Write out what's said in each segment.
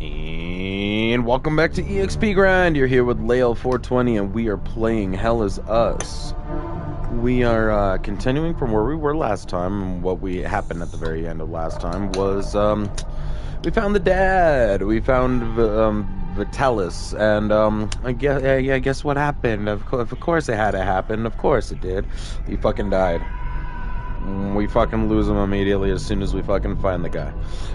And welcome back to EXP Grind. You're here with Lael420 and we are playing Hell Is Us. We are continuing from where we were last time, and what happened at the very end of last time was we found the dad. We found Vitalis, and I guess what happened? Of course it had to happen. Of course it did. He fucking died. We fucking lose him immediately as soon as we fucking find the guy.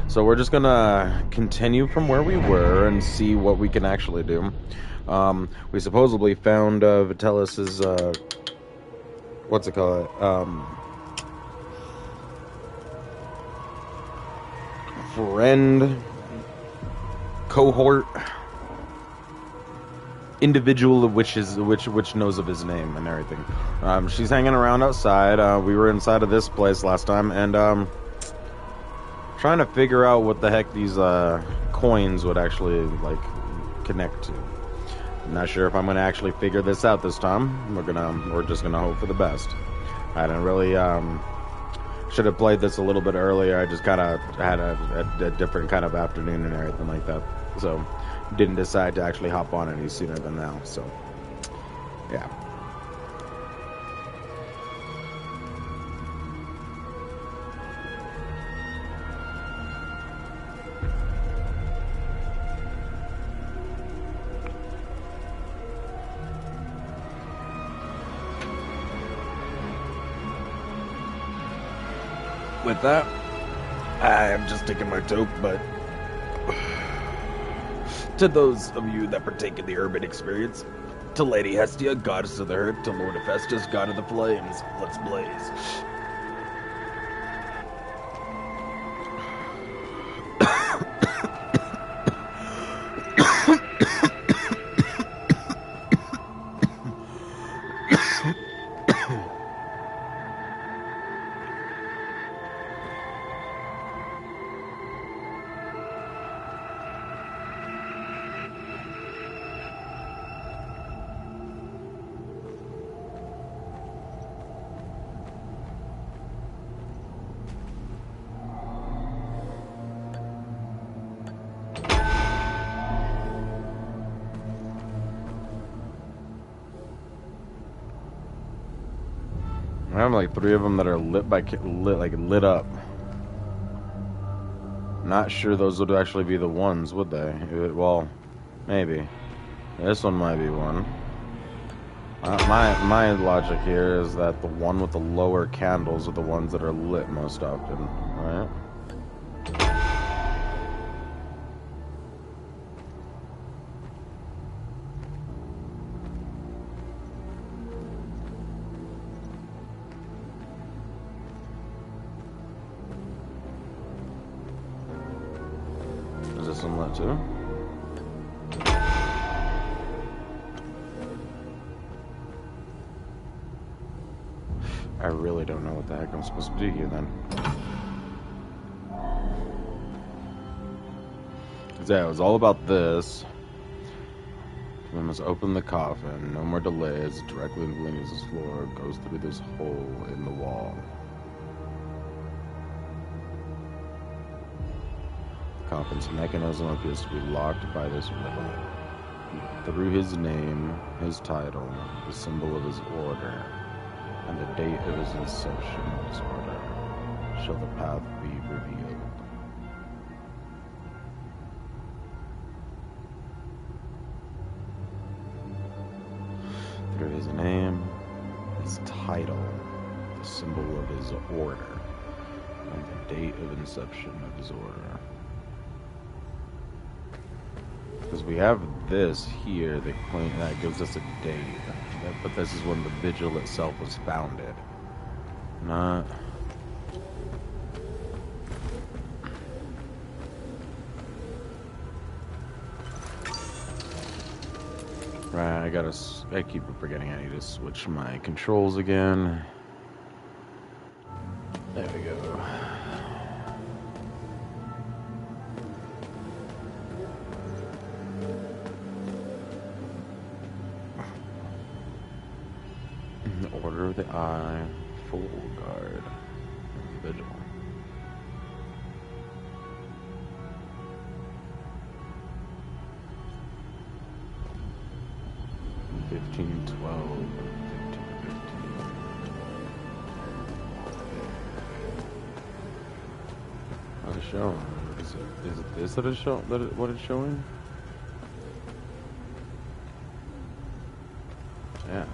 So we're just gonna continue from where we were and see what we can actually do. We supposedly found Vitalis's what's it called? Friend, cohort, individual of which knows of his name and everything. She's hanging around outside. We were inside of this place last time, and trying to figure out what the heck these coins would actually like connect to. I'm not sure if I'm gonna actually figure this out this time. We're just gonna hope for the best. I didn't really should have played this a little bit earlier. I just kind of had a different kind of afternoon and everything like that, so didn't decide to actually hop on any sooner than now. So yeah. With that, I am just taking my toke, but to those of you that partake in the urban experience, to Lady Hestia, goddess of the herd, to Lord Hephaestus, god of the flames, let's blaze. I have like 3 of them that are lit up. Not sure those would actually be the ones, would they? Well, maybe. This one might be one. My logic here is that the one with the lower candles are the ones that are lit most often, right? Is this one lit too? I really don't know what the heck I'm supposed to do here then. Yeah, it was all about this. We must open the coffin. No more delays. Directly into Linus's floor. Goes through this hole in the wall. The coffin's mechanism appears to be locked by this riddle. Through his name, his title, the symbol of his order, and the date of his inception of his order, shall the path be revealed. Through his name, his title, the symbol of his order, and the date of inception of his order. Because we have this here that gives us a date, but this is when the vigil itself was founded. Not... Right, I keep forgetting I need to switch my controls again. There we go. Order of the Eye, Full Guard, Vigil. show? Is it this that is show what it's showing? Yeah.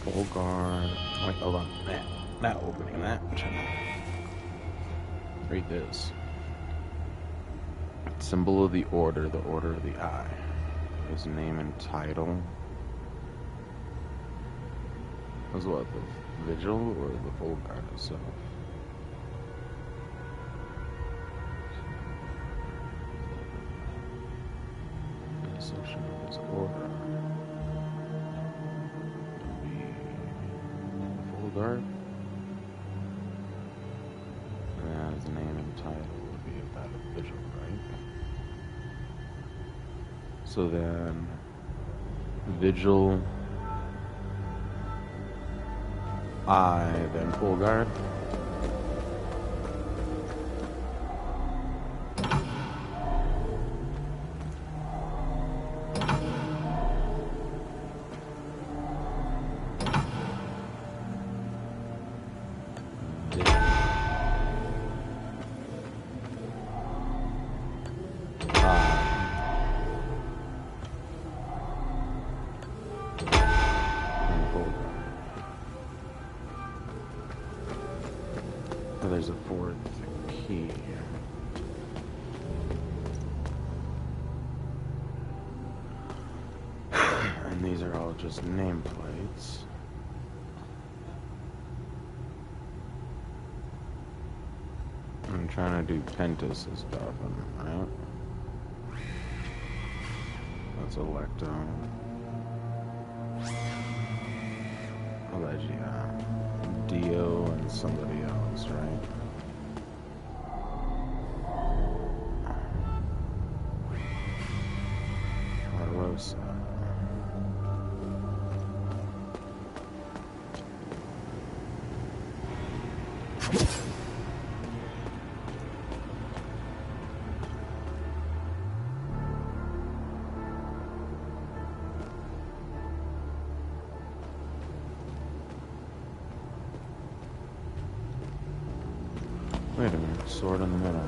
Full guard. Wait, hold on. Not opening that. I'm trying to read this. Symbol of the Order of the Eye. His name and title. Was what, the Vigil or the Full Guard itself? This section of his order. Guard. And his name and title would be that of Vigil, right? So then, Vigil, then Full Guard. There's a fourth key. And these are all just nameplates. I'm trying to do Pentas' stuff, right? That's Electo. Allegia. Dio and somebody else, right? Larosa. Wait a minute, sword in the middle.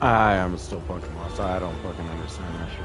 I am still fucking lost. I don't fucking understand that shit.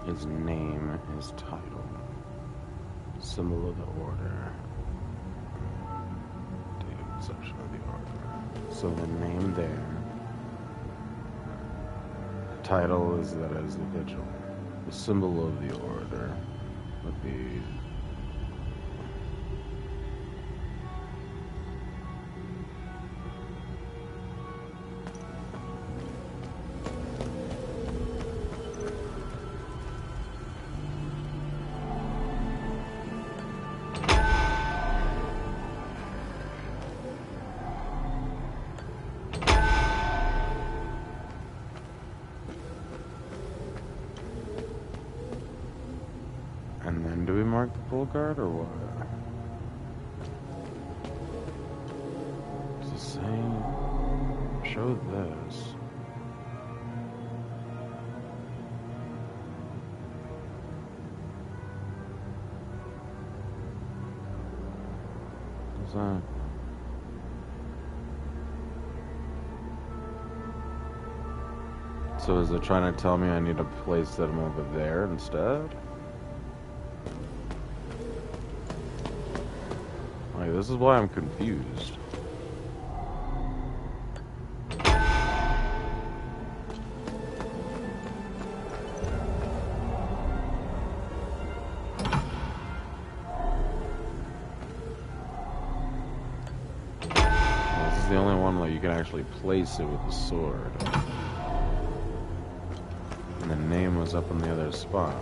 His name, his title, symbol of the order, the exception of the order. So the name there. Title is that as the vigil. The symbol of the order would be. And then do we mark the full guard or what? It's the same. Show this. What's that? So is it trying to tell me I need to place them over there instead? Like, this is why I'm confused. This is the only one where you can actually place it with the sword. And the name was up in the other spot.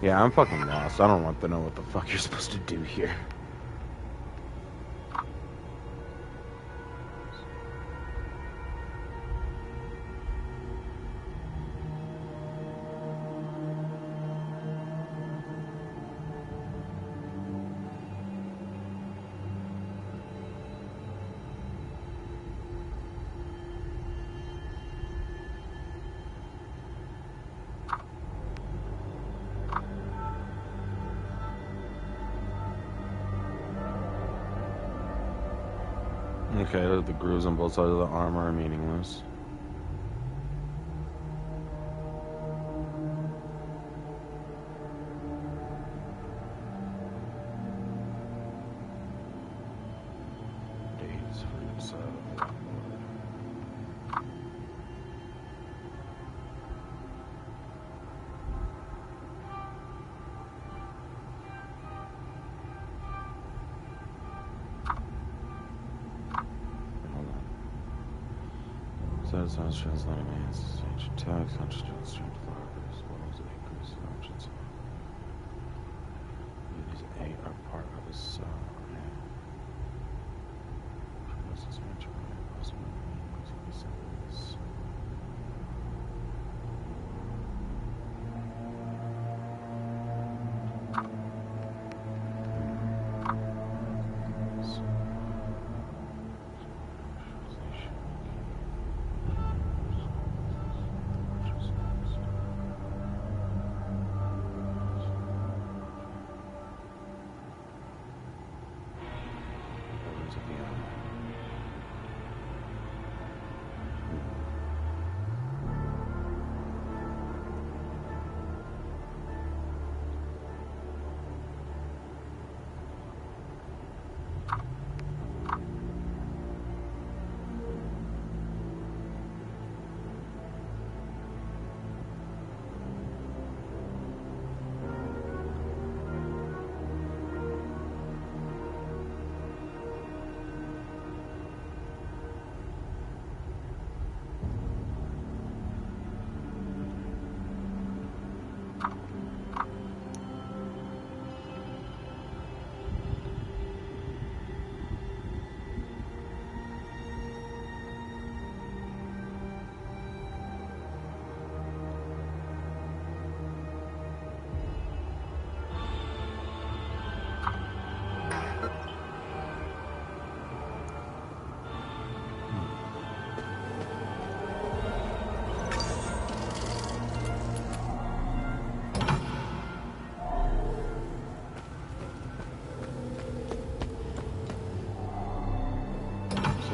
Yeah, I'm fucking lost. I don't want to know what the fuck you're supposed to do here. Okay, the grooves on both sides of the armor are meaningless. Dates for each side of the armor. Sounds translating my stage attacks, concentrate strength fires, as well as increase options. These 8 are part of a song. This is much more possible to be sentence.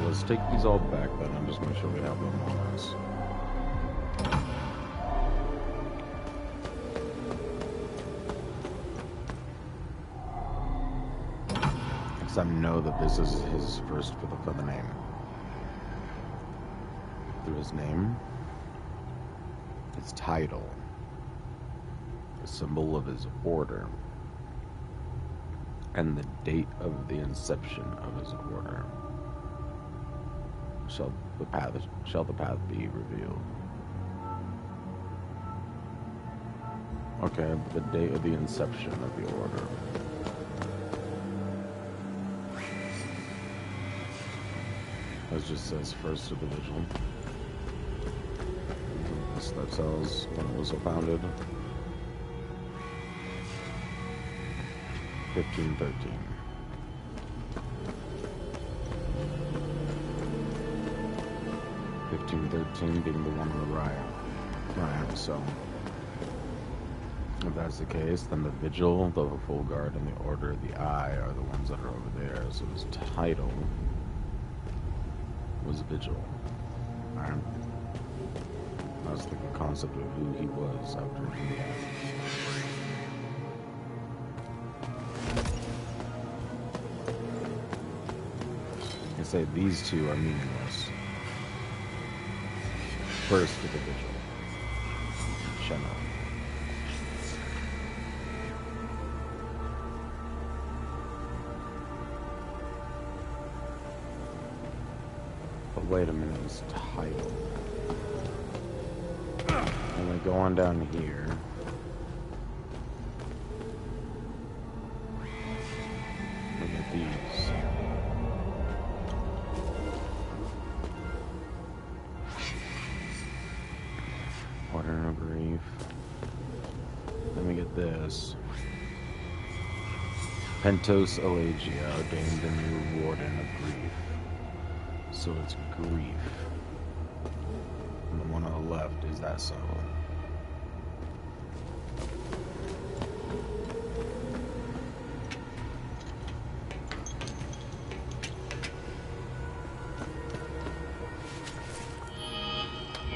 Let's take these all back then and just make sure we have them on us. lets them know that this is his first for the name. Through his name, his title, the symbol of his order, and the date of the inception of his order. Shall the path be revealed? Okay, the date of the inception of the order. It just says first of the vigil. That tells when it was founded. 1513. Being the one on the right. So if that's the case, then the vigil, the full guard, and the order of the eye are the ones that are over there. So his title was vigil. Alright. That's the concept of who he was after the act. I say these two are meaningless. First to the vigil. Shenna. But wait a minute, his title. And we go on down here. Look at these. Order of Grief. Then we get this. Pentos Elegia, ordained the new Warden of Grief. So it's grief. And the one on the left is that symbol.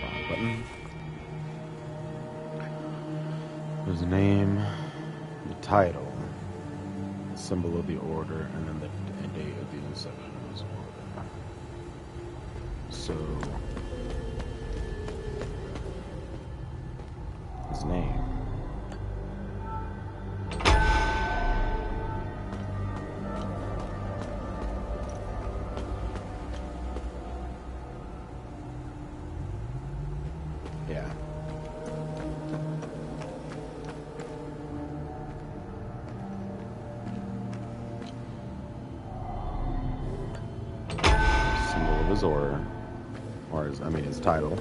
Wrong button. His name, the title, the symbol of the order, and then the date of the inception of his order. So, his name. Yeah. Symbol of his order. Or his title,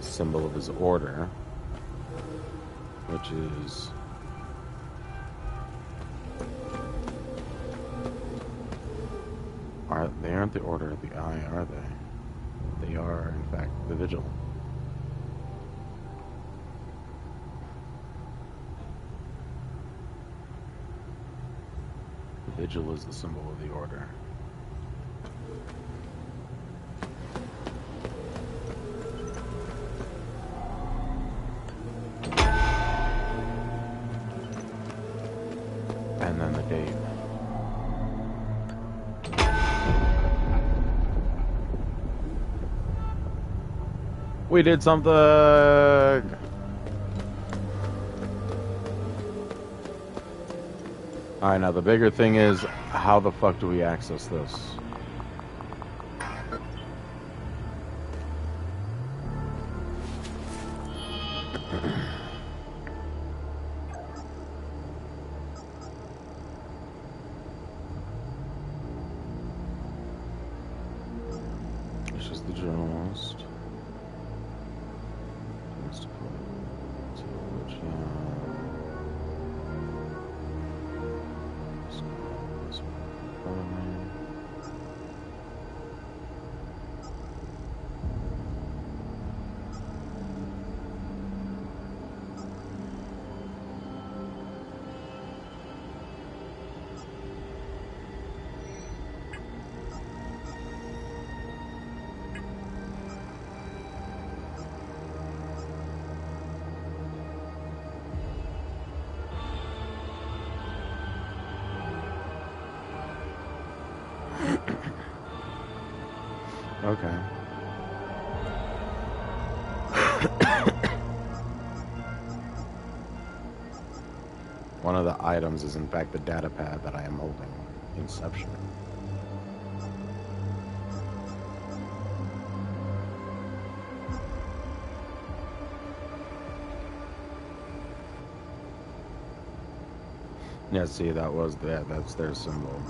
symbol of his order, which is they aren't the order of the eye, are they? They are, in fact, the vigil. The vigil is the symbol of the order. And then the date. We did something! Alright, now the bigger thing is, how the fuck do we access this? It's just the journalist. Okay. One of the items is in fact the data pad that I am holding. Inception. Yeah, see, that's their symbol.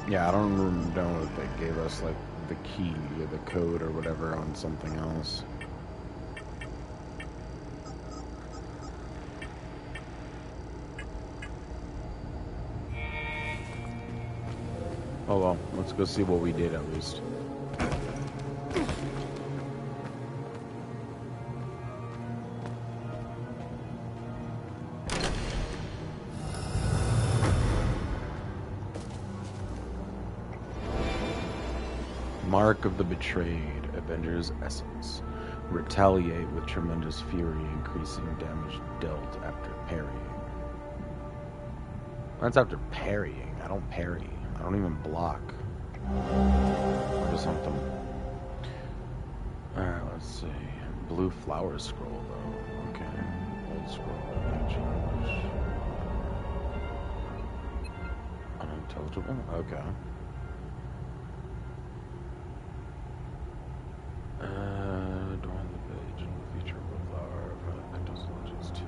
Yeah, I don't know if they gave us like the key or the code or whatever on something else. Oh well, let's go see what we did at least. Mark of the Betrayed, Avengers Essence. Retaliate with tremendous fury, increasing damage dealt after parrying. That's after parrying. I don't parry. I don't even block. Or something. Alright, let's see. Blue flower scroll, though. Okay. Old scroll. Age English. Unintelligible? Okay. Adorn the page and feature with flower that does legends too.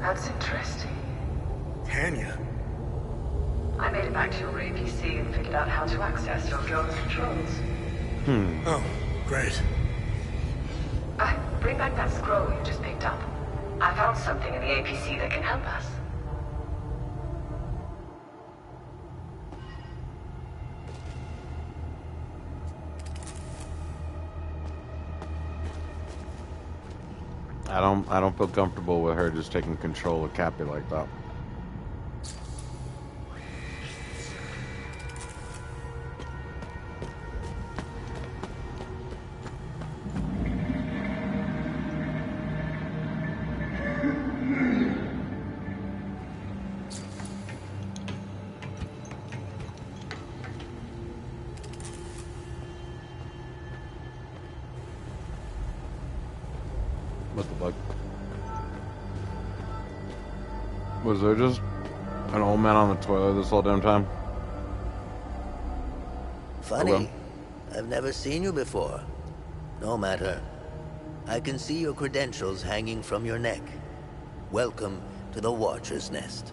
That's interesting. Tanya. I made it back to your APC and figured out how to access your drone's controls. Oh, great. Bring back that scroll you just picked up. I found something in the APC that can help us. I don't feel comfortable with her just taking control of Cappy like that. What the fuck? Was there just an old man on the toilet this whole damn time? Funny. Okay. I've never seen you before. No matter. I can see your credentials hanging from your neck. Welcome to the Watcher's Nest.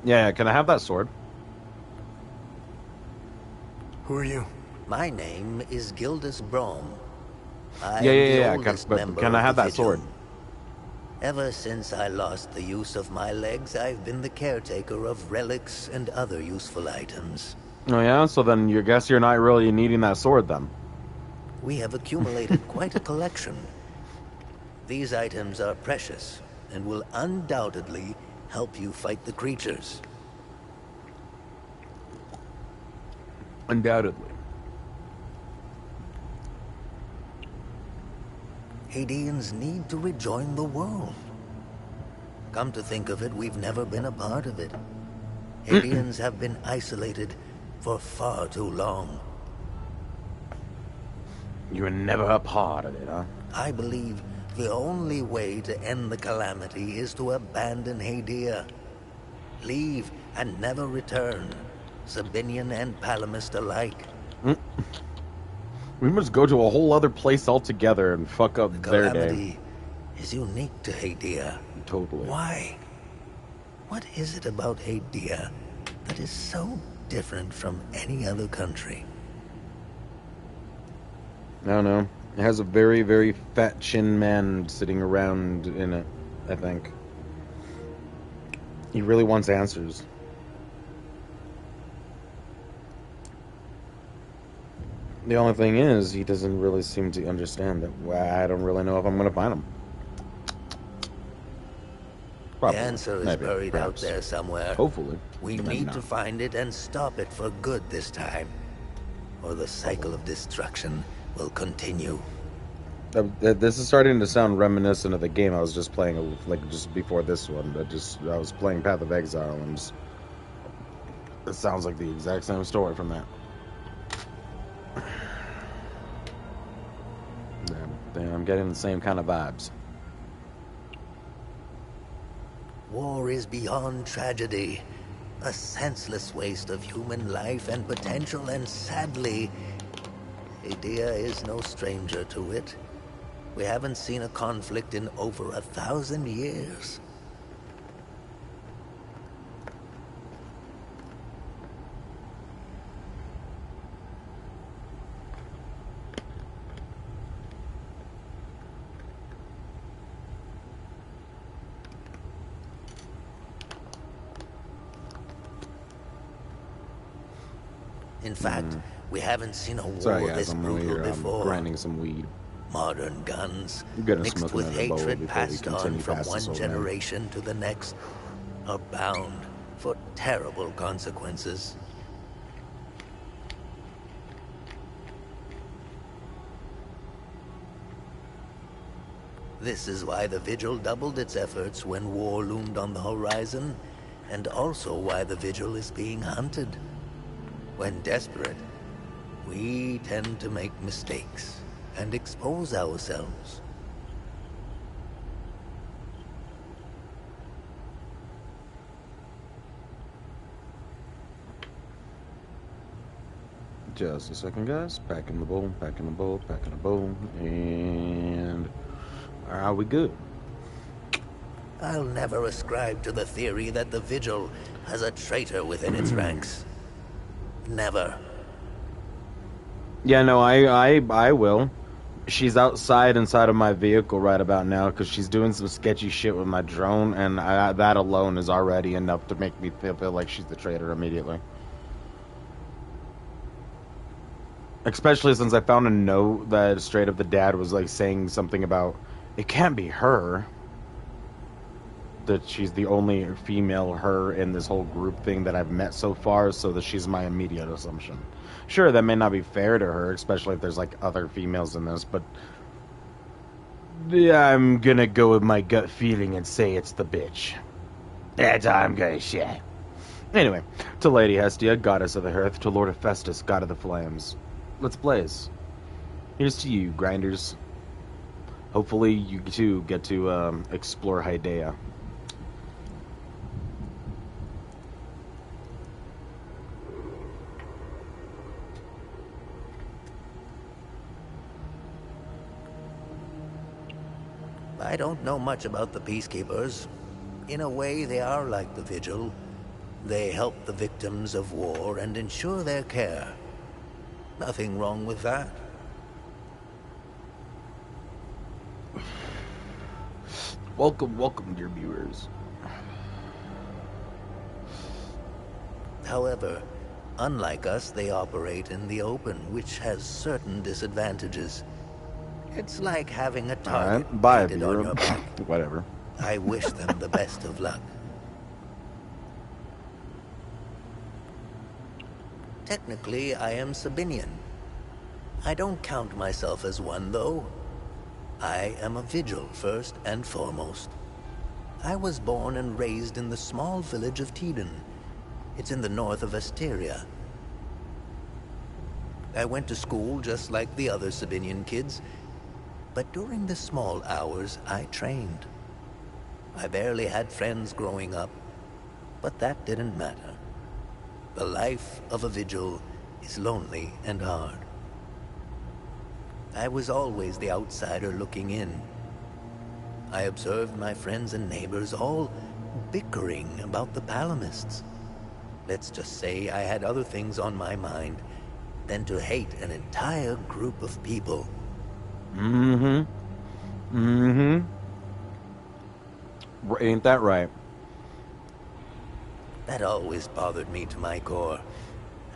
Yeah, can I have that sword? Who are you? My name is Gildas Brom. I'm Yeah. the oldest member Can I of have the that sword? Vigil. Ever since I lost the use of my legs, I've been the caretaker of relics and other useful items. Oh yeah, so then you guess you're not really needing that sword then. We have accumulated quite a collection. These items are precious and will undoubtedly help you fight the creatures. Undoubtedly. Hadeans need to rejoin the world. Come to think of it, we've never been a part of it. Hadeans have been isolated for far too long. You were never a part of it, huh? I believe the only way to end the calamity is to abandon Hadea leave and never return, Sabinian and Palamist alike. We must go to a whole other place altogether and fuck up The their day. calamity is unique to Hadia. Totally. Why? What is it about Hadia that is so different from any other country? I don't know. It has a very, very fat chin man sitting around in it, I think. He really wants answers. The only thing is, he doesn't really seem to understand that. Well, I don't really know if I'm going to find him. Probably. The answer is Maybe. buried Perhaps. out there somewhere. Hopefully. We But maybe need not. to find it and stop it for good this time, or the cycle of destruction will continue. This is starting to sound reminiscent of the game I was just playing, like just before this one. I was playing Path of Exile, and it sounds like the exact same story from that. Yeah, I'm getting the same kind of vibes. War is beyond tragedy, a senseless waste of human life and potential, and sadly, Hadia is no stranger to it. We haven't seen a conflict in over 1,000 years. In fact, we haven't seen a war Sorry guys, this I'm over brutal here before. grinding some weed. Modern guns, I'm gonna mixed smoke with another bowl hatred before we passed on continue from past one this old man. generation to the next, are bound for terrible consequences. This is why the Vigil doubled its efforts when war loomed on the horizon, and also why the Vigil is being hunted. When desperate, we tend to make mistakes and expose ourselves. Just a second, guys. Packing the bowl, packing the bowl, packing the bowl, and are we good? I'll never ascribe to the theory that the Vigil has a traitor within its ranks. Never. Yeah, no, I will. She's outside inside of my vehicle right about now because she's doing some sketchy shit with my drone, and that alone is already enough to make me feel like she's the traitor immediately. Especially since I found a note that straight up the dad was like saying something about it can't be her. That she's the only female her in this whole group thing that I've met so far, so that she's my immediate assumption. Sure, that may not be fair to her, especially if there's like other females in this, but yeah, I'm gonna go with my gut feeling and say it's the bitch. That's all I'm gonna say. Anyway, to Lady Hestia, goddess of the hearth, to Lord Hephaestus, god of the flames. Let's blaze. Here's to you, grinders. Hopefully you too get to explore Hadia. I don't know much about the Peacekeepers. In a way, they are like the Vigil. They help the victims of war and ensure their care. Nothing wrong with that. Welcome, dear viewers. However, unlike us, they operate in the open, which has certain disadvantages. It's like having a target Alright, bye, painted on viewer. your back. Whatever. I wish them the best of luck. Technically, I am Sabinian. I don't count myself as one, though. I am a Vigil, first and foremost. I was born and raised in the small village of Teden. It's in the north of Asteria. I went to school just like the other Sabinian kids, but during the small hours, I trained. I barely had friends growing up. But that didn't matter. The life of a vigil is lonely and hard. I was always the outsider looking in. I observed my friends and neighbors all bickering about the Palamists. Let's just say I had other things on my mind than to hate an entire group of people. Ain't that right? That always bothered me to my core.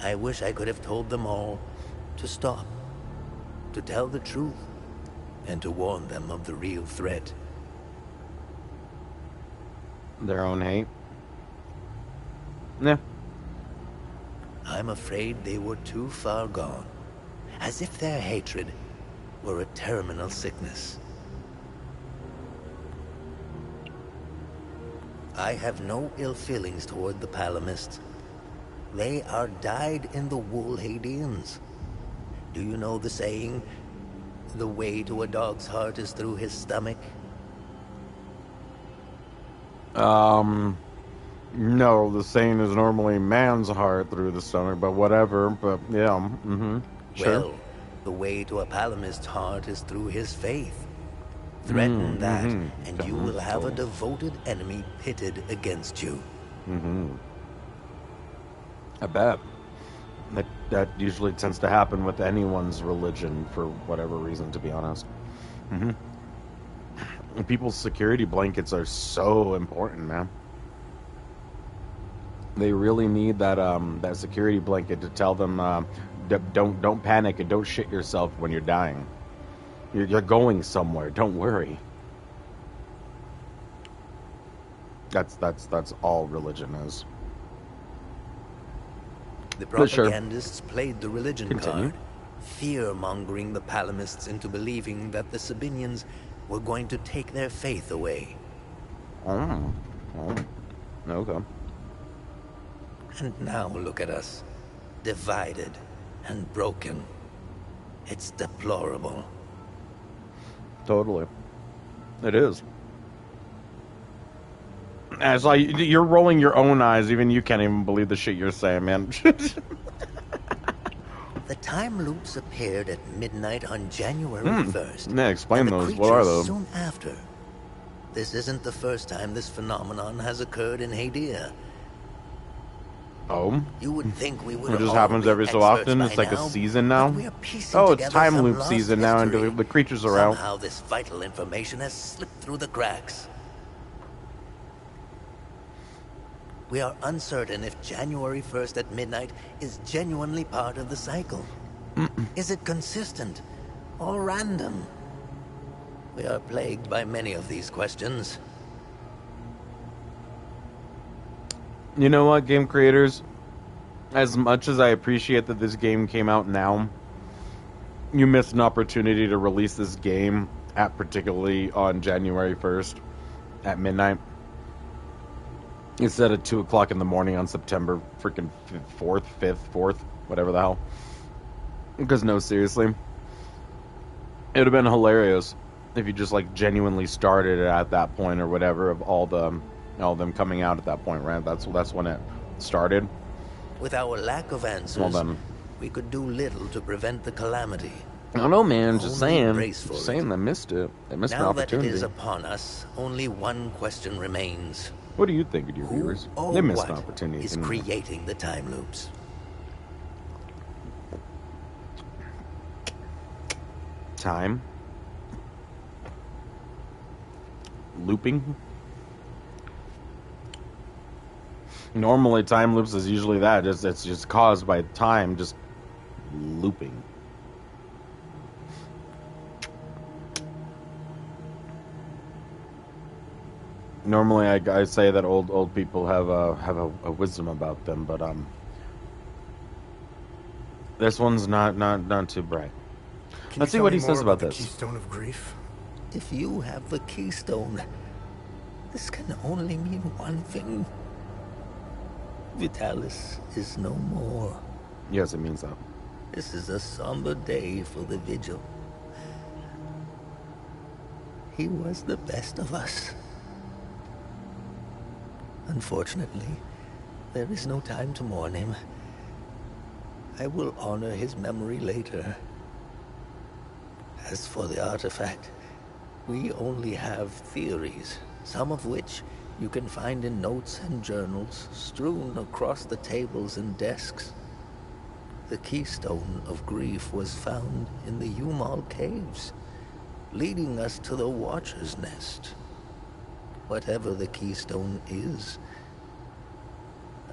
I wish I could have told them all to stop, to tell the truth, and to warn them of the real threat. Their own hate? Yeah. I'm afraid they were too far gone, as if their hatred were a terminal sickness. I have no ill feelings toward the Palamists. They are dyed-in-the-wool Hadeans. Do you know the saying, the way to a dog's heart is through his stomach? No, the saying is normally man's heart through the stomach, but whatever, but yeah, sure. Well, the way to a Palamist's heart is through his faith. Threaten that, and you will have a devoted enemy pitted against you. I bet. That usually tends to happen with anyone's religion for whatever reason, to be honest. People's security blankets are so important, man. They really need that that security blanket to tell them don't panic and don't shit yourself when you're dying. You're going somewhere. Don't worry. That's all religion is. The propagandists played the religion card, fear-mongering the Palamists into believing that the Sabinians were going to take their faith away. Oh, okay. And now look at us, divided and broken. It's deplorable. Totally. It is. As you're rolling your own eyes, even you can't even believe the shit you're saying, man. The time loops appeared at midnight on January 1st. Yeah, explain those. The What are creatures those? soon after. This isn't the first time this phenomenon has occurred in Hadia. Oh? You would think we would It just all happens be every so experts often. by It's like now, a season now. but we are piecing Oh, it's together time some loop lost season now, and history. the creatures are out. Somehow this vital information has slipped through the cracks. We are uncertain if January 1st at midnight is genuinely part of the cycle. Is it consistent or random? We are plagued by many of these questions. You know what, game creators? As much as I appreciate that this game came out now, you missed an opportunity to release this game at particularly on January 1st at midnight. Instead of 2 o'clock in the morning on September freaking 4th, 5th, 4th, whatever the hell. Because no, seriously. It would have been hilarious if you just like genuinely started it at that point or whatever of all them coming out at that point, right? That's when it started. With our lack of answers, Well then. we could do little to prevent the calamity. I don't know, man. Just Only saying. brace for Just it. saying they missed it. They missed an Now that it opportunity. is upon us, only one question remains. What do you think of your Who viewers? or They missed an what opportunity. is didn't they? creating the time loops? Time. Looping. Normally, time loops is usually that. It's just caused by time just looping. Normally, I say that old people have a wisdom about them, but this one's not too bright. Can Let's you see what tell he me says more about the this. Keystone of Grief? If you have the keystone, this can only mean one thing. Vitalis is no more. Yes, it means that. This is a somber day for the Vigil. He was the best of us. Unfortunately, There is no time to mourn him. I will honor his memory later. As for the artifact, we only have theories, some of which you can find in notes and journals strewn across the tables and desks. The keystone of grief was found in the Umal caves, leading us to the Watcher's Nest. Whatever the keystone is,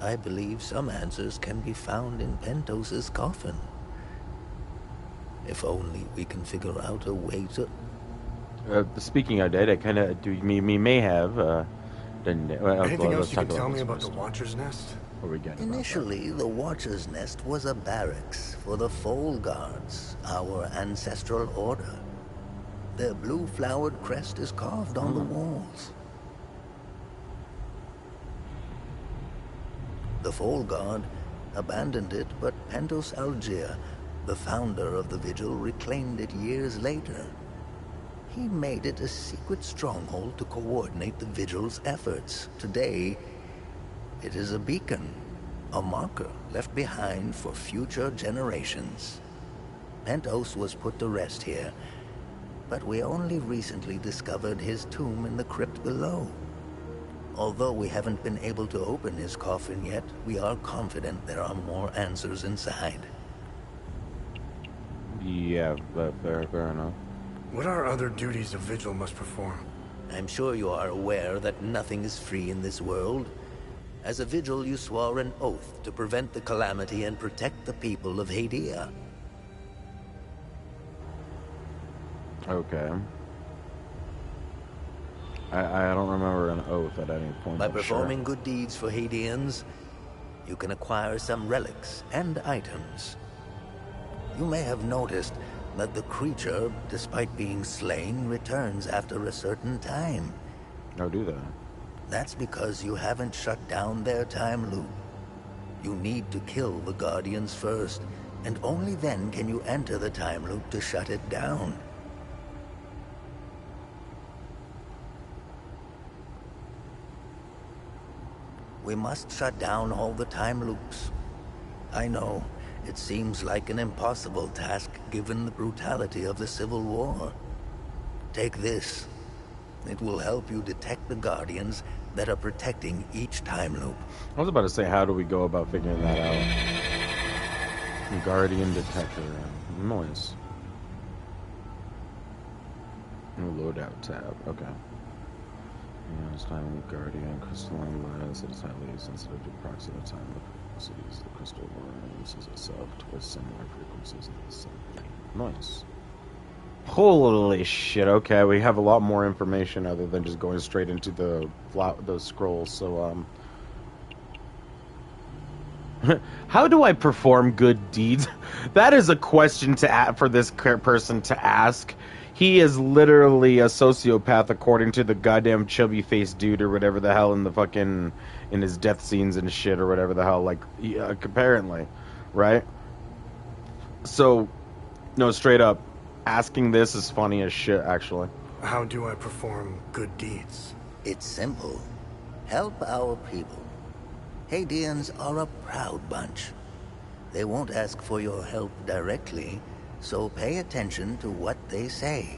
I believe some answers can be found in Pentos's coffin. If only we can figure out a way to... Speaking of that, I kind of we may have. Anything else you can tell me about the Watcher's Nest? What are we getting? Initially, the Watcher's Nest was a barracks for the Foal Guards, our ancestral order. Their blue flowered crest is carved on the walls. The Foal Guard abandoned it, but Pentos Algier, the founder of the Vigil, reclaimed it years later. He made it a secret stronghold to coordinate the Vigil's efforts. Today, it is a beacon, a marker left behind for future generations. Pentos was put to rest here, but we only recently discovered his tomb in the crypt below. Although we haven't been able to open his coffin yet, we are confident there are more answers inside. Yeah, fair enough. What are other duties a Vigil must perform? I'm sure you are aware that nothing is free in this world. As a Vigil, you swore an oath to prevent the calamity and protect the people of Hadia. Okay. I don't remember an oath at any point. By performing good deeds for Hadians, you can acquire some relics and items. You may have noticed that the creature, despite being slain, returns after a certain time. Oh, do that. That's because you haven't shut down their time loop. You need to kill the Guardians first, and only then can you enter the time loop to shut it down. We must shut down all the time loops. I know, it seems like an impossible task given the brutality of the Civil War. Take this. It will help you detect the Guardians that are protecting each time loop. I was about to say, how do we go about figuring that out? Guardian detector. Noise. New loadout tab. Okay. Yeah, it's time with Guardian crystalline lattice. It is highly sensitive to approximate time frequencies. The crystal releases itself towards similar frequencies in the sun. Nice. Holy shit! Okay, we have a lot more information other than just going straight into the scrolls. So how do I perform good deeds? That is a question for this person to ask. He is literally a sociopath, according to the goddamn chubby-faced dude or whatever the hell in the fucking in his death scenes and shit or whatever the hell. Like, apparently, right? So, no, straight up, asking this is funny as shit. Actually, how do I perform good deeds? It's simple. Help our people. Hadians are a proud bunch. They won't ask for your help directly, so pay attention to what they say.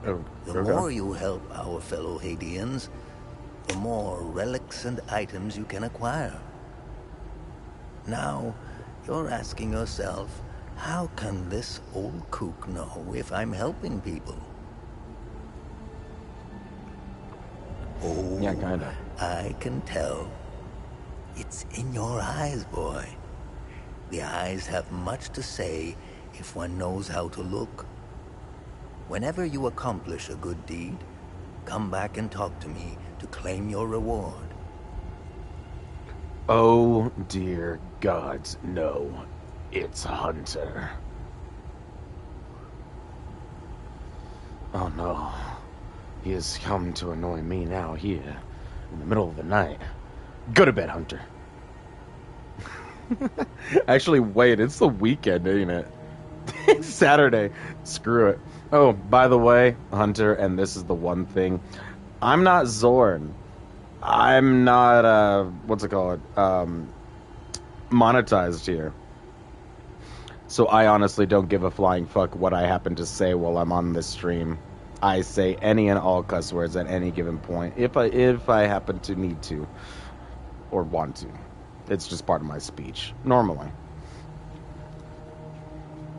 The more you help our fellow Hadians, the more relics and items you can acquire. Now, you're asking yourself, how can this old kook know if I'm helping people? Oh, yeah, kinda. I can tell. It's in your eyes, boy. The eyes have much to say if one knows how to look. Whenever you accomplish a good deed, come back and talk to me to claim your reward. Oh, dear gods, no. It's Hunter. Oh no. He has come to annoy me now here, in the middle of the night. Go to bed, Hunter. Actually, wait, it's the weekend, ain't it? It's Saturday. Screw it. Oh, by the way, Hunter, and this is the one thing. I'm not Zorn. I'm not, what's it called? Monetized here. So I honestly don't give a flying fuck what I happen to say while I'm on this stream. I say any and all cuss words at any given point, if I happen to need to or want to. It's just part of my speech, normally.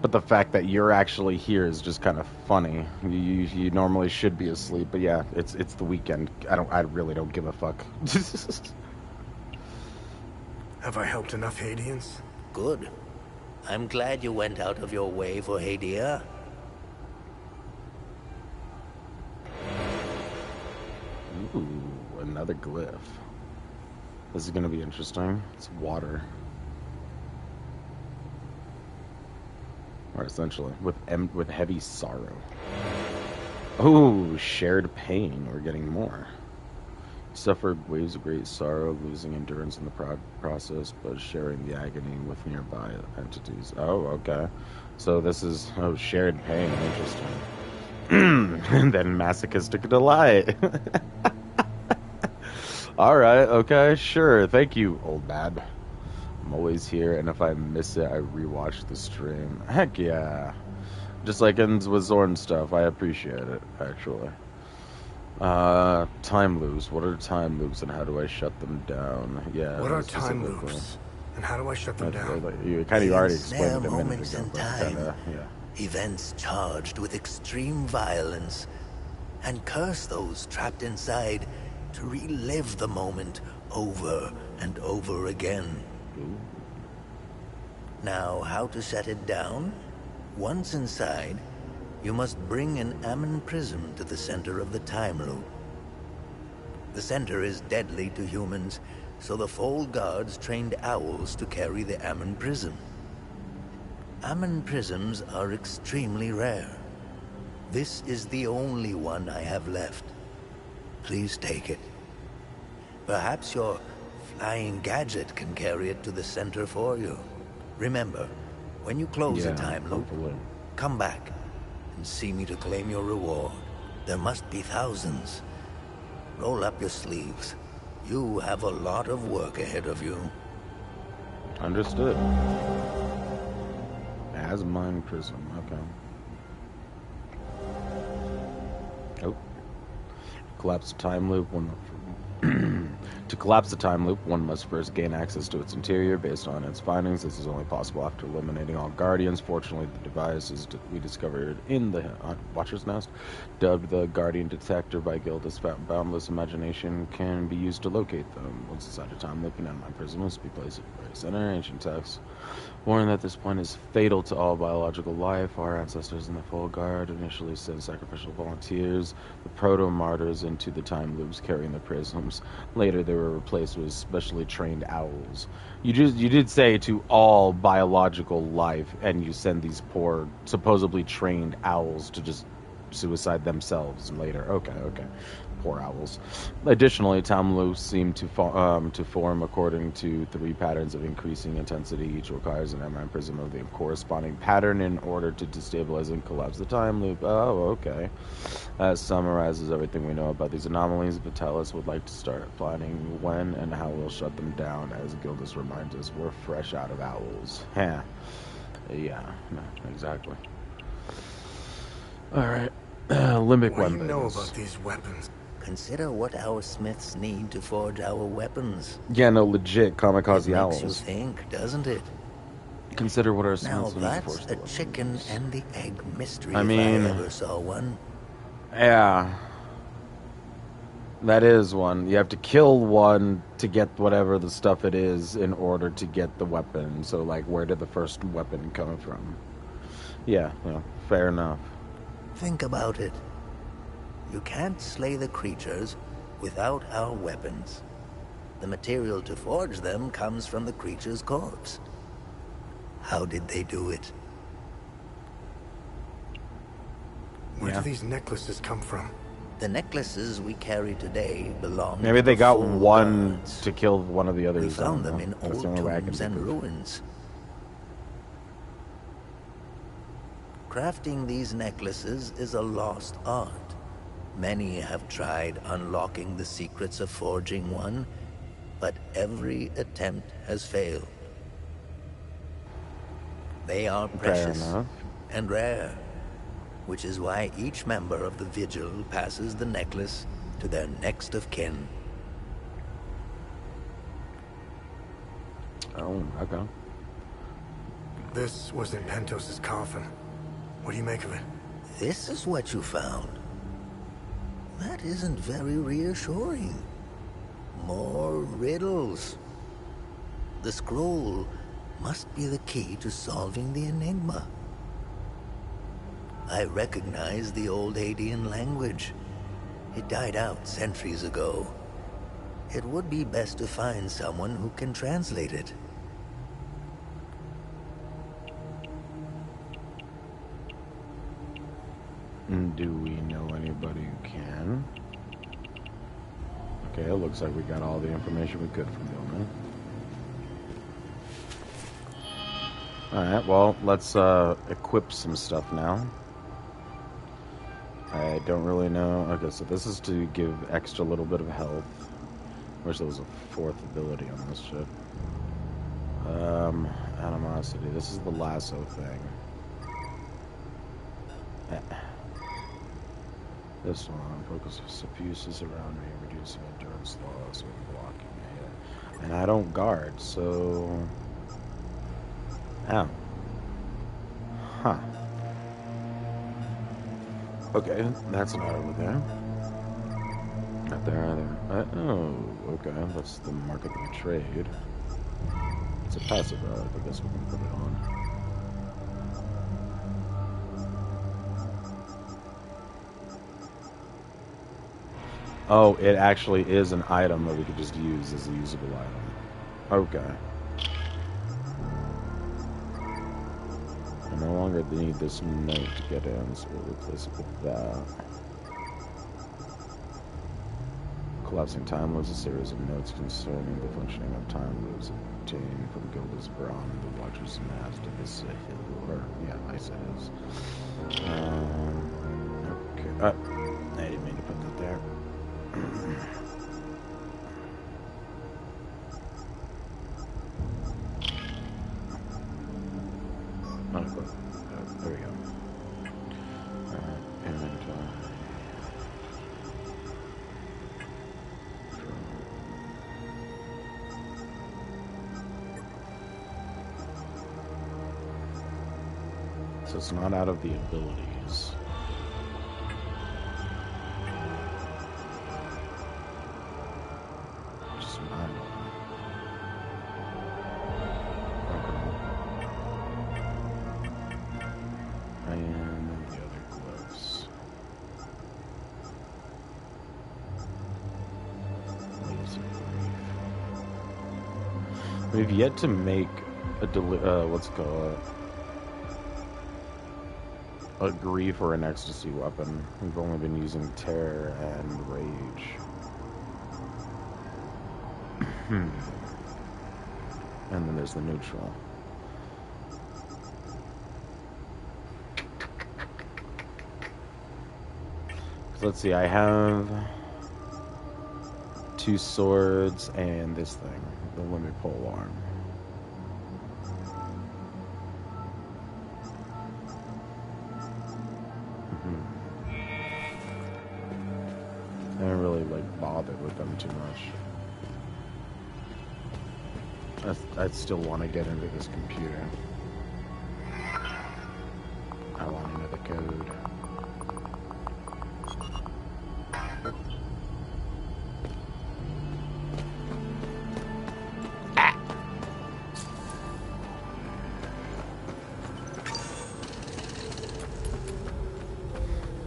But the fact that you're actually here is just kind of funny. You normally should be asleep, but yeah, it's the weekend. I really don't give a fuck. Have I helped enough Hadeans? Good. I'm glad you went out of your way for Hadia. Ooh, another glyph. This is gonna be interesting. It's water. Or essentially, with heavy sorrow. Oh, shared pain. We're getting more. Suffered waves of great sorrow, losing endurance in the process, but sharing the agony with nearby entities. Oh, okay. So this is, shared pain. Interesting. And then masochistic delight. Alright, okay, sure. Thank you, old bad. I'm always here, and if I miss it, I rewatch the stream. Heck yeah. Just like ends with Zorn stuff. I appreciate it, actually. Time loops. What are time loops and how do I shut them down? Yeah. What are time loops? And how do I shut them down? You kind of already explained it a minute moments ago. In time, Yeah. events charged with extreme violence, and curse those trapped inside to relive the moment over and over again. Ooh. Now, how to shut it down? Once inside, you must bring an Ammon prism to the center of the time loop. The center is deadly to humans, so the Fold Guards trained owls to carry the Ammon prism. Ammon prisms are extremely rare. This is the only one I have left. Please take it. Perhaps your flying gadget can carry it to the center for you. Remember, when you close a time loop, come back and see me to claim your reward. There must be thousands. Roll up your sleeves. You have a lot of work ahead of you. Understood. As mine prism, okay. Oh. Collapse the time loop. To collapse the time loop, one must first gain access to its interior based on its findings. This is only possible after eliminating all Guardians. Fortunately, the device we discovered in the Watcher's Nest, dubbed the Guardian Detector by Gilda's boundless imagination, can be used to locate them. Once inside a time loop, an Ammon prism must be placed at the very center. Ancient texts warn that this point is fatal to all biological life. Our ancestors in the Fold Guard initially sent sacrificial volunteers, the proto-martyrs, into the time loops carrying the prisms. Later, they were replaced with specially trained owls. You did say to all biological life, and you send these poor, supposedly trained owls to just suicide themselves later. Okay. Poor owls. Additionally, time loops seem to form according to 3 patterns of increasing intensity. Each requires an Ammon prism of the corresponding pattern in order to destabilize and collapse the time loop. Oh, okay. That summarizes everything we know about these anomalies. Vitalis would like to start planning when and how we'll shut them down. As Gildas reminds us, we're fresh out of owls. Yeah, no, exactly. Alright. Limbic weapons. What do you know about these weapons? Consider what our smiths need to forge our weapons. Yeah, no, legit kamikaze owls. It makes you think, doesn't it? Consider what our now smiths need to forge that's the a weapons. chicken and the egg mystery I if mean, I ever saw one. Yeah. That is one. You have to kill one to get whatever the stuff it is in order to get the weapon. So, like, where did the first weapon come from? Yeah, fair enough. Think about it. You can't slay the creatures without our weapons. The material to forge them comes from the creature's corpse. How did they do it? Where do these necklaces come from? The necklaces we carry today belong Maybe to they the got Fold one Guards. to kill one of the others. We found I don't them know. in That's the old only way I can tombs and think of. ruins. Crafting these necklaces is a lost art. Many have tried unlocking the secrets of forging one, but every attempt has failed. They are precious and rare, which is why each member of the Vigil passes the necklace to their next of kin. Oh, okay. This was in Pentos' coffin. What do you make of it? This is what you found. That isn't very reassuring. More riddles. The scroll must be the key to solving the enigma. I recognize the old Hadean language. It died out centuries ago. It would be best to find someone who can translate it. Do we know anybody who can? Okay, it looks like we got all the information we could from Gilman. Alright, well, let's equip some stuff now. I don't really know. Okay, so this is to give extra little bit of health. Wish there was a fourth ability on this ship. Animosity. This is the lasso thing. This one, focus suffuses around me, reducing endurance loss when blocking a hit. And I don't guard, so... Ow. Huh. Okay, that's not over there. Not there either. Oh, okay, that's the mark of the trade. It's a passive relic, I guess we can put it on. Oh, it actually is an item that we could just use as a usable item. Okay. I no longer need this note to get in, so we'll replace it with that. Collapsing Time was a series of notes concerning the functioning of time loops obtained from Gildas Braun, the Watcher's Mask to Isa Hill, or, yeah, Isa Hills. Okay. I didn't mean to put that there. There we go. Inventory. So it's not out of the abilities. Just not. Okay. And the other gloves. We've yet to make a what's it called? A grief or an ecstasy weapon. We've only been using terror and rage. And then there's the neutral. So let's see, I have 2 swords and this thing, the limit pole arm. I don't really bother with them too much. I still want to get into this computer. I want to know the code.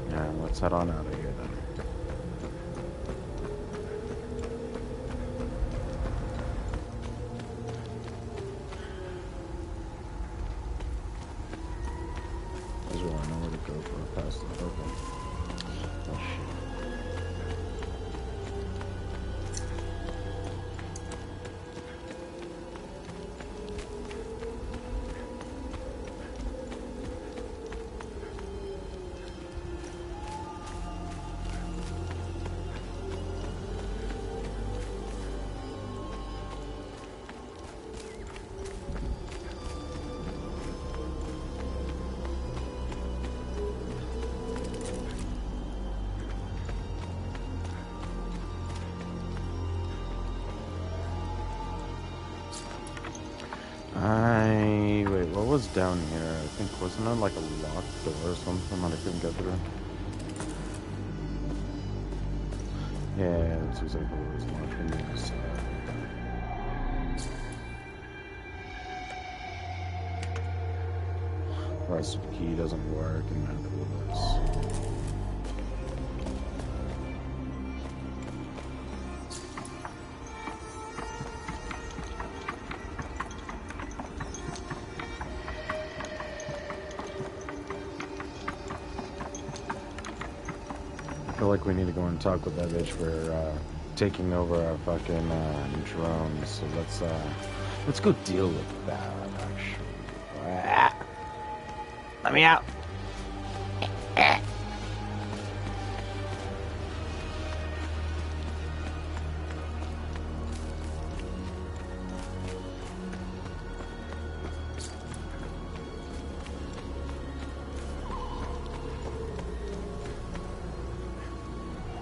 Yeah, let's head on out of here then. was down here? I think, wasn't it like a locked door or something that I couldn't get through? Yeah, that's exactly what was locked in the side. The rest of the key doesn't work, and now do this. I feel like we need to go and talk with that bitch for taking over our fucking drones. So let's go deal with that. Actually, let me out.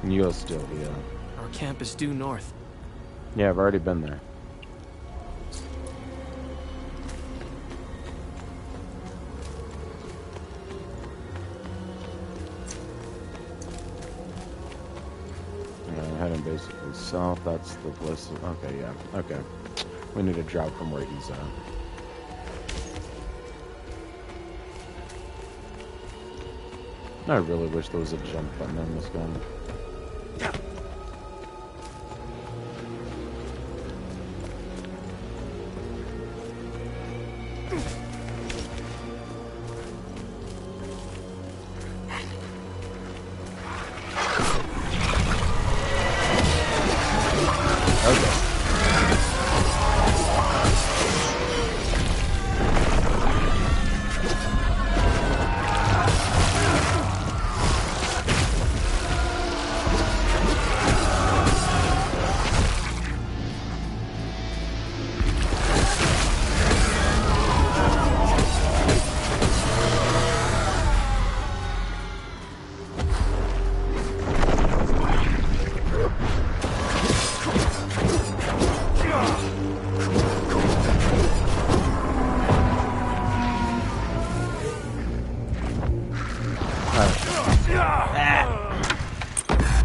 You're still here. Our camp is due north. Yeah, I've already been there. Yeah, heading basically south. That's the place. Okay, yeah. Okay. We need to drop from where he's at. I really wish there was a jump button on this gun.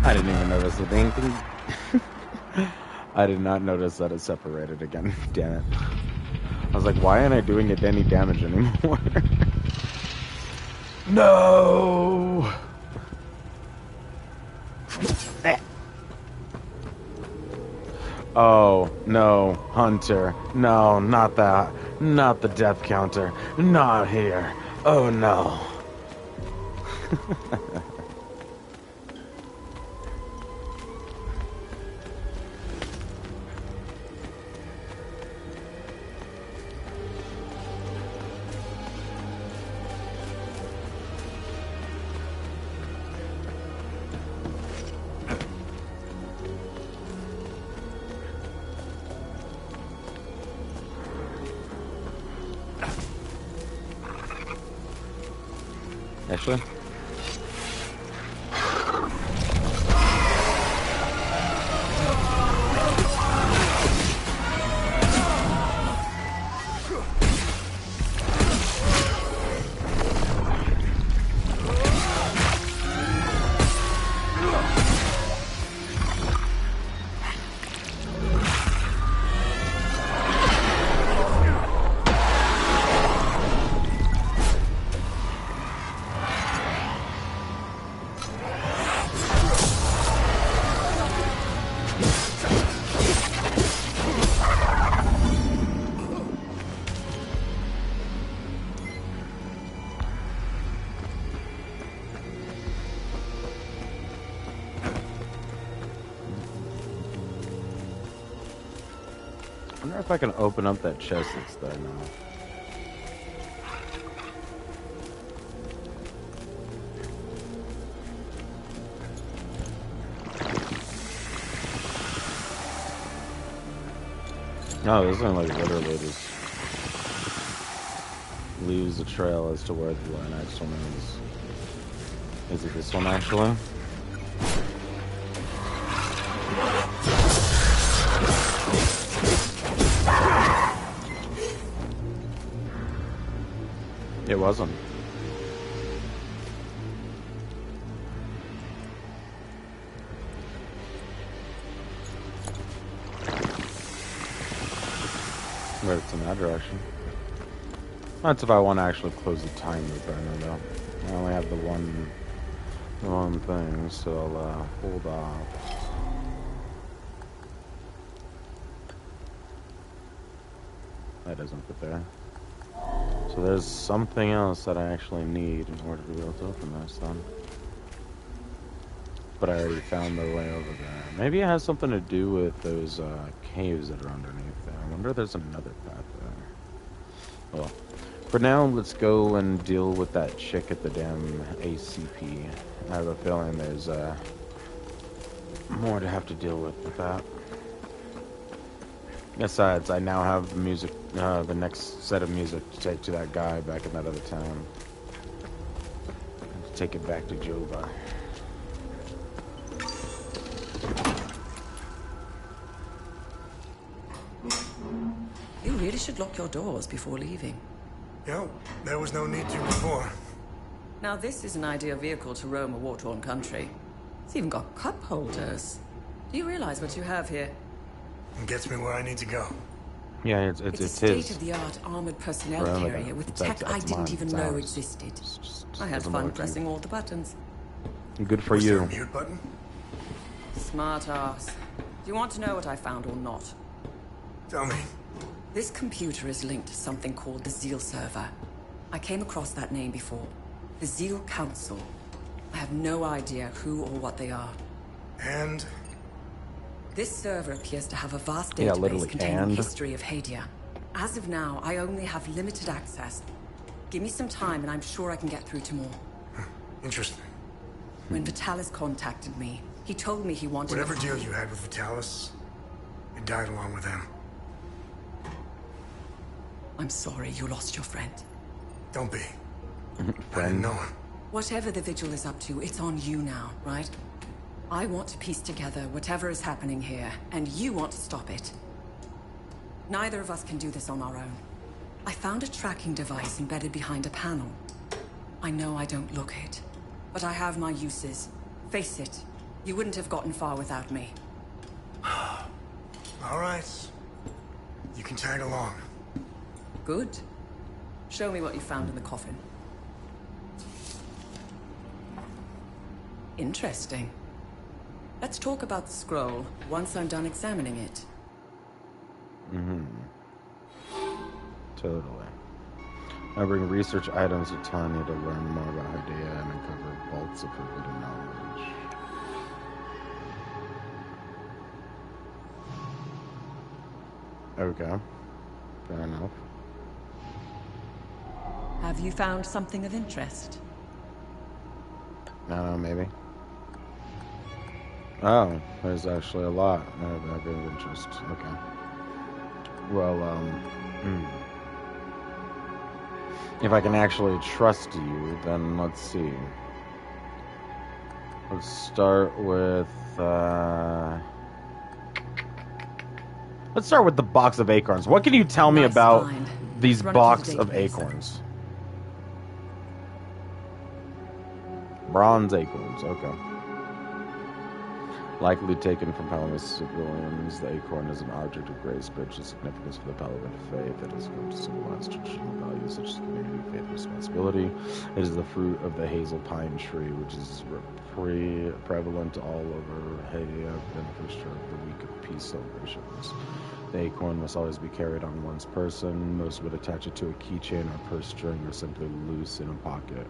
I didn't even notice the thing. I did not notice that it separated again. Damn it. I was like, why aren't I doing it any damage anymore? No! Oh, no, Hunter. No, not that. Not the death counter. Not here. Oh, no. Actually? I wonder if I can open up that chest that's there now. No, this one like literally just leaves a trail as to where the next one is. Is it this one actually? It wasn't. But it's in that direction. That's if I want to actually close the time loop right now, though. I only have the one thing, so I'll hold off. That doesn't fit there. So there's something else that I actually need in order to be able to open this then. But I already found the way over there. Maybe it has something to do with those caves that are underneath there. I wonder if there's another path there. Well, for now, let's go and deal with that chick at the damn ACP. I have a feeling there's more to have to deal with that. Besides, I now have the music, the next set of music to take to that guy back in that other town. Take it back to Jova. You really should lock your doors before leaving. Yeah, there was no need to before. Now this is an ideal vehicle to roam a war-torn country. It's even got cup holders. Do you realize what you have here? It gets me where I need to go. Yeah, it's a state-of-the-art armored personnel carrier with tech I didn't even know existed. I had fun pressing all the buttons. Good for Was you. there a mute button? Smart ass. Do you want to know what I found or not? Tell me. This computer is linked to something called the Zeal server. I came across that name before. The Zeal Council. I have no idea who or what they are. And? This server appears to have a vast database containing and history of Hadia. As of now, I only have limited access. Give me some time and I'm sure I can get through to more. Interesting. When Vitalis contacted me, he told me he wanted... Whatever deal you had with Vitalis, it died along with him. I'm sorry you lost your friend. Don't be. I didn't know him. Whatever the Vigil is up to, it's on you now, right? I want to piece together whatever is happening here, and you want to stop it. Neither of us can do this on our own. I found a tracking device embedded behind a panel. I know I don't look it, but I have my uses. Face it, you wouldn't have gotten far without me. All right. You can tag along. Good. Show me what you found in the coffin. Interesting. Let's talk about the scroll once I'm done examining it. Totally. I bring research items to Tanya to learn more about Hadia and uncover vaults of forbidden knowledge. Okay. Fair enough. Have you found something of interest? I don't know, maybe. Oh, there's actually a lot of interest. Okay. Well, if I can actually trust you, then let's see. Let's start with, let's start with the box of acorns. What can you tell me about these box of acorns? Bronze acorns, okay. Likely taken from Palamas civilians, the acorn is an object of great spiritual significance for the Palawan faith. It is going to symbolize traditional values such as community, faith, and responsibility. It is the fruit of the hazel pine tree, which is prevalent all over Hadia, beneficiary of the Week of Peace celebrations. The acorn must always be carried on one's person. Most would attach it to a keychain or purse string or simply loose in a pocket.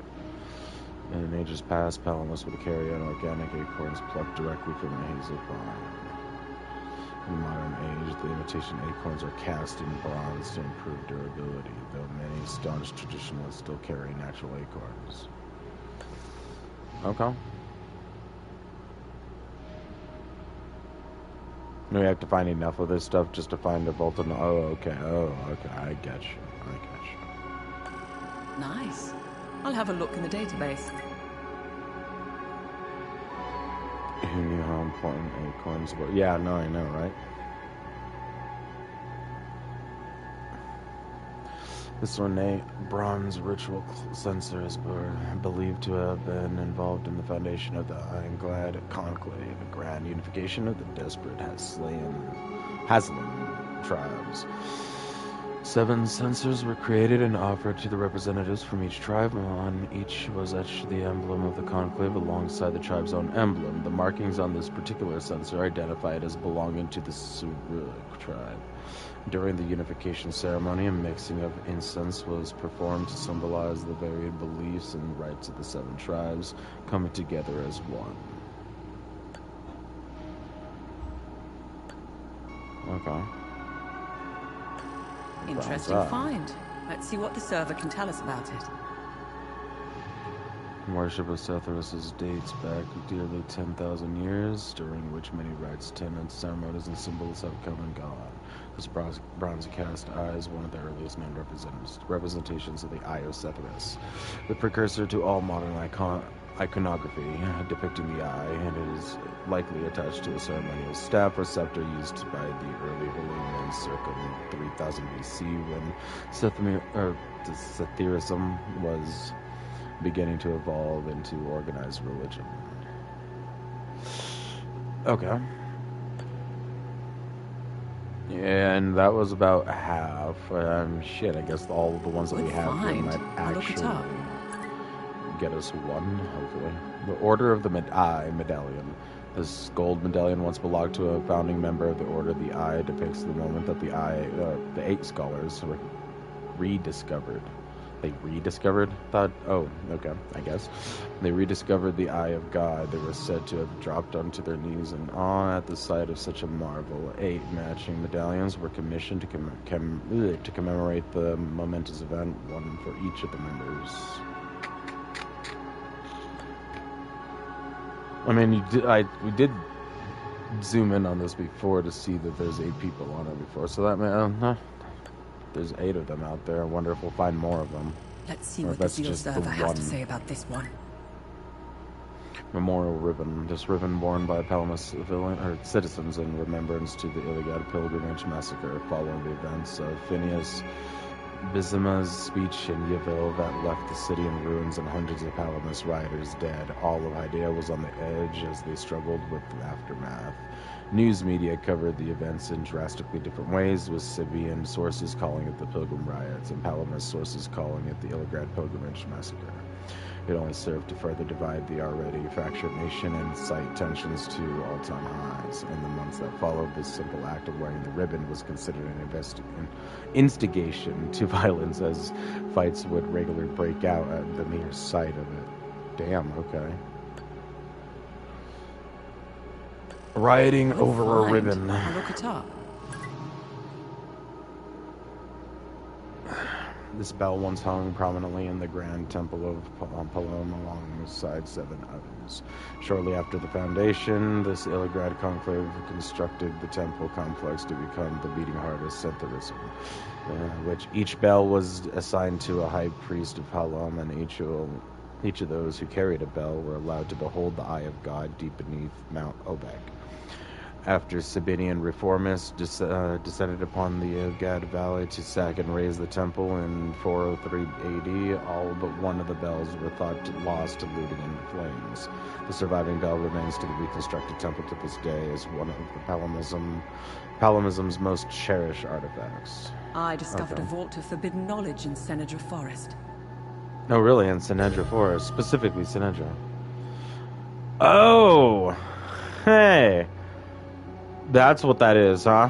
In ages past, Palamas would carry on organic acorns plucked directly from the hazel pine. In modern age, the imitation acorns are cast in bronze to improve durability, though many staunch traditionalists still carry natural acorns. Okay. We have to find enough of this stuff just to find the vault. Oh, okay. I get you. Nice. I'll have a look in the database. Who knew how important acorns were? Yeah, no, I know, right? This ornate bronze ritual censer is believed to have been involved in the foundation of the Ironclad Conclave, a grand unification of the desperate Haslan tribes. 7 censers were created and offered to the representatives from each tribe. On each was etched the emblem of the conclave alongside the tribe's own emblem. The markings on this particular censer identify it as belonging to the Suruk tribe. During the unification ceremony, a mixing of incense was performed to symbolize the varied beliefs and rites of the 7 tribes coming together as one. Okay. Interesting find. Let's see what the server can tell us about it. Worship of Sethrus dates back nearly 10,000 years, during which many rites, tenets, ceremonies, and symbols have come and gone. This bronze cast eye is one of the earliest known representations of the Eye of Sethrus, the precursor to all modern iconography depicting the eye, and it is likely attached to a ceremonial staff or scepter used by the early holy men circa 3000 BC when Sethurism was beginning to evolve into organized religion. Okay. And that was about half. Shit, I guess all of the ones that we have here might actually get us one, hopefully. The Order of the Eye Medallion. This gold medallion once belonged to a founding member of the Order. The Eye depicts the moment that the 8 scholars were rediscovered. They rediscovered? Okay, I guess. They rediscovered the Eye of God. They were said to have dropped onto their knees in awe at the sight of such a marvel. 8 matching medallions were commissioned to commemorate the momentous event, one for each of the members. I mean, we did zoom in on this before to see that there's 8 people on it before, so that may... There's 8 of them out there. I wonder if we'll find more of them. Let's see what the Zeal server has to say about this one. Memorial ribbon. This ribbon worn by Palamas citizens in remembrance to the Illigad pilgrimage massacre following the events of Phineas Bizima's speech in Yaville that left the city in ruins and hundreds of Palamas rioters dead. All of Hydaea was on the edge as they struggled with the aftermath. News media covered the events in drastically different ways, with Sabian sources calling it the Pilgrim Riots and Palamas sources calling it the Illigad Pilgrimage Massacre. It only served to further divide the already fractured nation and incite tensions to all-time highs. In the months that followed, this simple act of wearing the ribbon was considered an instigation to violence, as fights would regularly break out at the mere sight of it. Damn, okay. Rioting over a ribbon. I'll look it up. This bell once hung prominently in the Grand Temple of Palom alongside 7 others. Shortly after the foundation, this Illigad conclave constructed the temple complex to become the beating heart of Sethurism, which each bell was assigned to a high priest of Palom, and each of those who carried a bell were allowed to behold the Eye of God deep beneath Mount Obek. After Sabinian reformists descended upon the Illigad Valley to sack and raze the temple in 403 AD, all but one of the bells were thought lost to looting and flames. The surviving bell remains to the reconstructed temple to this day as one of the Palamism's most cherished artifacts. I discovered a vault of forbidden knowledge in Senedra Forest. Oh, really? In Senedra Forest? Specifically Senedra. Oh! Hey! That's what that is, huh?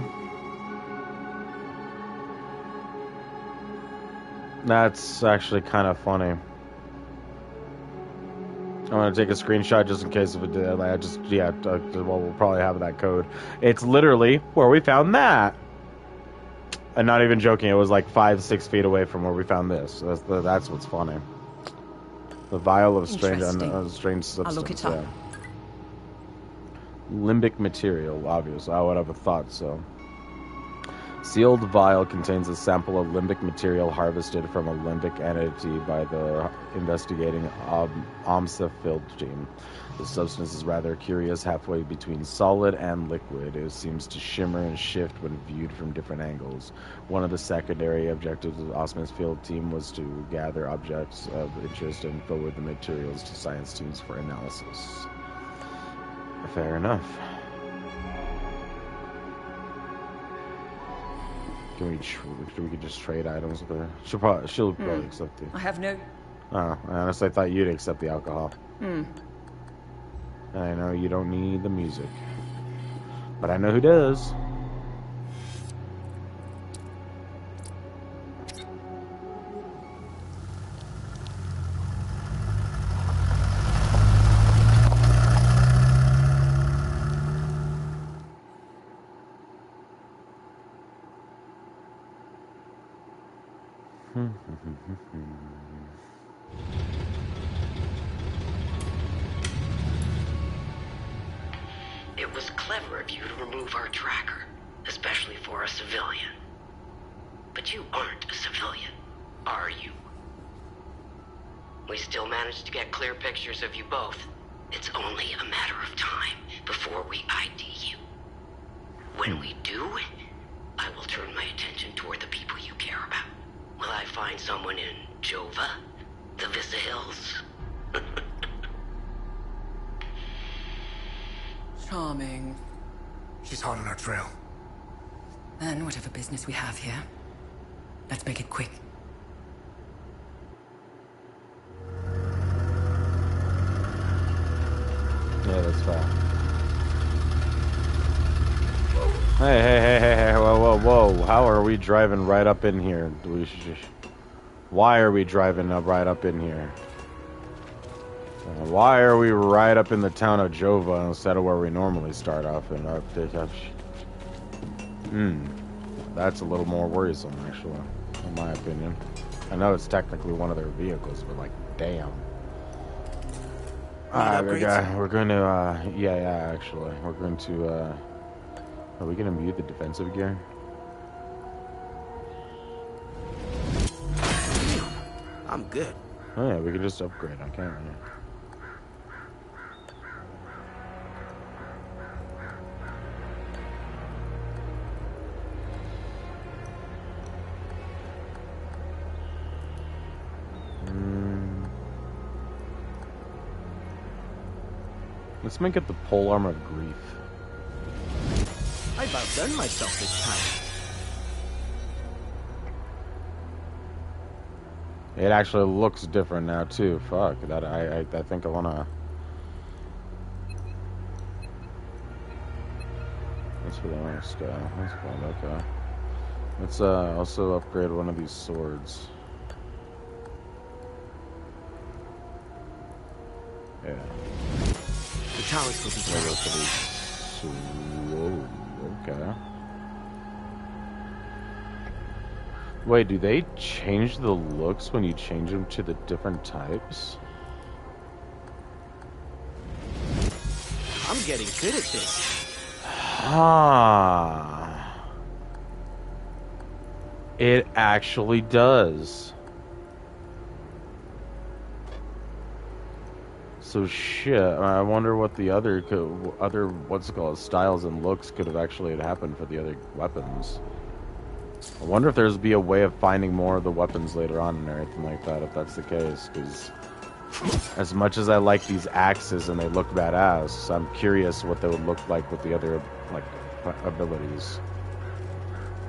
That's actually kind of funny. I'm gonna take a screenshot just in case if it did. We'll probably have that code. It's literally where we found that. And not even joking, it was like 5-6 feet away from where we found this. That's what's funny. The vial of strange substance. I'll look it up. Yeah. Limbic material, obviously. I would have thought so. Sealed vial contains a sample of limbic material harvested from a limbic entity by the investigating OMSA field team. The substance is rather curious, halfway between solid and liquid. It seems to shimmer and shift when viewed from different angles. One of the secondary objectives of the OMSA field team was to gather objects of interest and forward the materials to science teams for analysis. Fair enough. We could just trade items with her. She'll probably accept it. I have no... Oh, I honestly thought you'd accept the alcohol. I know you don't need the music. But I know who does. It was clever of you to remove our tracker, especially for a civilian. But you aren't a civilian, are you? We still managed to get clear pictures of you both. It's only a matter of time before we ID you. When we do, I will turn my attention toward the people you care about. Will I find someone in Jova? The Vista Hills? Charming. She's hot on our trail. Then whatever business we have here, let's make it quick. Yeah, that's fine. Hey, whoa. How are we driving right up in here? Why are we driving right up in here? Why are we right up in the town of Jova instead of where we normally start off? That's a little more worrisome, actually, in my opinion. I know it's technically one of their vehicles, but like, damn. We're going to, yeah, actually. We're going to, are we going to mute the defensive gear? I'm good. Oh yeah, we can just upgrade, I can't. Let's make it the polearm of grief. I've outdone myself this time. It actually looks different now too. Fuck that. I think I wanna. That's for the next guy. That's fine. Okay. Let's also upgrade one of these swords. Yeah. The towers will be Whoa, okay. Wait, do they change the looks when you change them to the different types? I'm getting good at this. Ah. It actually does. So shit, I wonder what the other what's it called, styles and looks could have actually happened for the other weapons. I wonder if there's be a way of finding more of the weapons later on and everything like that, if that's the case, because as much as I like these axes and they look badass, I'm curious what they would look like with the other, like, abilities.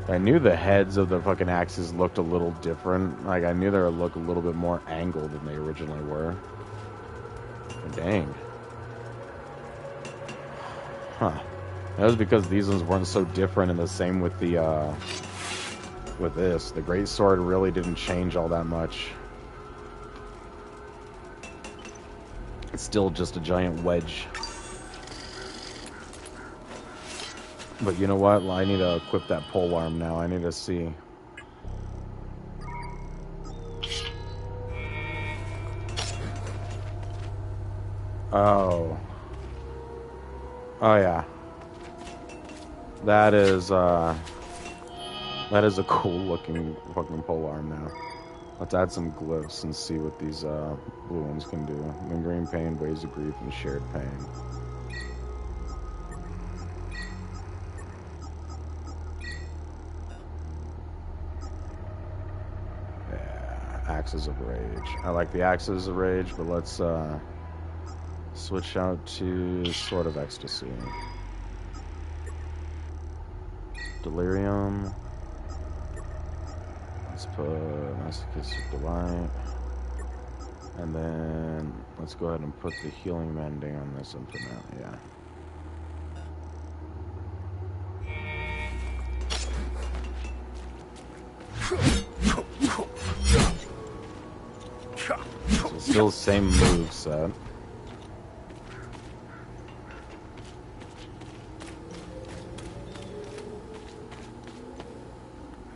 I knew the heads of the fucking axes looked a little different. Like, I knew they would look a little bit more angled than they originally were. Dang. Huh. That was because these ones weren't so different, and the same with the, with this. The greatsword really didn't change all that much. It's still just a giant wedge. But you know what? I need to equip that polearm now. I need to see. Oh. Oh yeah. That is That is a cool looking fucking pole arm now. Let's add some glyphs and see what these blue ones can do. Lingering pain, waves of grief, and shared pain. Yeah, Axes of Rage. I like the Axes of Rage, but let's switch out to Sword of Ecstasy. Delirium. Let's put Masochistic Delight. And then let's go ahead and put the Healing Mending on this one for now, yeah. So still same move set.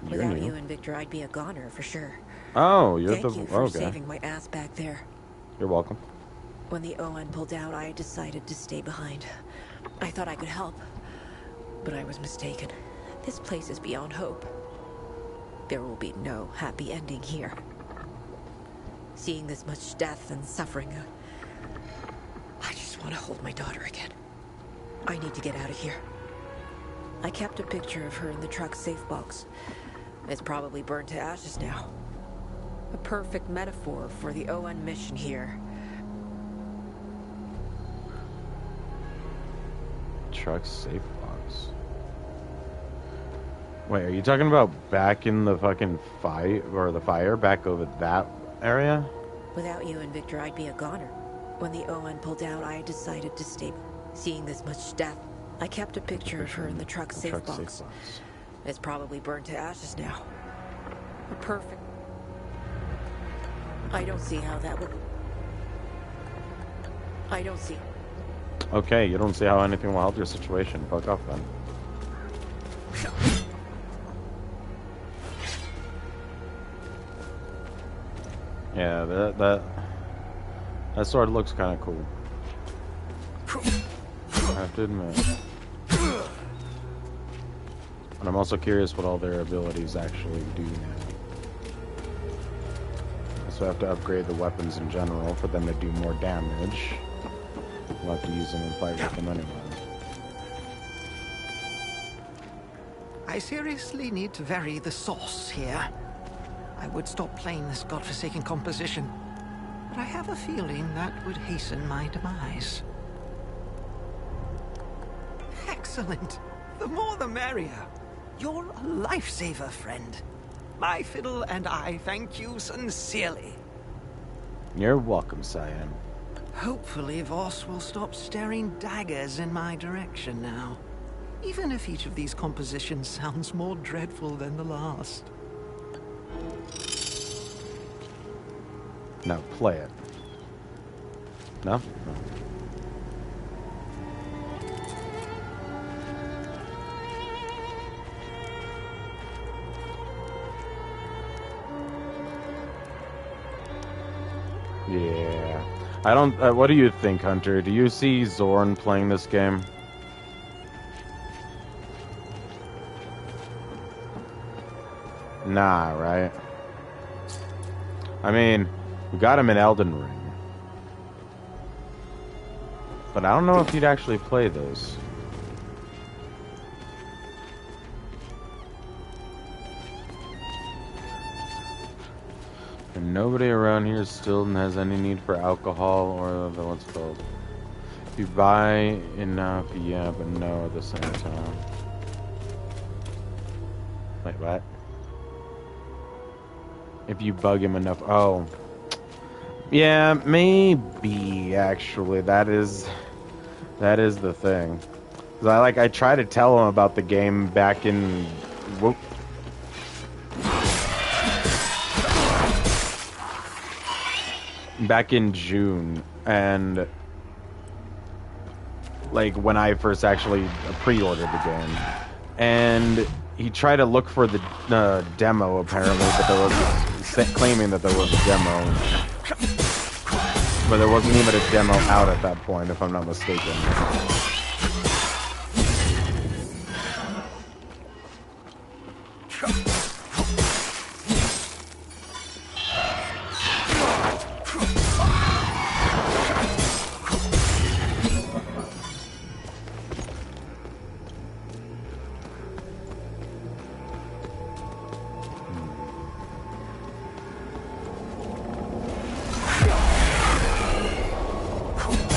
Without you and Victor, I'd be a goner for sure. Oh, you're Thank you for okay. saving my ass back there. You're welcome. When the ON pulled out, I decided to stay behind. I thought I could help, but I was mistaken. This place is beyond hope. There will be no happy ending here. Seeing this much death and suffering, I just want to hold my daughter again. I need to get out of here. I kept a picture of her in the truck's safe box. It's probably burned to ashes now. A perfect metaphor for the ON mission here. Truck's safe box. Wait, are you talking about back in the fucking fight or the fire back over that area? Without you and Victor, I'd be a goner. When the ON pulled out, I decided to stay. Seeing this much death, I kept a picture of her in the truck's safe box. It's probably burned to ashes now. A perfect... I don't see how that would... I don't see... Okay, you don't see how anything will help your situation. Fuck off then. Yeah, that sword looks kind of cool. I have to admit. And I'm also curious what all their abilities actually do now. So I have to upgrade the weapons in general for them to do more damage. We'll have to use them and fight with them anyway. I seriously need to vary the sauce here. I would stop playing this godforsaken composition, but I have a feeling that would hasten my demise. Excellent. The more the merrier. You're a lifesaver, friend. My fiddle and I thank you sincerely. You're welcome, Cyan. Hopefully Voss will stop staring daggers in my direction now. Even if each of these compositions sounds more dreadful than the last. Now play it. No? No. Yeah. I don't... what do you think, Hunter? Do you see Zorn playing this game? Nah, right? I mean, we got him in Elden Ring. But I don't know if he'd actually play this. And nobody around here still has any need for alcohol or what's it called. If you buy enough, yeah, but no at the same time. Wait, what? If you bug him enough, oh. Yeah, maybe, actually, that is the thing. 'Cause I try to tell him about the game back in, whoop. Back in June, and like when I first actually pre-ordered the game, and he tried to look for the demo apparently, but there was claiming that there was a demo, but there wasn't even a demo out at that point, if I'm not mistaken.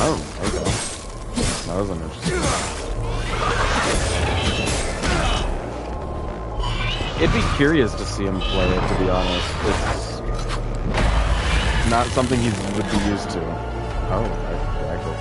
Oh, there you go. That was interesting. It'd be curious to see him play it, to be honest. It's not something he would be used to. Oh, very cool.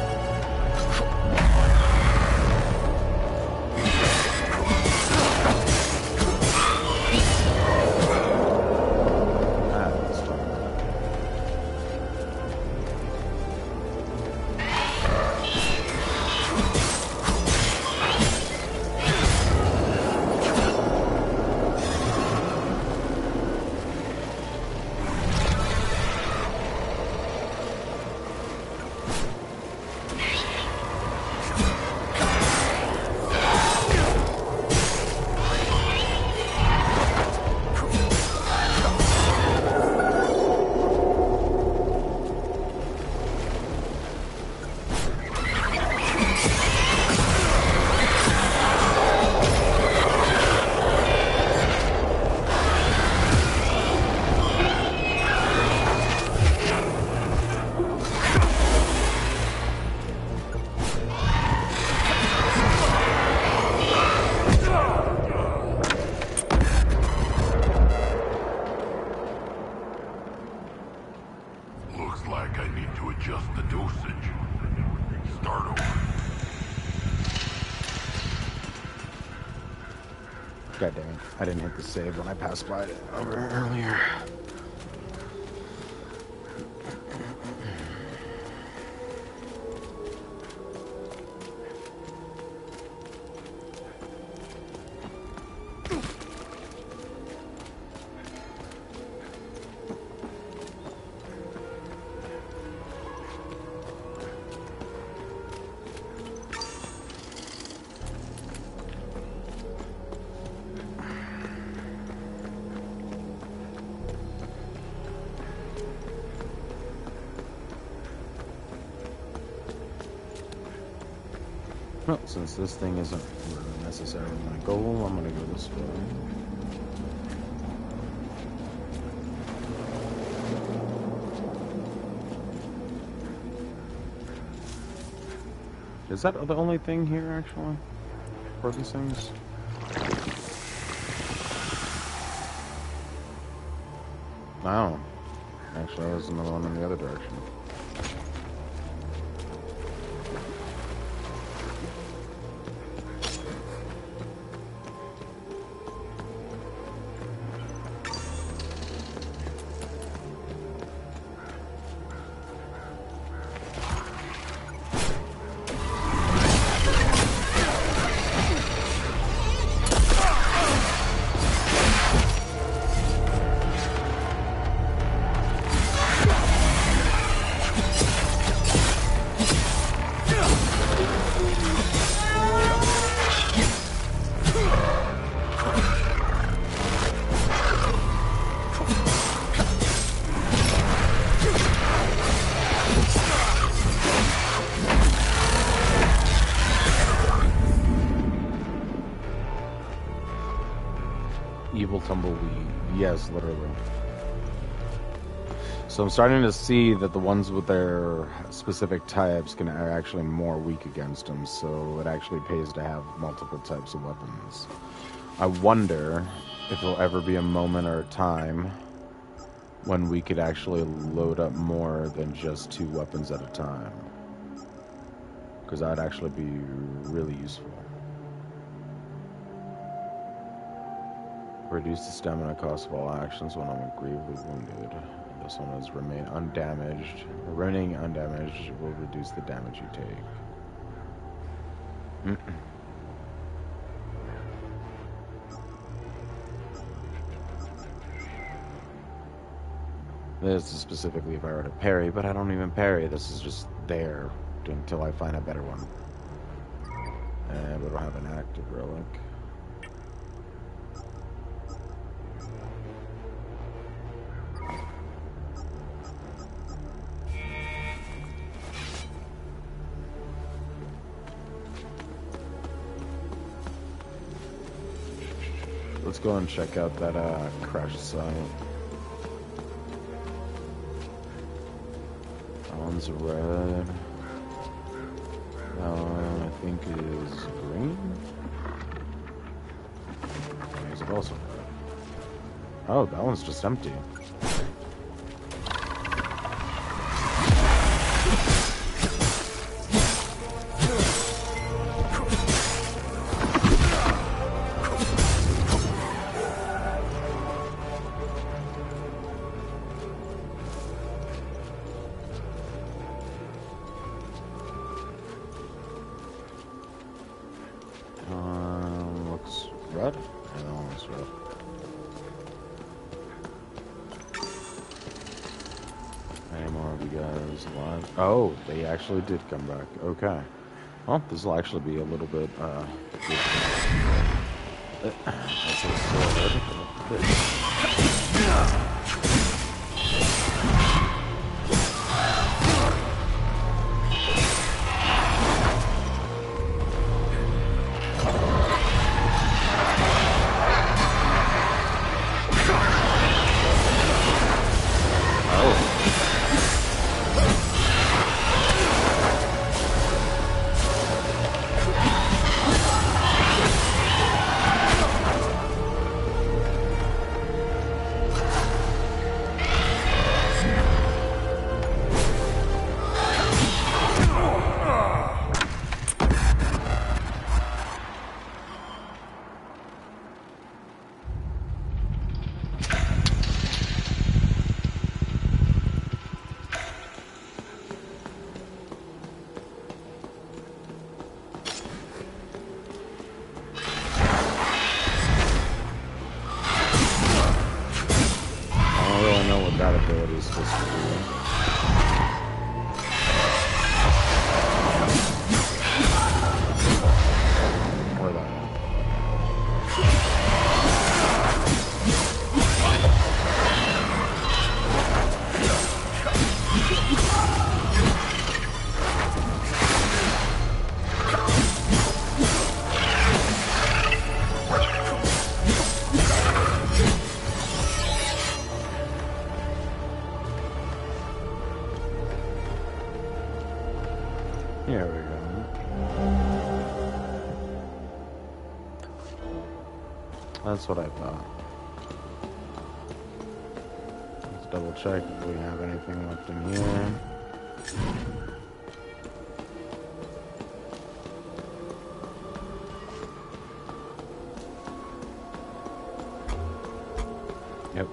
God damn it. I didn't hit the save when I passed by it over earlier. Well, since this thing isn't necessarily my goal, I'm gonna go this way. Is that the only thing here, actually? For these things? No. Actually, there was another one in the other direction. Evil tumbleweed. Yes, literally. So I'm starting to see that the ones with their specific types are actually more weak against them, so it actually pays to have multiple types of weapons. I wonder if there'll ever be a moment or a time when we could actually load up more than just 2 weapons at a time. Because that would actually be really useful. Reduce the stamina cost of all actions when I'm gravely wounded. This one is remain undamaged. Remaining undamaged will reduce the damage you take. This is specifically if I were to parry, but I don't even parry. This is just there until I find a better one. And we don't have an active relic. Let's go and check out that crash site. That one's red. I think is green. Or is it also red? Oh, that one's just empty. Looks red. Yeah, that one looks red. Any more of you guys alive? Oh, they actually did come back. Okay. Well, this will actually be a little bit, that's a sword. That ability is supposed to do. Or that one. Here we go. That's what I thought. Let's double check if we have anything left in here. Yep.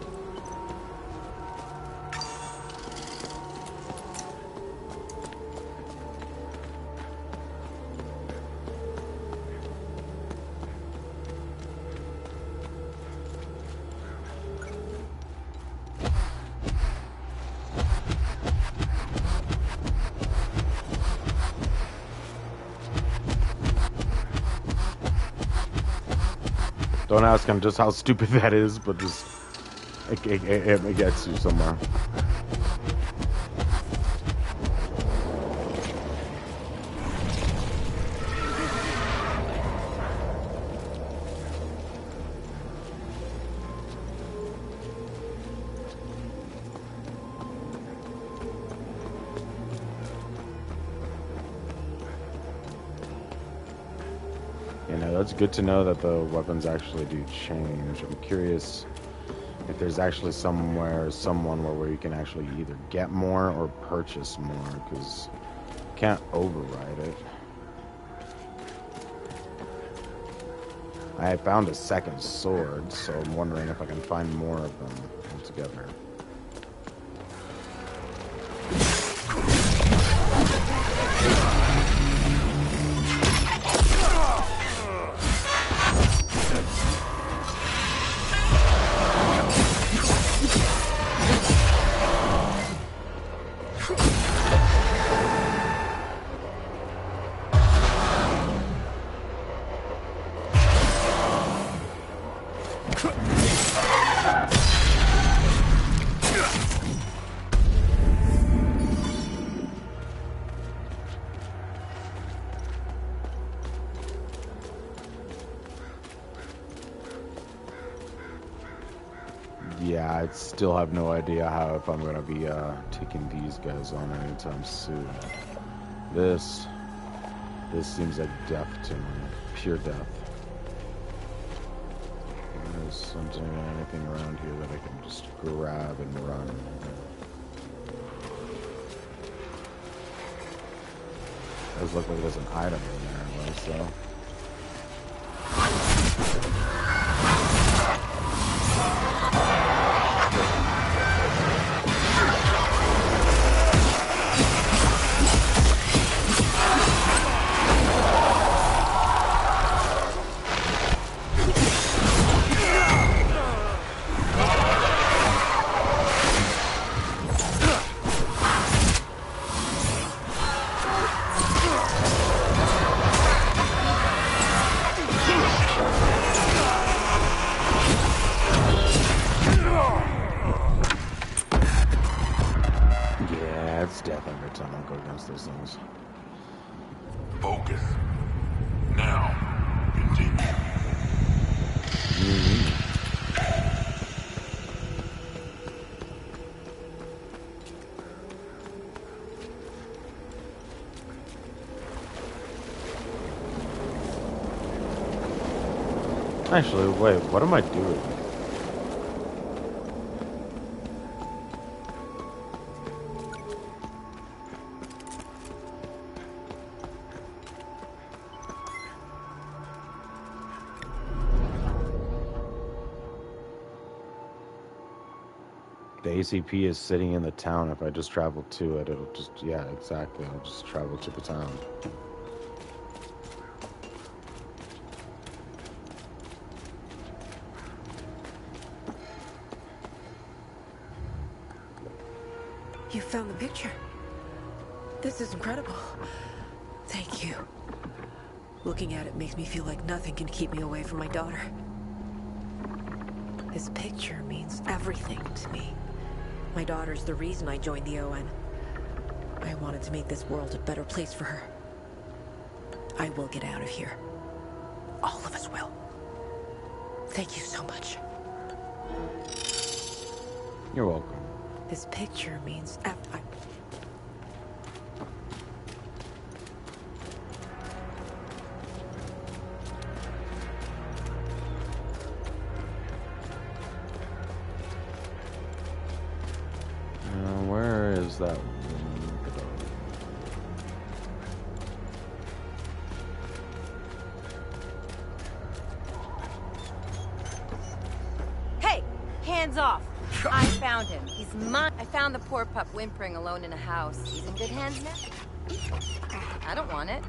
Don't ask him just how stupid that is, but just it gets you somewhere. You know, that's good to know that the weapons actually do change. I'm curious if there's actually someone where you can actually either get more or purchase more, because you can't override it. I found a second sword, so I'm wondering if I can find more of them altogether. Yeah, I still have no idea if I'm gonna be taking these guys on anytime soon. This This seems like death to me. Pure death. There's something, anything around here that I can just grab and run. Does look like there's an item in there, anyway, so. Those things. Focus. Now, continue. Actually, wait, what am I doing? The ACP is sitting in the town. If I just travel to it, it'll just, yeah, exactly. I'll just travel to the town. You found the picture. This is incredible. Thank you. Looking at it makes me feel like nothing can keep me away from my daughter. This picture means everything to me. My daughter's the reason I joined the ON. I wanted to make this world a better place for her. I will get out of here. All of us will. Thank you so much. You're welcome. This picture means where is that? Hey, hands off. I found him. He's mine. I found the poor pup whimpering alone in a house. He's in good hands now. I don't want it.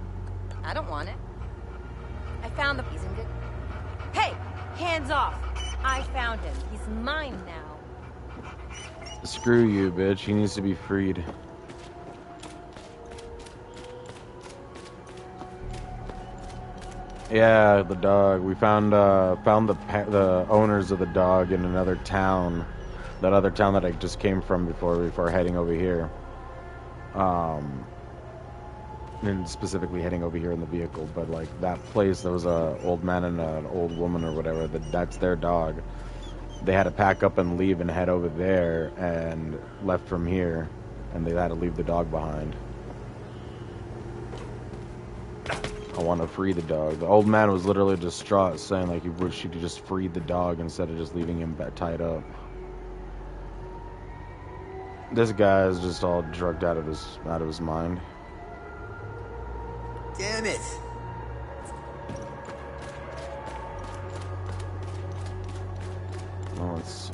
I don't want it. I found the... He's in good... Hey, hands off. I found him. He's mine now. Screw you, bitch. He needs to be freed. Yeah, the dog. We found the owners of the dog in another town. That other town that I just came from before heading over here. And specifically heading over here in the vehicle, but like that place, there was a old man and an old woman or whatever. That's their dog. They had to pack up and leave and head over there and left from here, and they had to leave the dog behind. I want to free the dog. The old man was literally distraught, saying like he wished he could just free the dog instead of just leaving him tied up. This guy is just all drugged out of his mind. Damn it! Well, let's see.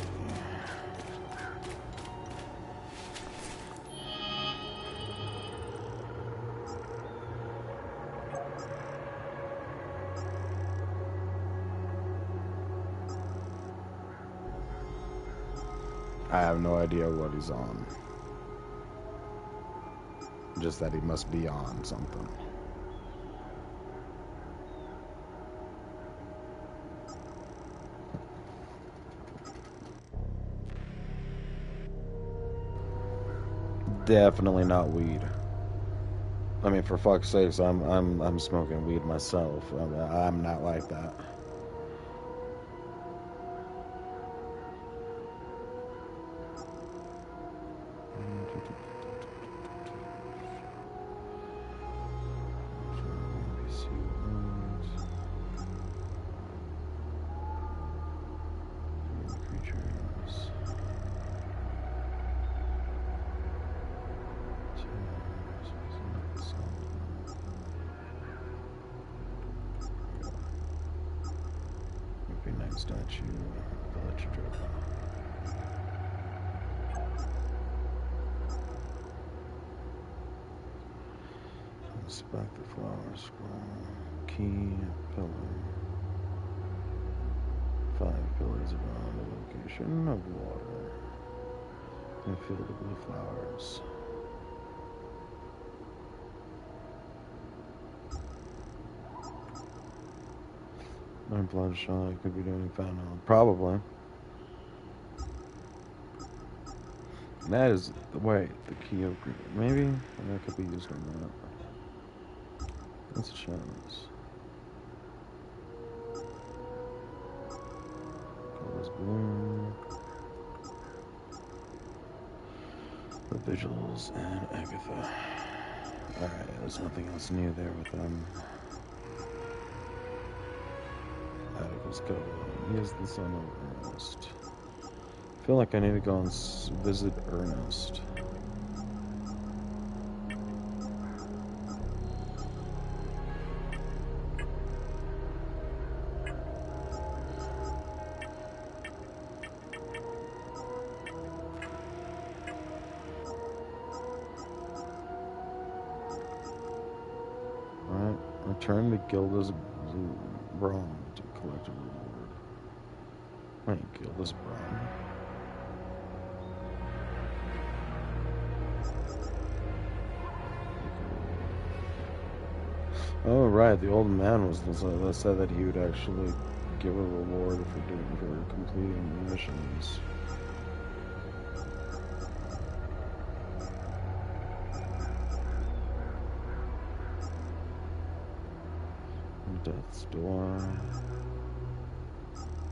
I have no idea what he's on. Just that he must be on something. Definitely not weed. I mean, for fuck's sakes, I'm smoking weed myself. I'm not like that. statue, village drip. Inspect the flower scroll. Key, pillar. 5 pillars around the location of water. And fill the blue flowers. My blood shot I could be doing found out. Probably. That is the way the key of green. Maybe that could be used on that. That's a chance. Colors blue. The Vigils and Agatha. Alright, there's nothing else new there with them. Atticus Covenant. He is the son of Ernest. I feel like I need to go and visit Ernest. Alright, return to Gilda's Braun to collect a reward. Wait, Gilda's Braun? Oh, right, the old man was that said that he would actually give a reward for completing missions. Death's Door.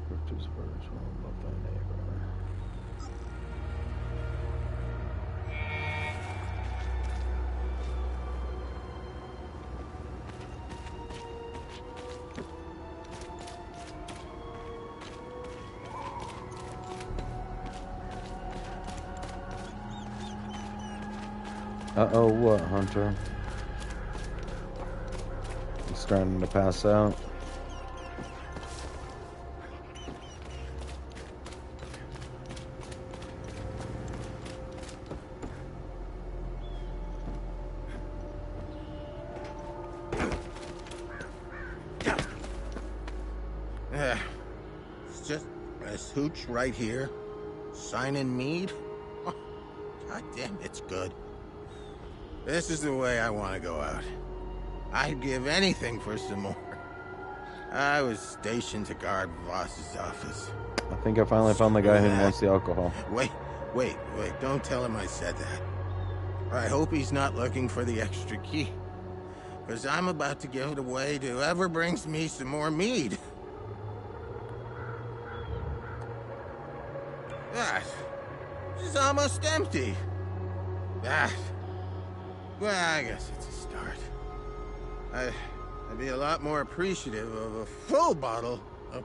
Crypto's virtual, love thy neighbor. Uh-oh, what, Hunter? He's starting to pass out. It's just this hooch right here. Signing Mead. Oh, God damn, it's good. This is the way I want to go out. I'd give anything for some more. I was stationed to guard Voss's office. I think I finally found the guy who wants the alcohol. Wait, don't tell him I said that. I hope he's not looking for the extra key. Because I'm about to give it away to whoever brings me some more mead. That is almost empty. That. Well, I guess it's a start. I'd be a lot more appreciative of a full bottle of...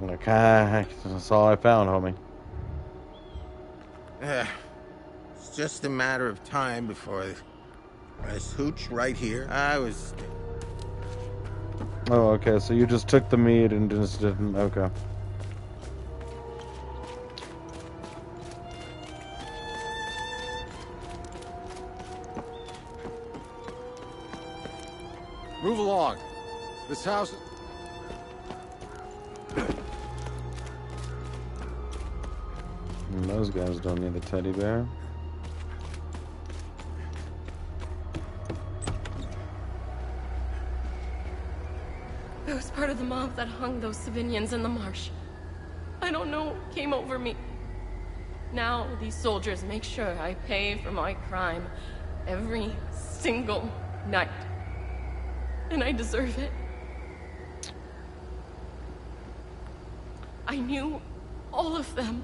Okay, that's all I found, homie. It's just a matter of time before this hooch right here. I was... Oh, okay, so you just took the meat and just didn't... Okay. Move along. This house... And those guys don't need a teddy bear. I was part of the mob that hung those civilians in the marsh. I don't know what came over me. Now these soldiers make sure I pay for my crime every single night. And I deserve it. I knew all of them.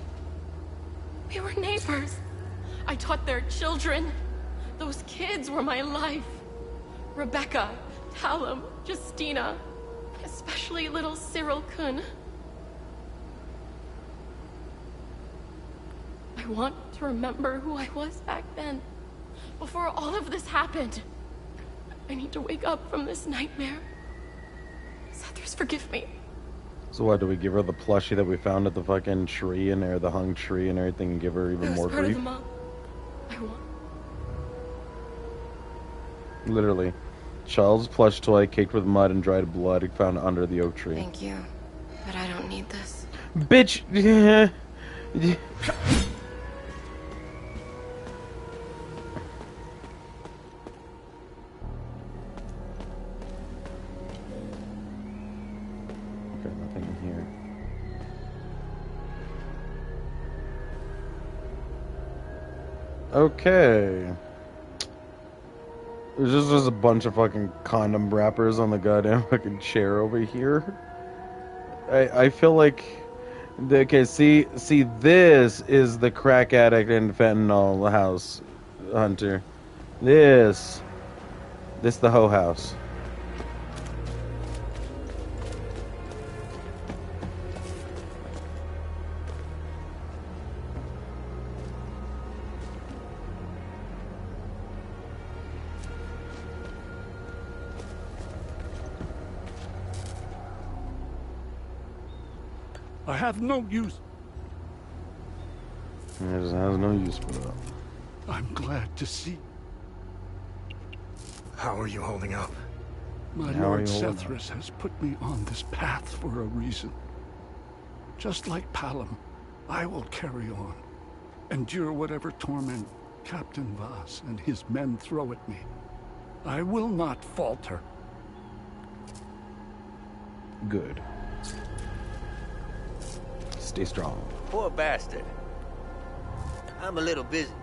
We were neighbors. I taught their children. Those kids were my life. Rebecca, Callum, Justina, especially little Cyril Kun. I want to remember who I was back then, before all of this happened. I need to wake up from this nightmare. Sethers, forgive me. So what, do we give her the plushie that we found at the fucking tree and there, the hung tree and everything, and give her even more part grief? of the mob. I want. Literally. Child's plush toy caked with mud and dried blood found under the oak tree. Thank you, but I don't need this. Bitch! Okay, nothing in here. Okay. There's just a bunch of fucking condom wrappers on the goddamn fucking chair over here. I feel like... Okay, see, this is the crack addict and fentanyl house, Hunter. This the hoe house. I have no use. It just has no use for that. I'm glad to see. How are you holding up? My Lord Sethras has put me on this path for a reason. Just like Palom, I will carry on. Endure whatever torment Captain Vas and his men throw at me. I will not falter. Good. Stay strong. Poor bastard. I'm a little busy.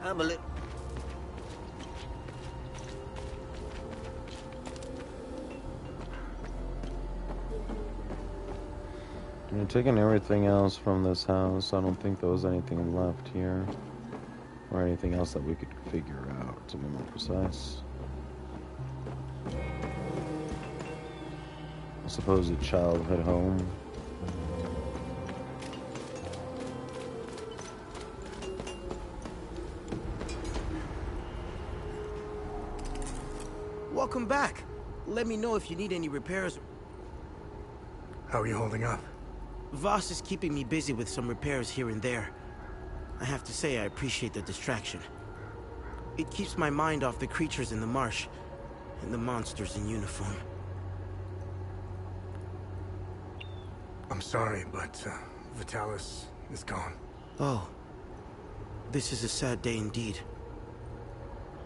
I'm taking everything else from this house. I don't think there was anything left here. Or anything else that we could figure out, to be more precise. I suppose a childhood home. Welcome back. Let me know if you need any repairs. How are you holding up? Vas is keeping me busy with some repairs here and there. I have to say I appreciate the distraction. It keeps my mind off the creatures in the marsh and the monsters in uniform. I'm sorry, but Vitalis is gone. Oh. This is a sad day indeed.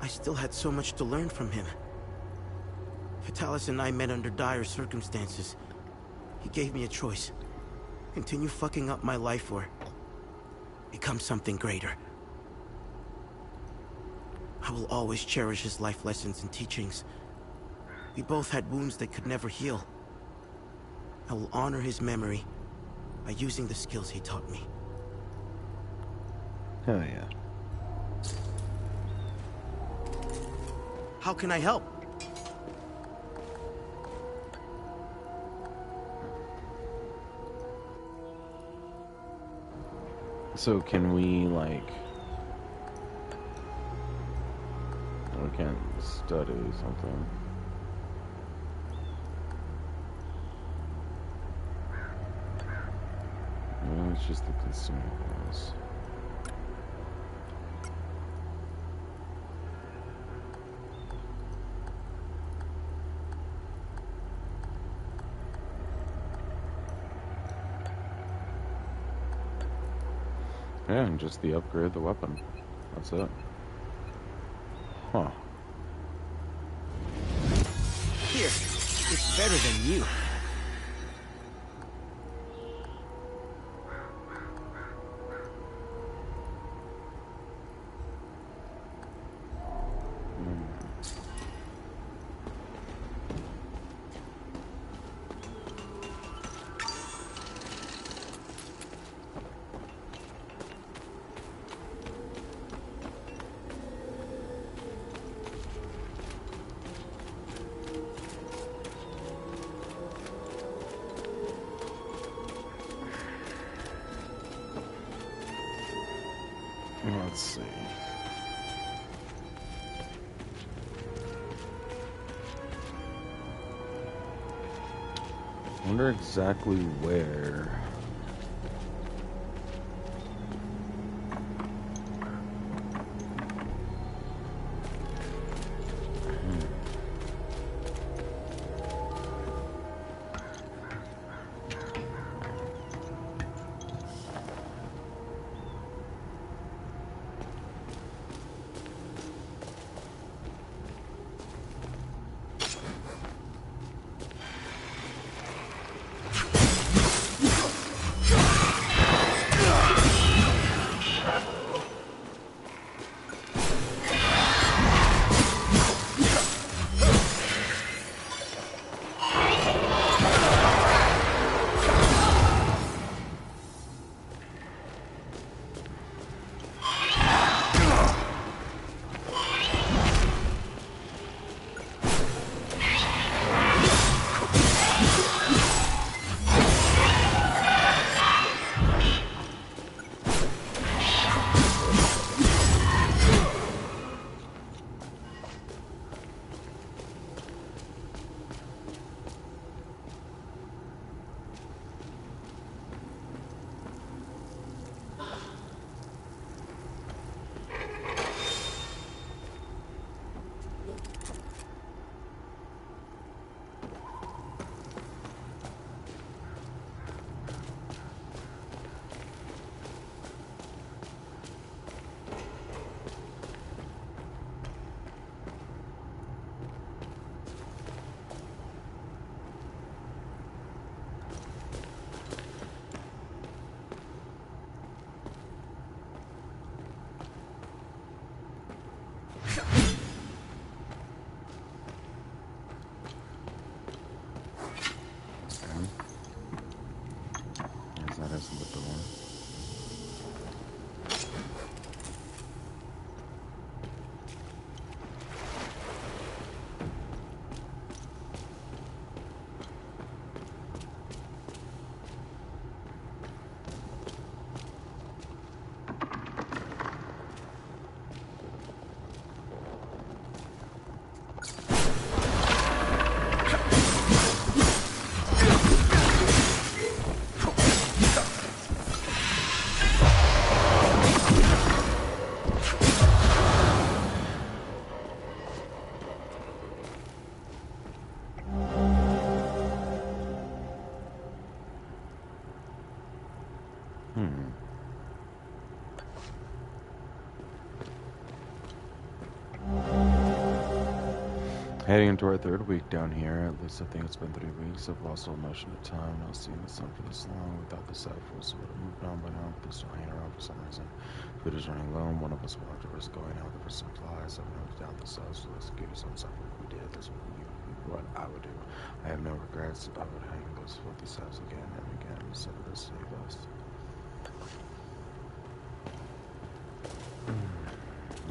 I still had so much to learn from him. Vitalis and I met under dire circumstances. He gave me a choice. Continue fucking up my life or become something greater. I will always cherish his life lessons and teachings. We both had wounds that could never heal. I will honor his memory by using the skills he taught me. Hell yeah. How can I help? So can we, like... We can't study something. No, it's just the consumables. Yeah, and just the upgrade the weapon. That's it. Huh. Here, it's better than you. I wonder exactly where. Heading into our third week down here, at least I think it's been 3 weeks. I've lost all notion of time, not seeing the sun for this long. Without the side force, would have moved on by now, but they're still hanging around for some reason. Food is running low, and one of us will have to risk going out for supplies. I've no doubt the cells will execute us on something we did. That's what I would do. I have no regrets. I would hang those filthy cells again and again, so to save us.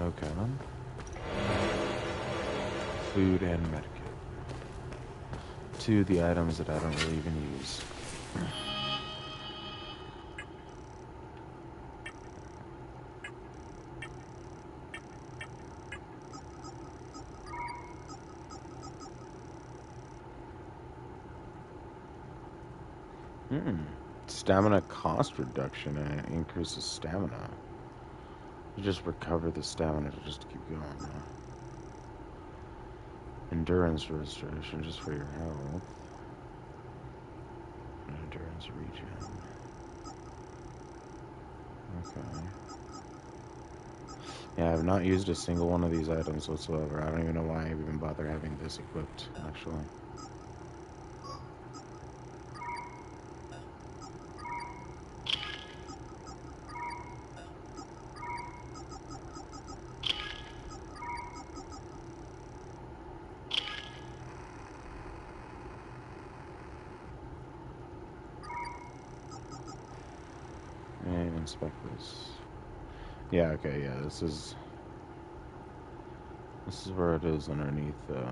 Okay, then. Food and medikit. Two of the items that I don't really even use. Stamina cost reduction and it increases stamina. You just recover the stamina to just keep going. Endurance restoration just for your health. Endurance regen. Okay. Yeah, I've not used a single one of these items whatsoever. I don't even know why I even bother having this equipped, actually. Inspect this. Yeah, okay, yeah, this is where it is underneath the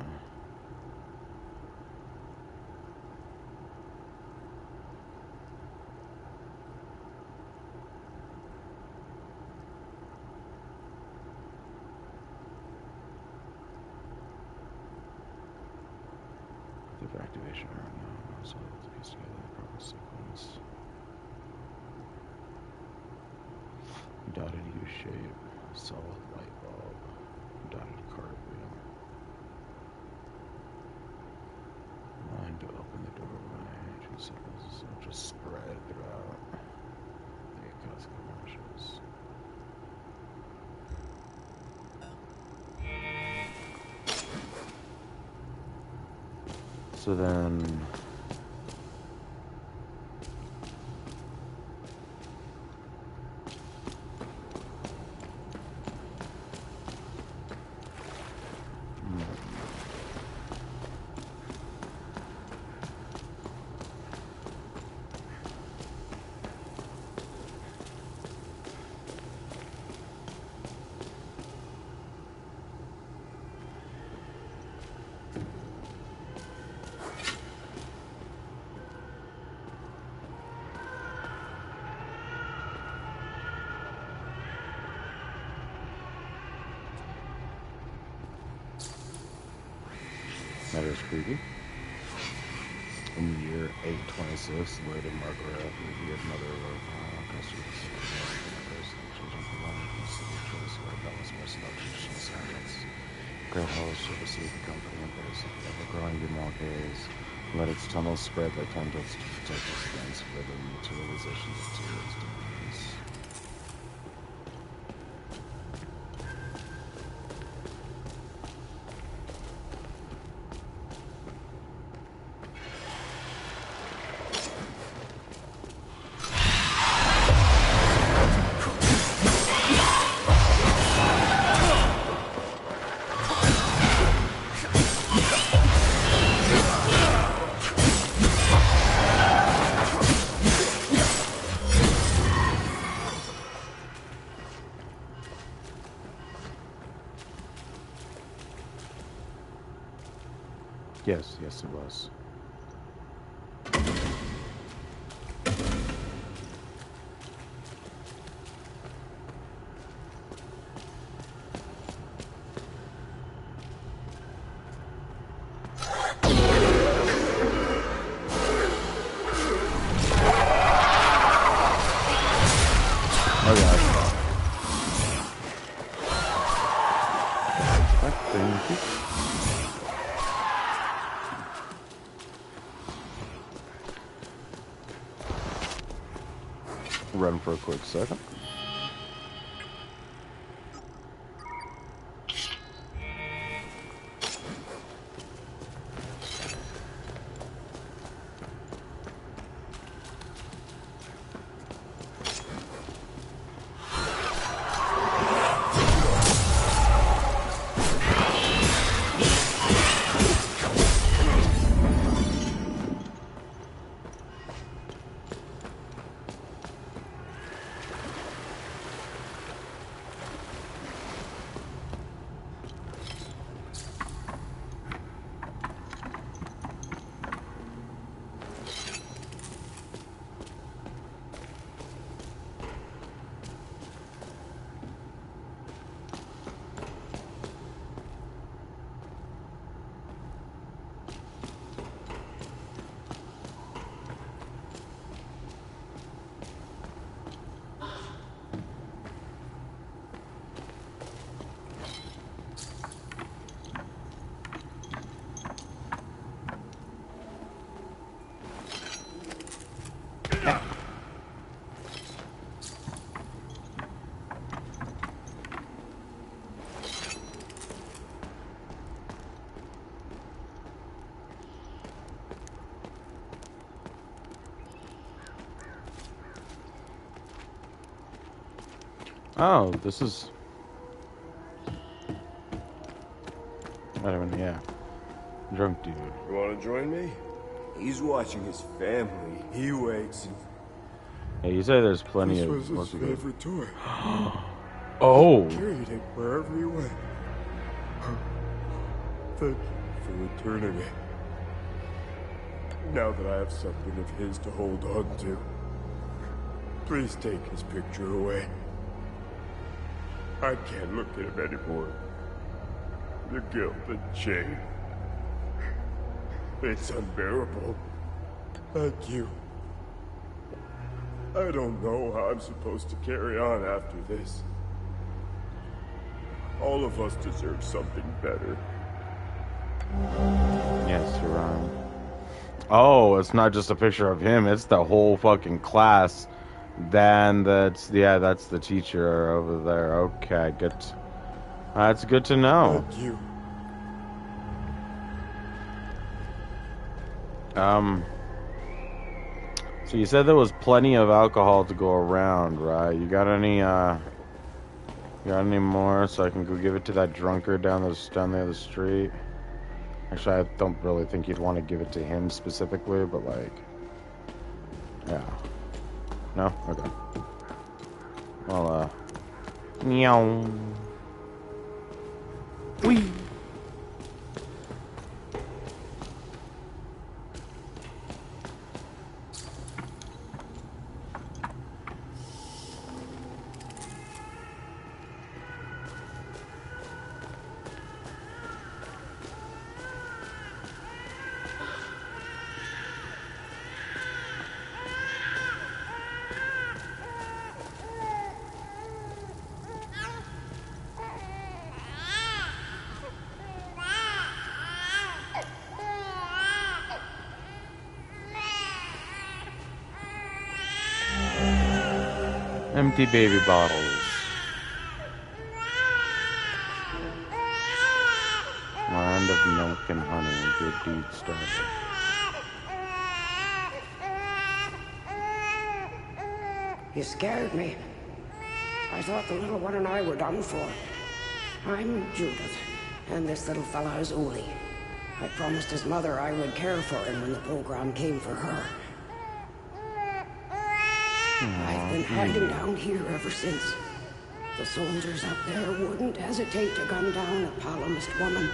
activation. So let's piece together the proper sequence. Dotted U shape, solid light bulb, dotted cartwheel. Line to open the doorway. Two seconds, so just spread throughout the Costco marshals. So then that is creepy. In the year 826, Lord and Margaret, revered mother of customers, children from London, the city of choice, where balance most of traditional science. Great halls should receive the company and those ever-growing demarques. Let its tunnels spread like tendrils to protect its against further materializations of Tyrion's demands. Yes, yes, it was. Oh yeah. Thank you. Run for a quick second. Oh, this is... I don't know, yeah. Drunk dude. You want to join me? He's watching his family. He waits and... Hey, you say there's plenty this of... was his favorite toy. Oh! Carried it wherever he went. Thank you for returning it. Now that I have something of his to hold on to, please take his picture away. I can't look at him anymore. The guilt and shame. It's unbearable. Thank you. I don't know how I'm supposed to carry on after this. All of us deserve something better. Yes, you're right. Oh, it's not just a picture of him, it's the whole fucking class. Then that's the teacher over there. Okay, good. That's good to know. Thank you. So you said there was plenty of alcohol to go around, right? You got any more so I can go give it to that drunkard down the other street? Actually, I don't really think you'd want to give it to him specifically, but like, yeah. No? Okay. Well, meow. Whee! Empty baby bottles. Land of milk and honey, good deed started. You scared me. I thought the little one and I were done for. I'm Judith, and this little fella is Uli. I promised his mother I would care for him when the program came for her. I've been hiding down here ever since. The soldiers up there wouldn't hesitate to gun down a Palamist woman,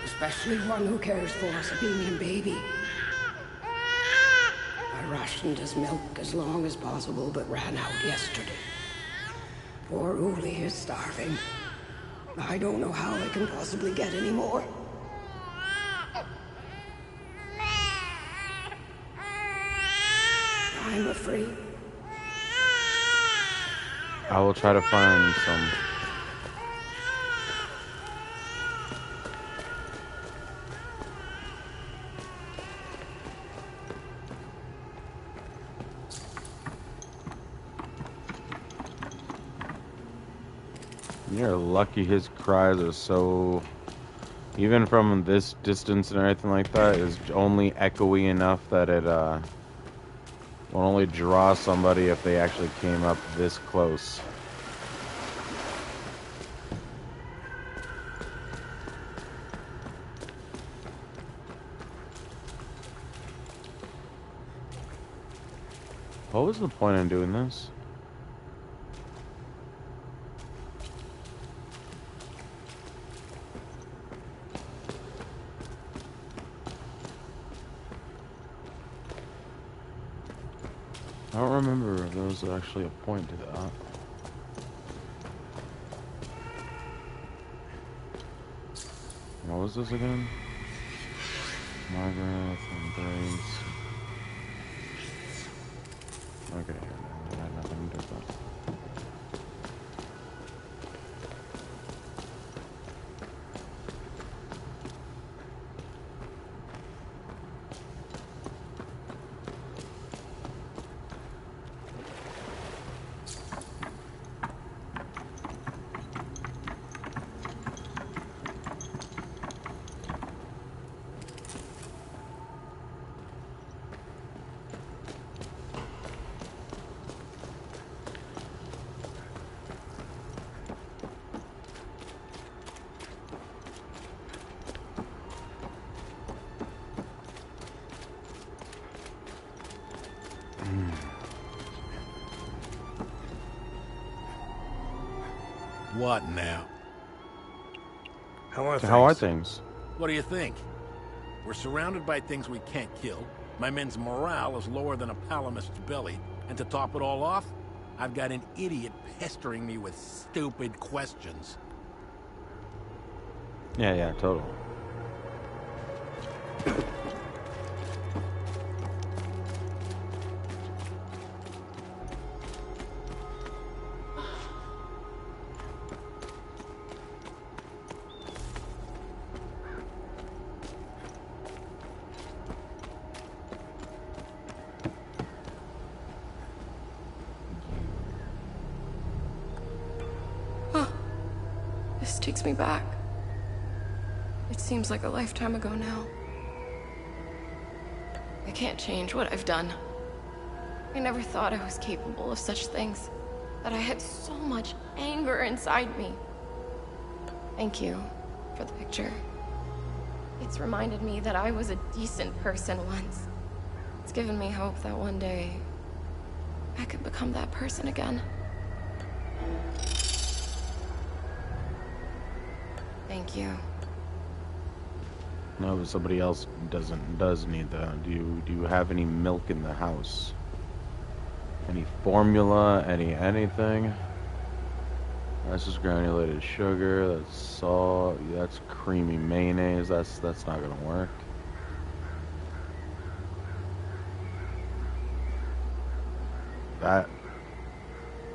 especially one who cares for a Sabinian baby. I rationed his milk as long as possible, but ran out yesterday. Poor Uli is starving. I don't know how I can possibly get any more. I'm afraid. I will try to find some. You're lucky his cries are so, even from this distance and everything like that, is only echoey enough that it will only draw somebody if they actually came up this close. What was the point in doing this? I don't remember if there was actually a point to that. What was this again? Margaret and Grace. Okay, I had nothing different. What now? How are things? What do you think? We're surrounded by things we can't kill. My men's morale is lower than a Palamist's belly. And to top it all off, I've got an idiot pestering me with stupid questions. Yeah, totally. This takes me back. It seems like a lifetime ago now. I can't change what I've done. I never thought I was capable of such things. That I had so much anger inside me. Thank you for the picture. It's reminded me that I was a decent person once. It's given me hope that one day I could become that person again. Thank you. No, but somebody else does need that. Do you have any milk in the house? Any formula? Anything? That's just granulated sugar. That's salt. That's creamy mayonnaise. That's not gonna work.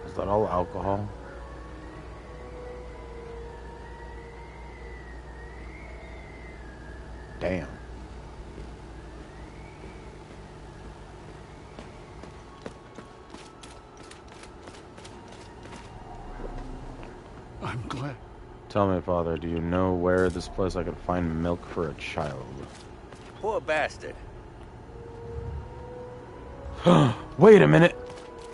Is that all alcohol? Damn. I'm glad. Tell me, Father, do you know where this place I could find milk for a child? Poor bastard. Wait a minute.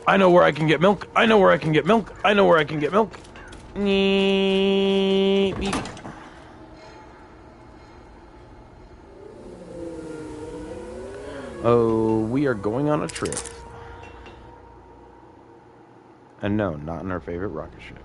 I know where I can get milk. I know where I can get milk. I know where I can get milk. Oh, we are going on a trip. And no, not in our favorite rocket ship.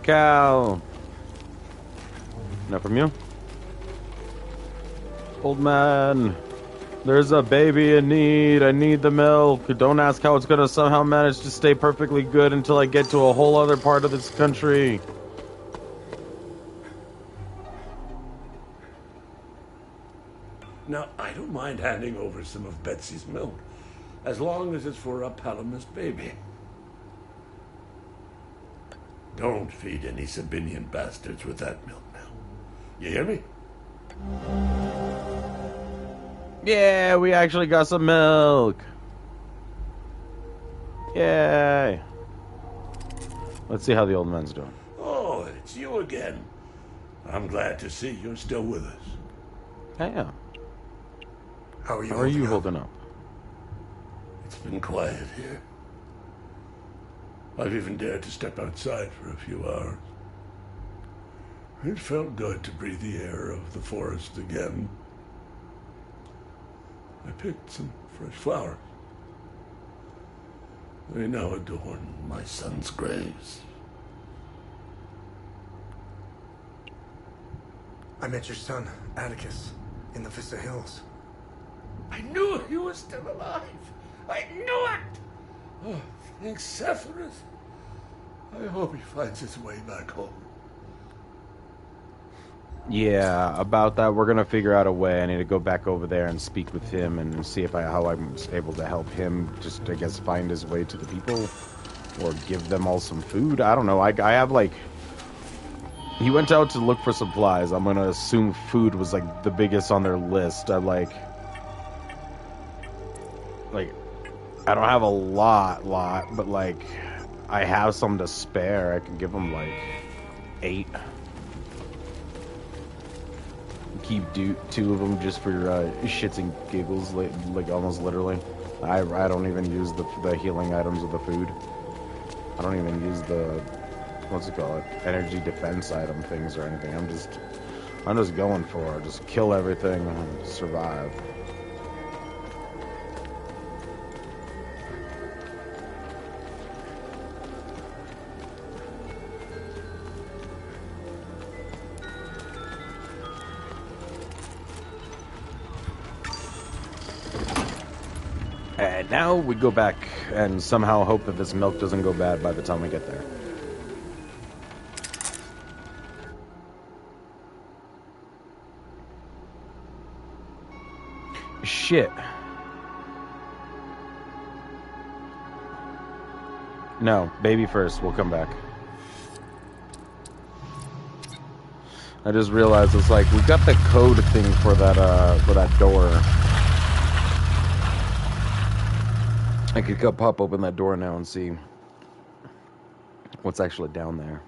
Cow. Not from you? Old man. There's a baby in need. I need the milk. Don't ask how it's gonna somehow manage to stay perfectly good until I get to a whole other part of this country. Now, I don't mind handing over some of Betsy's milk, as long as it's for a Palamist baby. Don't feed any Sabinian bastards with that milk now. You hear me? Yeah, we actually got some milk. Yay. Let's see how the old man's doing. Oh, it's you again. I'm glad to see you're still with us. Yeah. How are you holding up? It's been quiet here. I've even dared to step outside for a few hours. It felt good to breathe the air of the forest again. I picked some fresh flowers. They now adorn my son's graves. I met your son, Atticus, in the Vista Hills. I knew he was still alive. I knew it! Oh, thanks, Sephiroth. I hope he finds his way back home. Yeah, about that, we're gonna figure out a way. I need to go back over there and speak with him and see how I'm able to help him just, I guess, find his way to the people. Or give them all some food. I don't know. I have, like... He went out to look for supplies. I'm gonna assume food was, like, the biggest on their list. I don't have a lot, but, like, I have some to spare. I can give them, like, 8. Keep 2 of them just for shits and giggles, like almost literally. I don't even use the healing items of the food. I don't even use the, what's it called? energy defense item things or anything. I'm just going for it. Just kill everything and survive. And now we go back and somehow hope that this milk doesn't go bad by the time we get there. Shit. No, baby first. We'll come back. I just realized it's like we got the code thing for that door. I could go pop open that door now and see what's actually down there.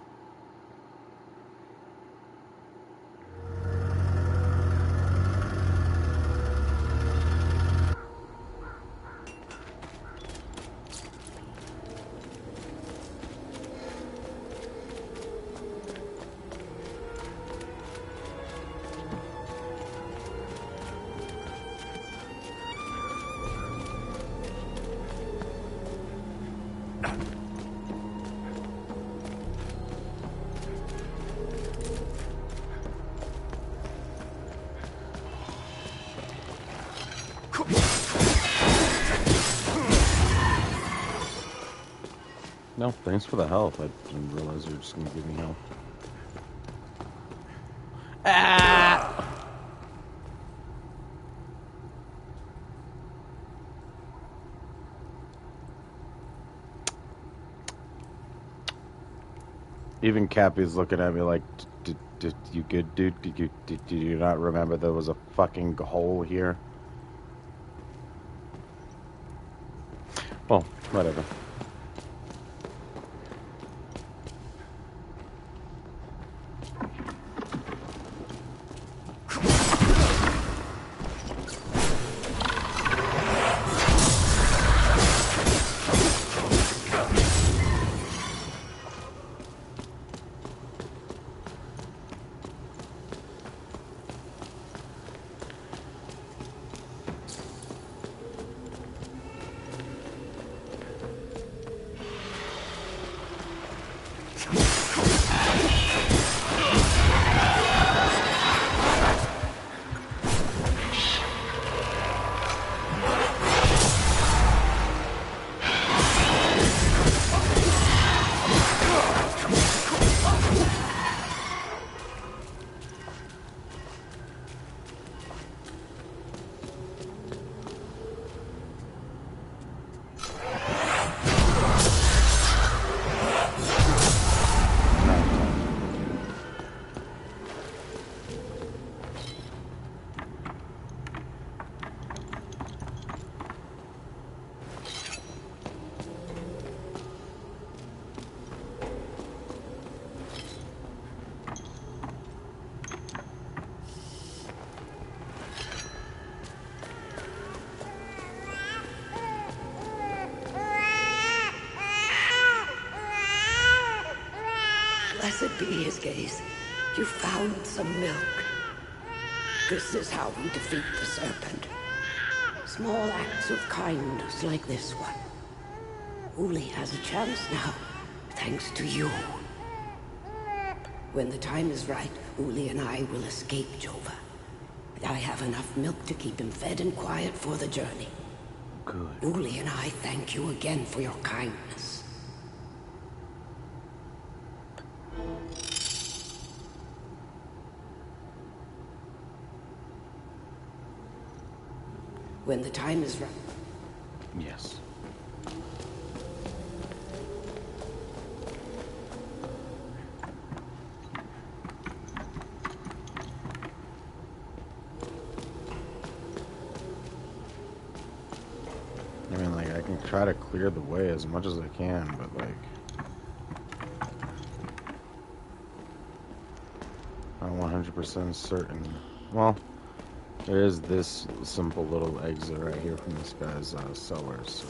No, thanks for the health. I didn't realize you were just going to give me health. Ah! Even Cappy's looking at me like, you good, dude? Did you not remember there was a fucking hole here? Well, whatever. Blessed be his gaze. You found some milk. This is how we defeat the serpent. Small acts of kindness like this one. Uli has a chance now, thanks to you. When the time is right, Uli and I will escape Jova. I have enough milk to keep him fed and quiet for the journey. Good. Uli and I thank you again for your kindness. When the time is right. Yes. I mean, like, I can try to clear the way as much as I can, but, like, I'm 100% certain. Well, there is this simple little exit right here from this guy's cellar, so.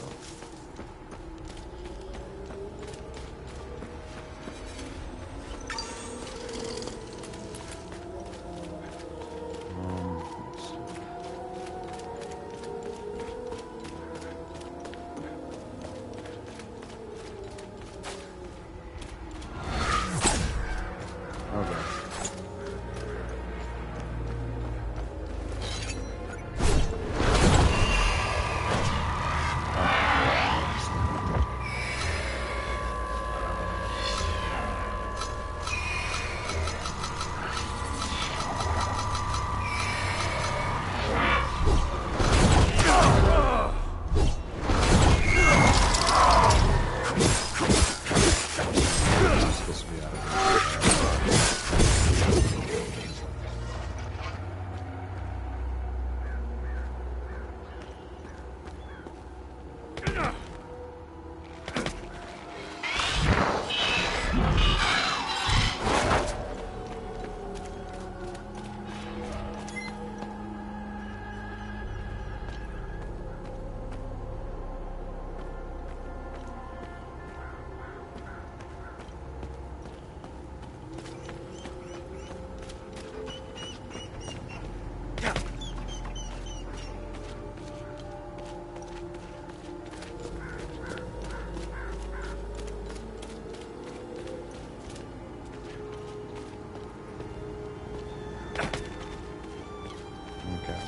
Okay.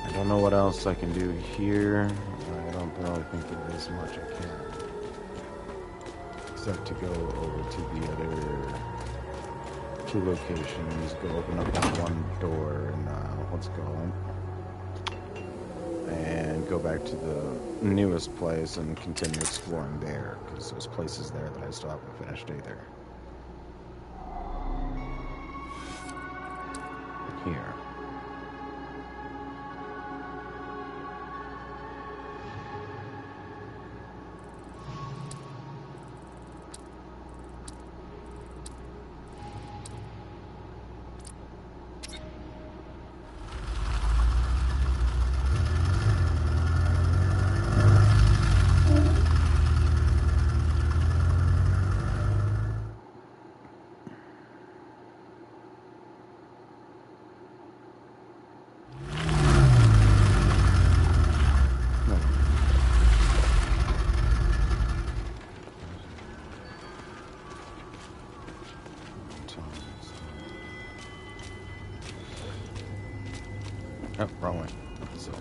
I don't know what else I can do here. I don't really think there is much I can. Except to go over to the other 2 locations, go open up that one door and let's go. And go back to the newest place and continue exploring there, because there's places there that I still haven't finished either. Here. Oh, wrong way. So.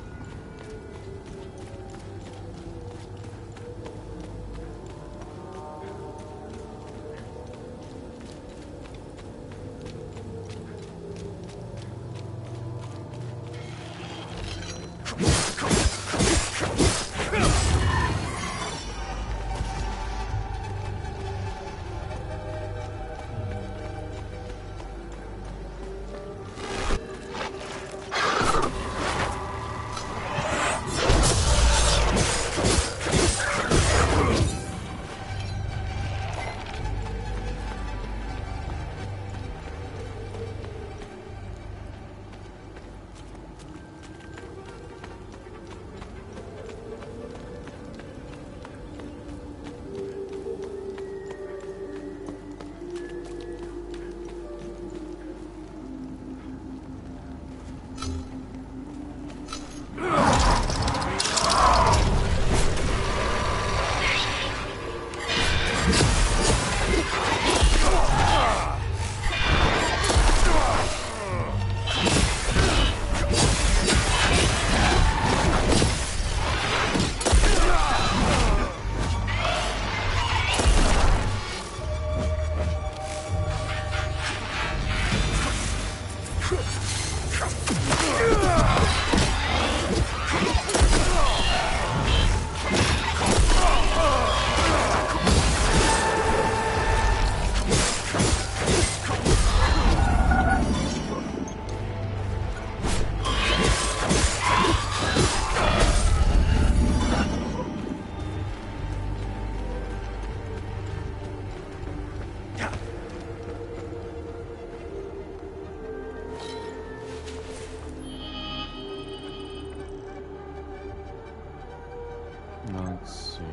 Let's see.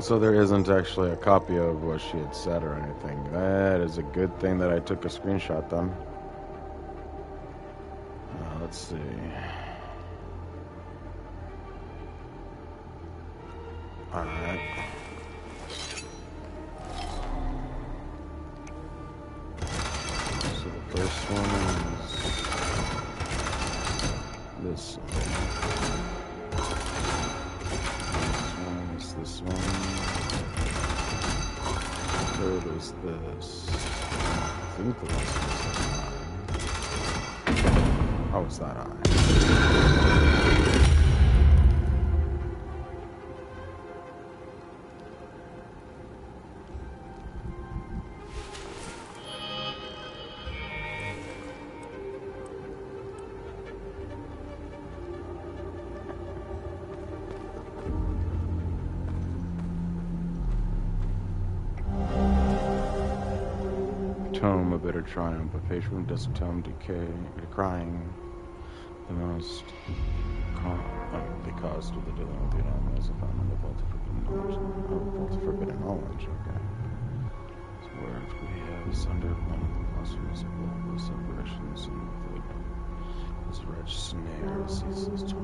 So there isn't actually a copy of what she had said or anything. That is a good thing that I took a screenshot then. Let's see. Alright. So the first one is this one. This one. Third is this. I think the last one is that eye. Oh, it's that eye. tome, a bitter triumph, a facial tome decay, crying. The most the cost of the dealing with the anomalies found in the vault of forbidden knowledge. Vault of forbidden knowledge, okay. So where we have sundered one of the monsters of global separations and with this wretched snare ceases to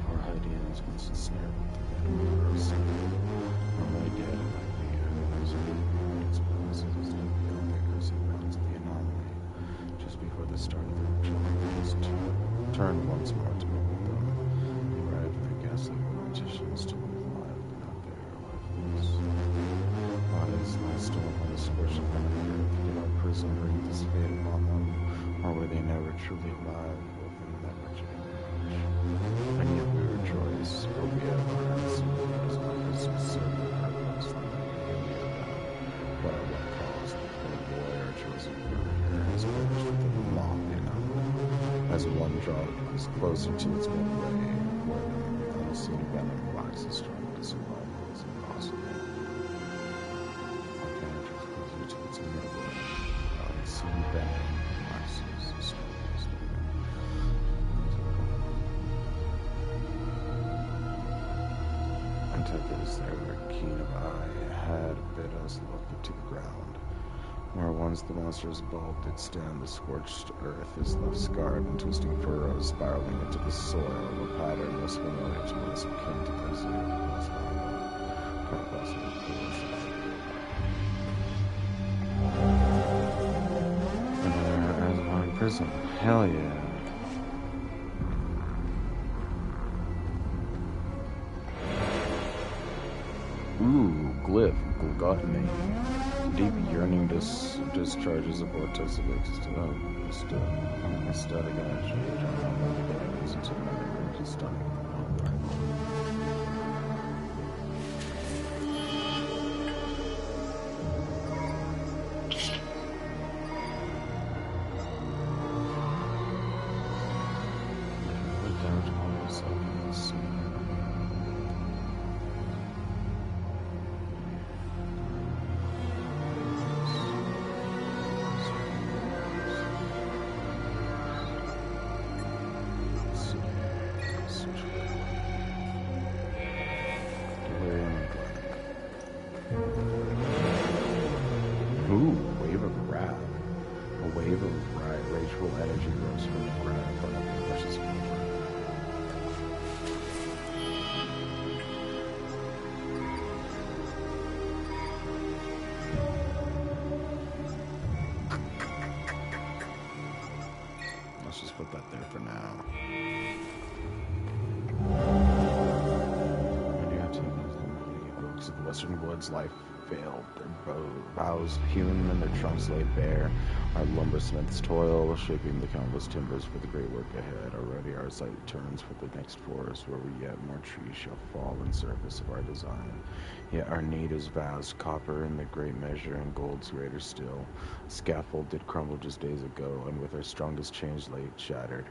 for Hydians once ensnared with the universe, normally dead and like the earth, experiences the vigorous advance of the anomaly. Just before the start of the ritual, turned once more to move with them. They arrived at the ghastly politicians to live alive, but not there, lifeless. Bodies lie still upon the scorched planet of earth. Did our prison bring this fate upon them, or were they never truly alive within that wretched image? And yet we rejoice, for we have hearts and as life is certain purpose that we can be about. But at what cost the poor boy, our chosen warrior, has perished within the moth as one draws closer to its midway, where the unseen venom waxes strong and survival is impossible. Our planet draws closer to its midway, the unseen venom waxes strong and survival. Antitheus there, keen of eye, had bid us look to the ground. Where once the monster's bulk did stand, the scorched earth is left scarred and twisting furrows spiraling into the soil, a pattern most familiar to us akin to those of the Another Aswan prism. Hell yeah. Ooh, glyph, gluttony. Deep yearning discharges a vortex of static energy. Into memory, stunning. Ooh, wave of wrath. A wave of rageful energy rose from the ground in front of the precious river. Let's just put that there for now. Oaks of the western woods life failed, their boughs hewn and their trunks laid bare. Our lumbersmiths toil, shaping the countless timbers for the great work ahead. Already our sight turns for the next forest, where we yet more trees shall fall in service of our design. Yet our need is vast, copper in the great measure, and gold's greater still. Scaffold did crumble just days ago, and with our strongest chains lay shattered.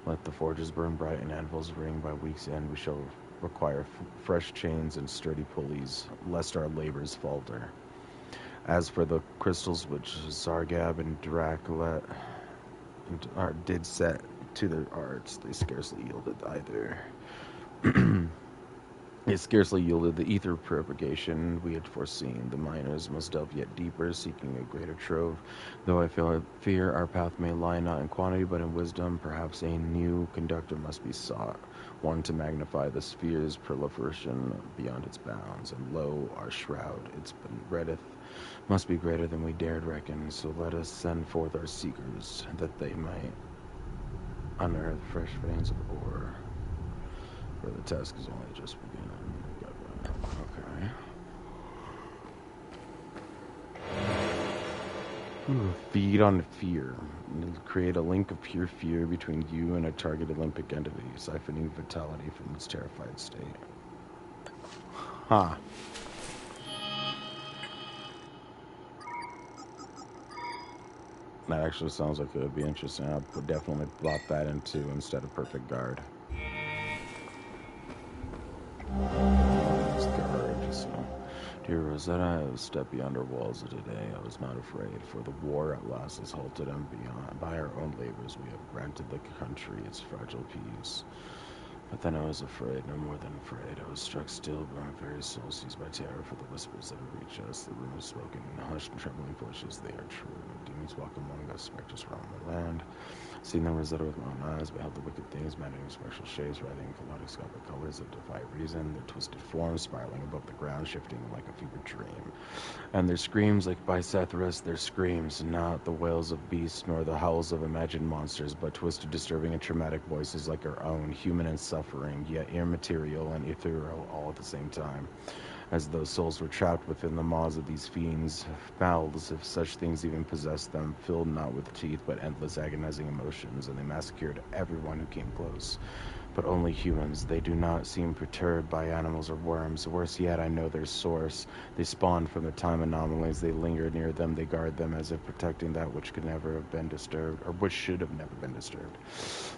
Let the forges burn bright and anvils ring. By week's end we shall require fresh chains and sturdy pulleys, lest our labors falter. As for the crystals which Zargab and Dracula did set to their arts, they scarcely yielded either. It scarcely yielded the ether propagation we had foreseen. The miners must delve yet deeper, seeking a greater trove. Though I fear our path may lie not in quantity, but in wisdom, perhaps a new conductor must be sought, one to magnify the sphere's proliferation beyond its bounds. And lo, our shroud, its breadth, must be greater than we dared reckon. So let us send forth our seekers, that they might unearth fresh veins of ore. For the task is only just beginning. Okay. Ooh, feed on fear. Create a link of pure fear between you and a targeted Olympic entity, siphoning vitality from its terrified state. Huh. That actually sounds like it would be interesting. I would definitely plot that into instead of Perfect Guard. Dear Rosetta, I have stepped beyond our walls of today. I was not afraid, for the war at last is halted, and beyond, by our own labors we have granted the country its fragile peace. But then I was afraid, no more than afraid. I was struck still by my very soul, seized by terror for the whispers that have reached us, the rumors spoken in hushed and trembling voices. They are true. Demons walk among us, specters roam the land. Seeing them Rosetta with my own eyes, beheld the wicked things, maddening spectral shapes, writhing kaleidoscopic colors that defy reason, their twisted forms spiraling above the ground, shifting like a fevered dream. And their screams like Bicethorus, their screams, not the wails of beasts nor the howls of imagined monsters, but twisted, disturbing, and traumatic voices like our own, human and suffering, yet immaterial and ethereal all at the same time. As though souls were trapped within the maws of these fiends, mouths, if such things even possessed them, filled not with teeth but endless agonizing emotions, and they massacred everyone who came close. But only humans. They do not seem perturbed by animals or worms. Worse yet, I know their source. They spawned from the time anomalies. They linger near them. They guard them as if protecting that which could never have been disturbed, or which should have never been disturbed.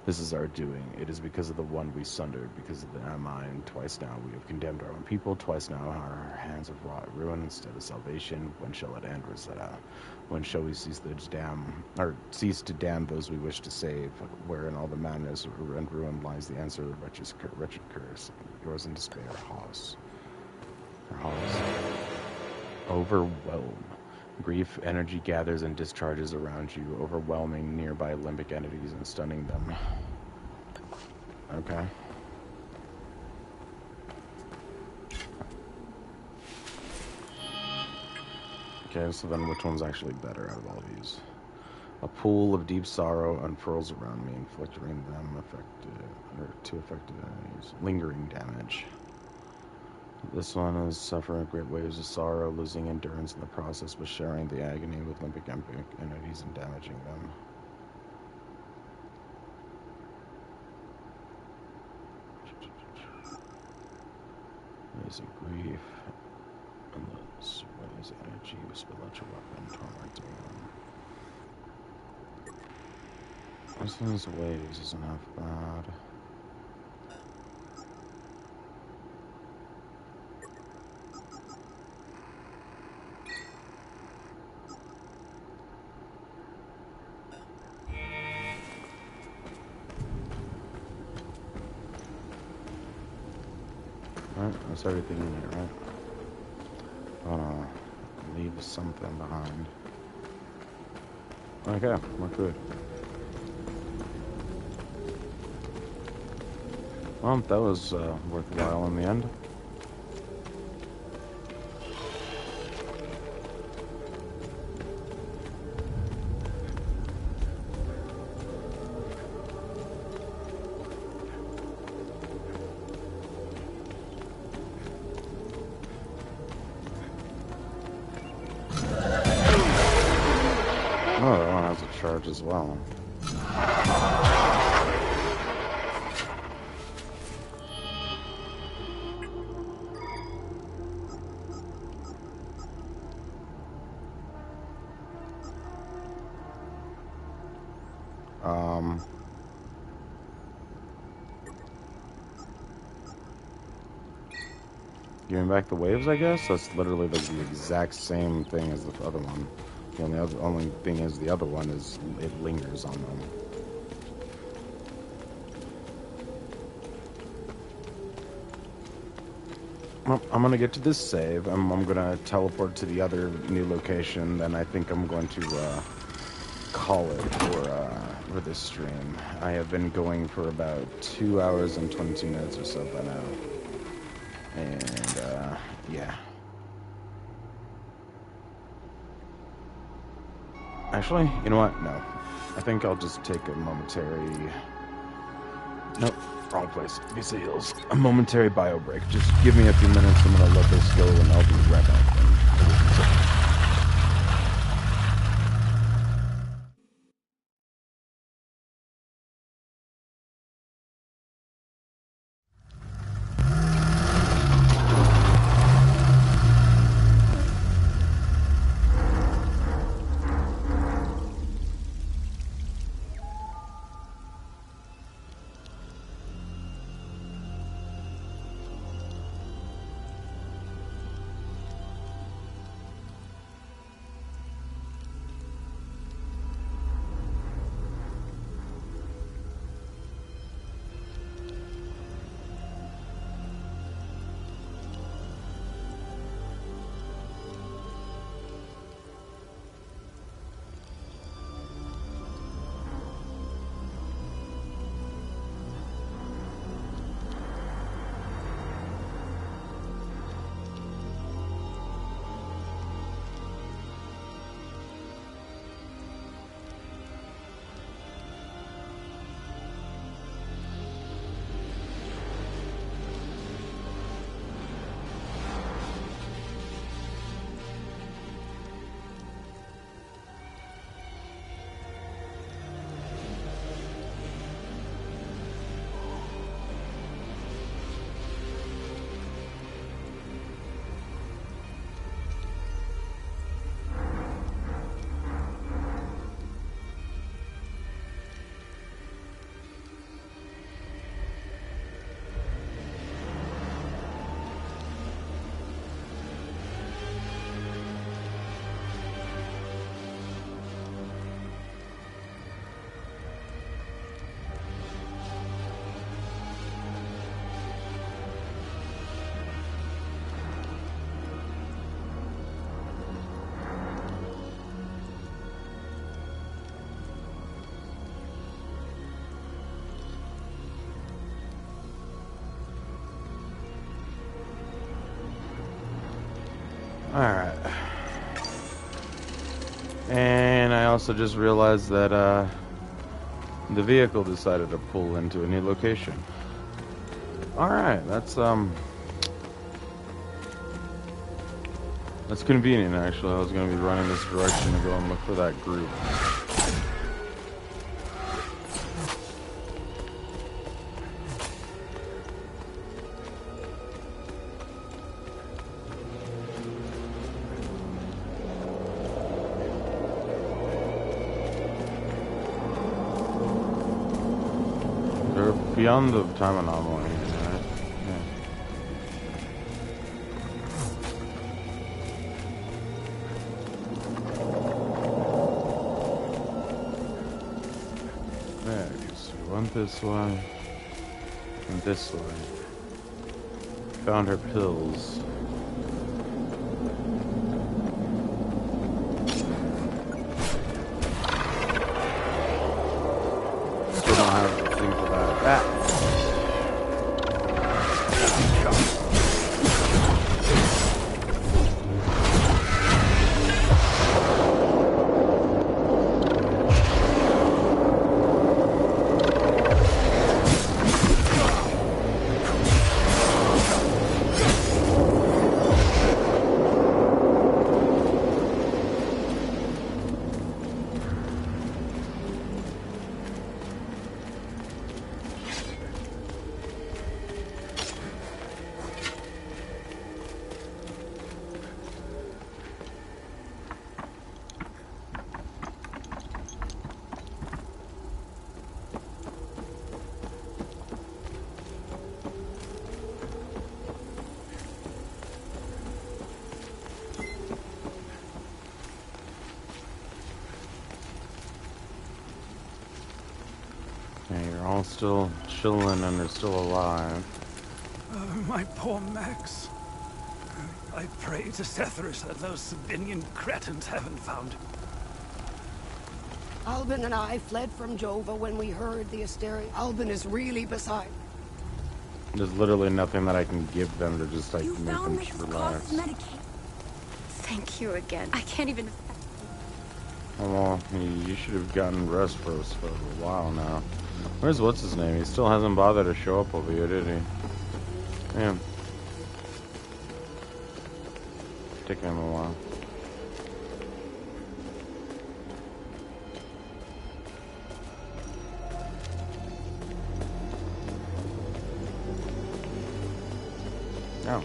This is our doing. It is because of the one we sundered, because of the mind. Twice now we have condemned our own people. Twice now our hands have wrought ruin instead of salvation. When shall it end, Rosetta? When shall we cease to damn those we wish to save? Where in all the madness and ruin lies the answer to the wretched curse. Yours in despair, Hawes. Overwhelm. Grief energy gathers and discharges around you, overwhelming nearby limbic entities and stunning them. Okay. Okay, so then which one's actually better out of all these? A pool of deep sorrow unfurls around me, inflicting them two effective enemies. Lingering damage. This one is suffering great waves of sorrow, losing endurance in the process, but sharing the agony with limbic entities and damaging them. Amazing grief. And the sway's energy with spiritual weapon, tormenting them. This waves isn't half bad. Alright, that's everything in here, right? Leave something behind. Okay, we're good. Well, that was worthwhile in the end. Oh, that one has a charge as well. Giving back the waves, I guess? That's literally the exact same thing as the other one. The only thing is the other one is it lingers on them. Well, I'm gonna get to this save. I'm gonna teleport to the other new location. Then I think I'm going to call it for this stream. I have been going for about 2 hours and 22 minutes or so by now. And yeah. Actually, you know what? No. I think I'll just take a momentary... Nope, wrong place. BC Hills. A momentary bio break. Just give me a few minutes. I'm gonna let this go and I'll be right back. Alright. And I also just realized that the vehicle decided to pull into a new location. Alright, that's convenient actually. I was gonna be running this direction to go and look for that group. Beyond the time anomaly, right? Yeah. There, so we went this way and this way. Found her pills. Still don't have the thing for that. You're all still chilling and they're still alive. My poor Max. I pray to Sethris that those Sabinian cretins haven't found him. Albin and I fled from Jova when we heard the hysteria. Albin is really beside. There's literally nothing that I can give them to just like make them relax. Thank you again. I can't even. Oh, well, you should have gotten rest for us for a while now. Where's what's his name? He still hasn't bothered to show up over here, did he? Damn. Taking him a while. Oh.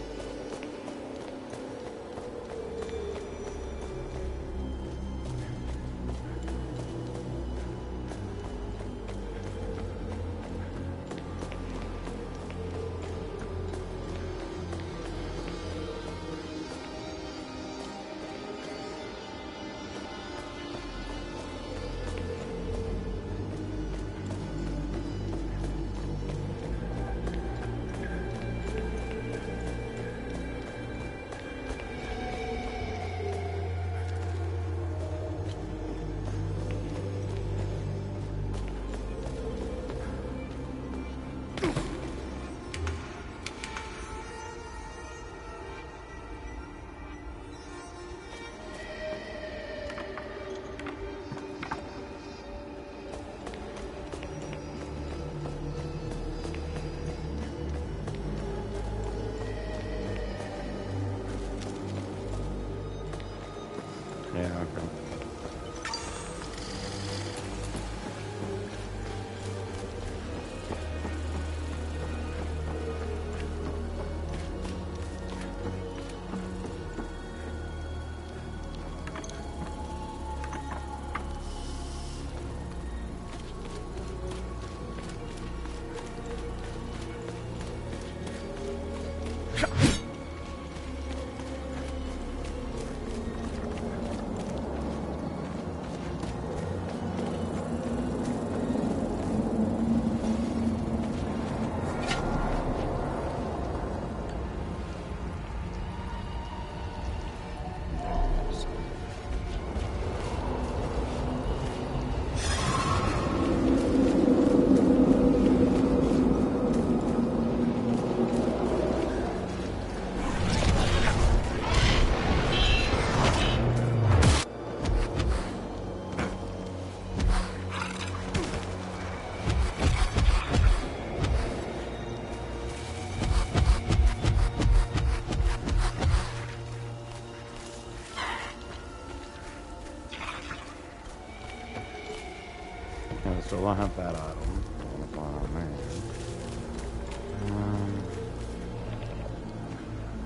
I still don't have that item.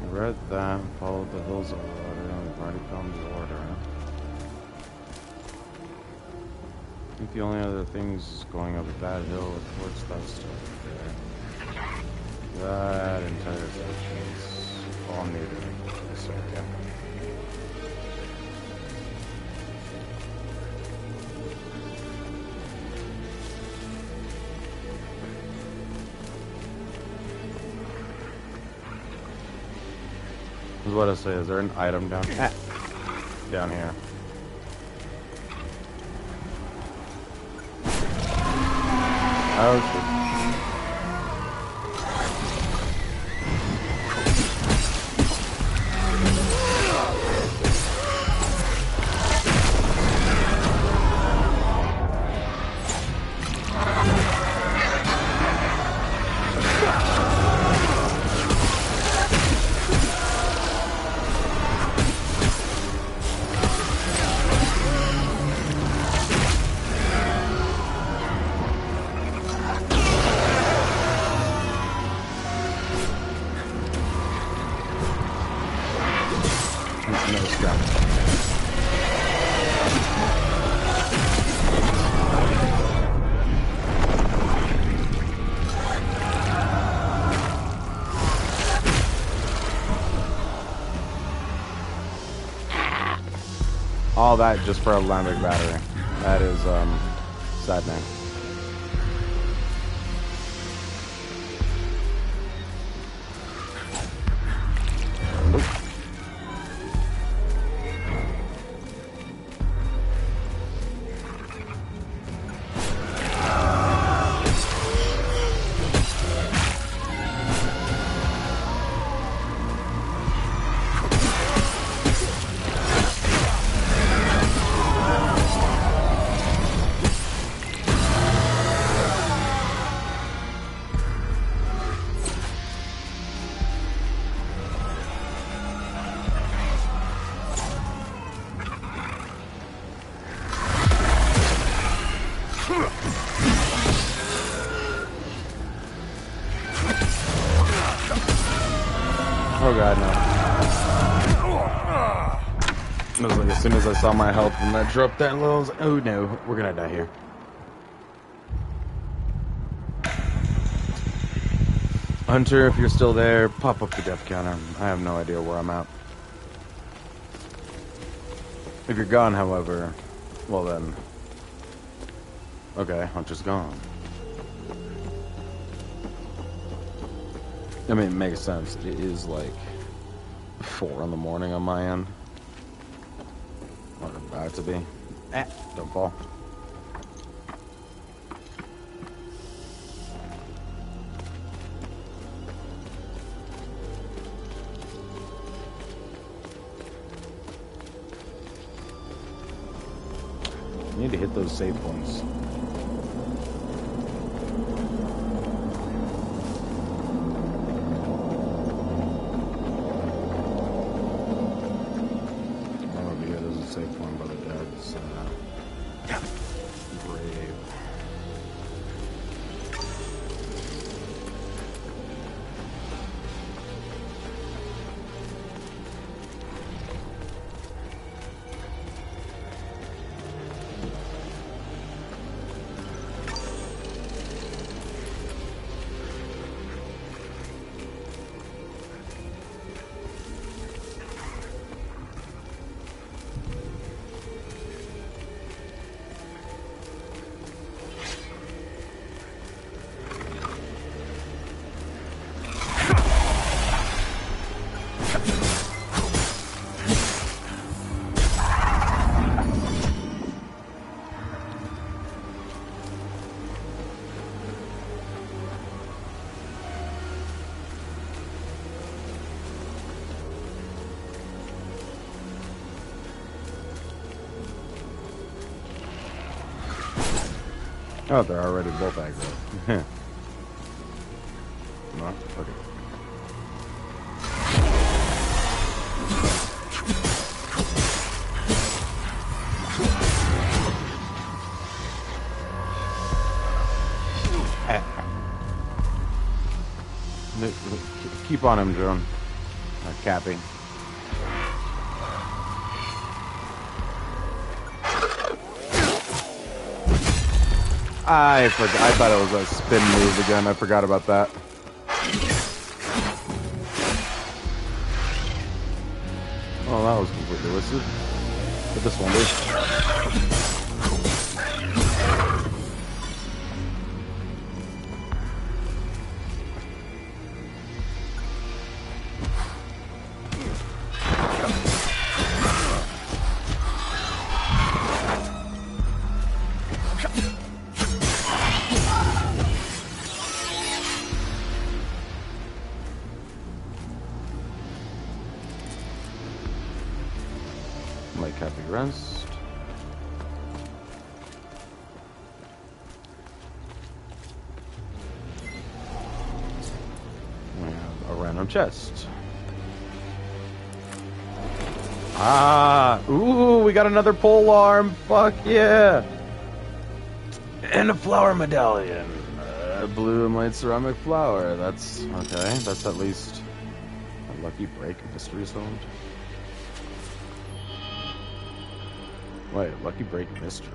I read that, followed the hills of water, and we've already found the order. I think the only other things is going up that hill towards that stuff there. That entire section is all needed. So, yeah. This is what I say. Is there an item down here? Down here. Oh shit. All that just for a Lambic battery. That is sad, man. Oh god, no. It was like as soon as I saw my health and that dropped that low, I was like, oh no, we're gonna die here. Hunter, if you're still there, pop up the death counter. I have no idea where I'm at. If you're gone, however, well then... Okay, Hunter's gone. I mean, it makes sense. It is like 4 in the morning on my end. Or about to be. Don't fall. You need to hit those save points. Safe one by the dead's grave. Oh, they're already both aggro. No? Okay. Keep on him, Joan. Cappy. I forgot. I thought it was a spin move again. I forgot about that. Oh, that was completely wasted. But this one is. Rest. We have a random chest. Ooh, we got another pole arm. Fuck yeah. And a flower medallion. Blue and white ceramic flower. That's okay. That's at least a lucky break mystery zone. Wait, lucky break mystery.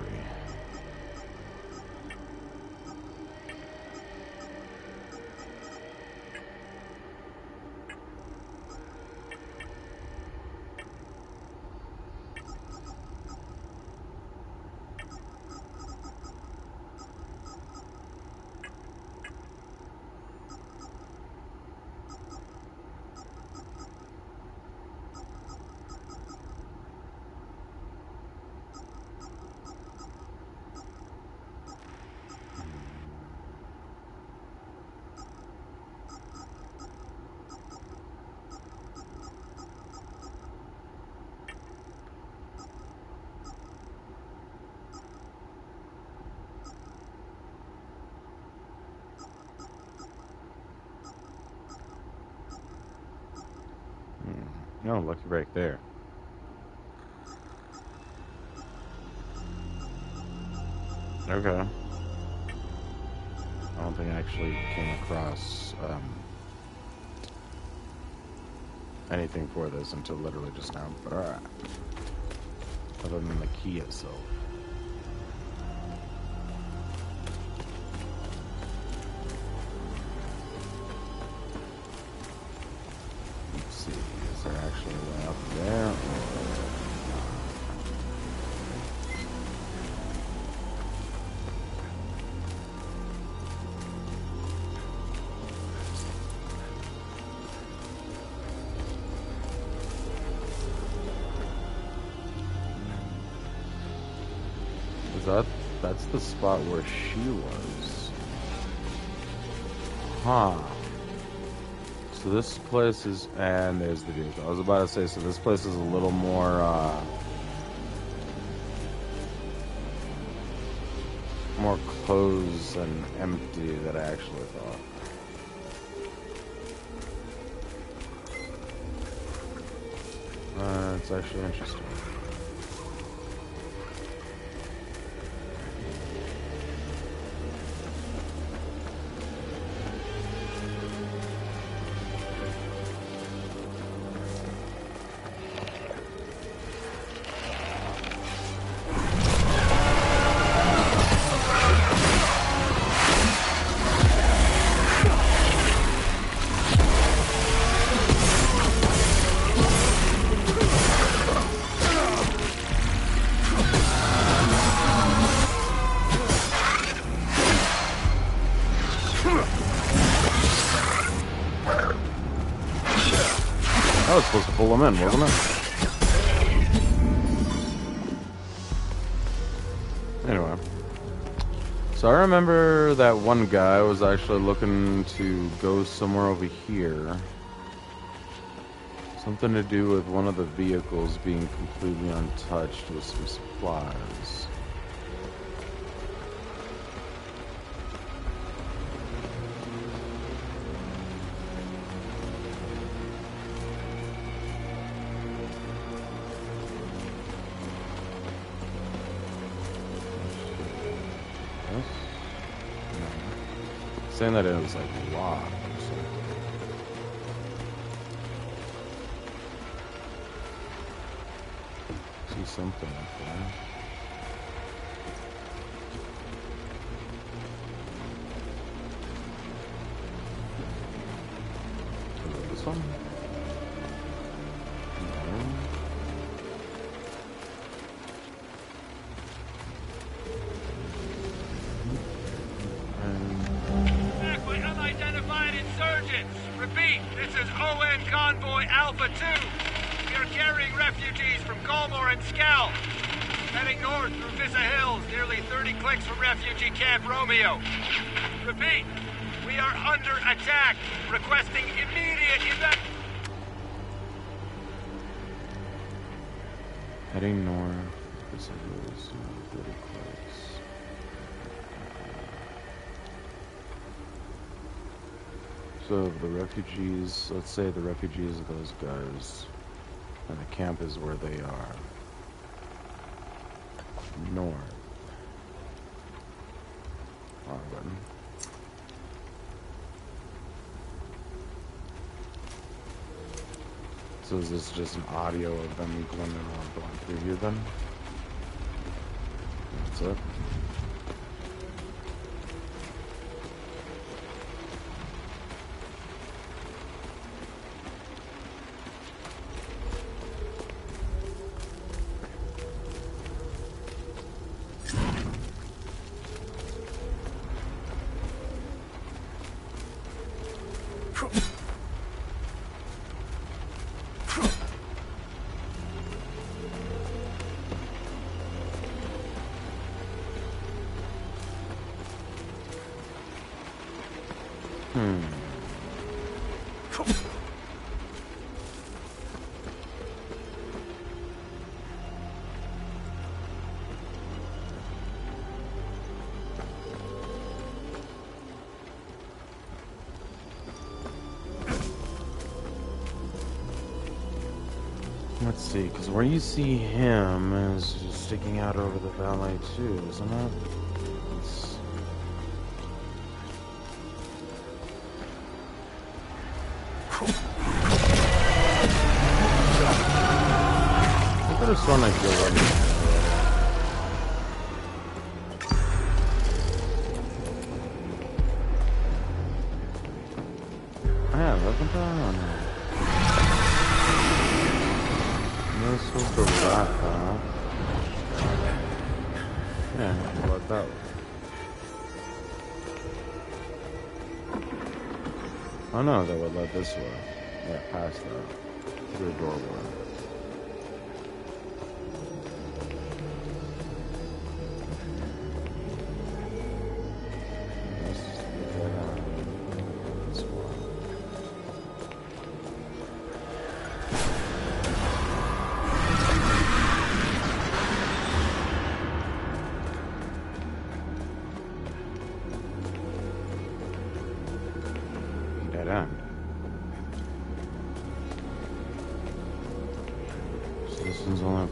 No, lucky break there. Okay. I don't think I actually came across anything for this until literally just now, but alright. Other than the key itself. That's the spot where she was. Huh. So this place is, and there's the vehicle. I was about to say, so this place is a little more, more closed and empty than I actually thought. It's actually interesting. I was supposed to pull them in, wasn't it? Anyway. So I remember that one guy was actually looking to go somewhere over here. Something to do with one of the vehicles being completely untouched with some supplies. Saying that it was like locked or something. See something up there. This one? Unidentified insurgents. Repeat, this is ON Convoy Alpha 2. We are carrying refugees from Golmore and Skell. Heading north through Vissa Hills, nearly 30 clicks from refugee camp Romeo. Repeat, we are under attack. Requesting immediate evac. Heading north. Vissa Hills, 30 clicks. So the refugees, let's say the refugees are those guys, and the camp is where they are. North. Wrong button. So is this just an audio of them going through here then? That's it. Let's see, because where you see him is just sticking out over the valley too, isn't it? I could have sworn I feel running. Yeah, wasn't that? This was the rat, huh? Yeah, what that was. Oh no, that would let this way. Yeah, past that. Through a doorway.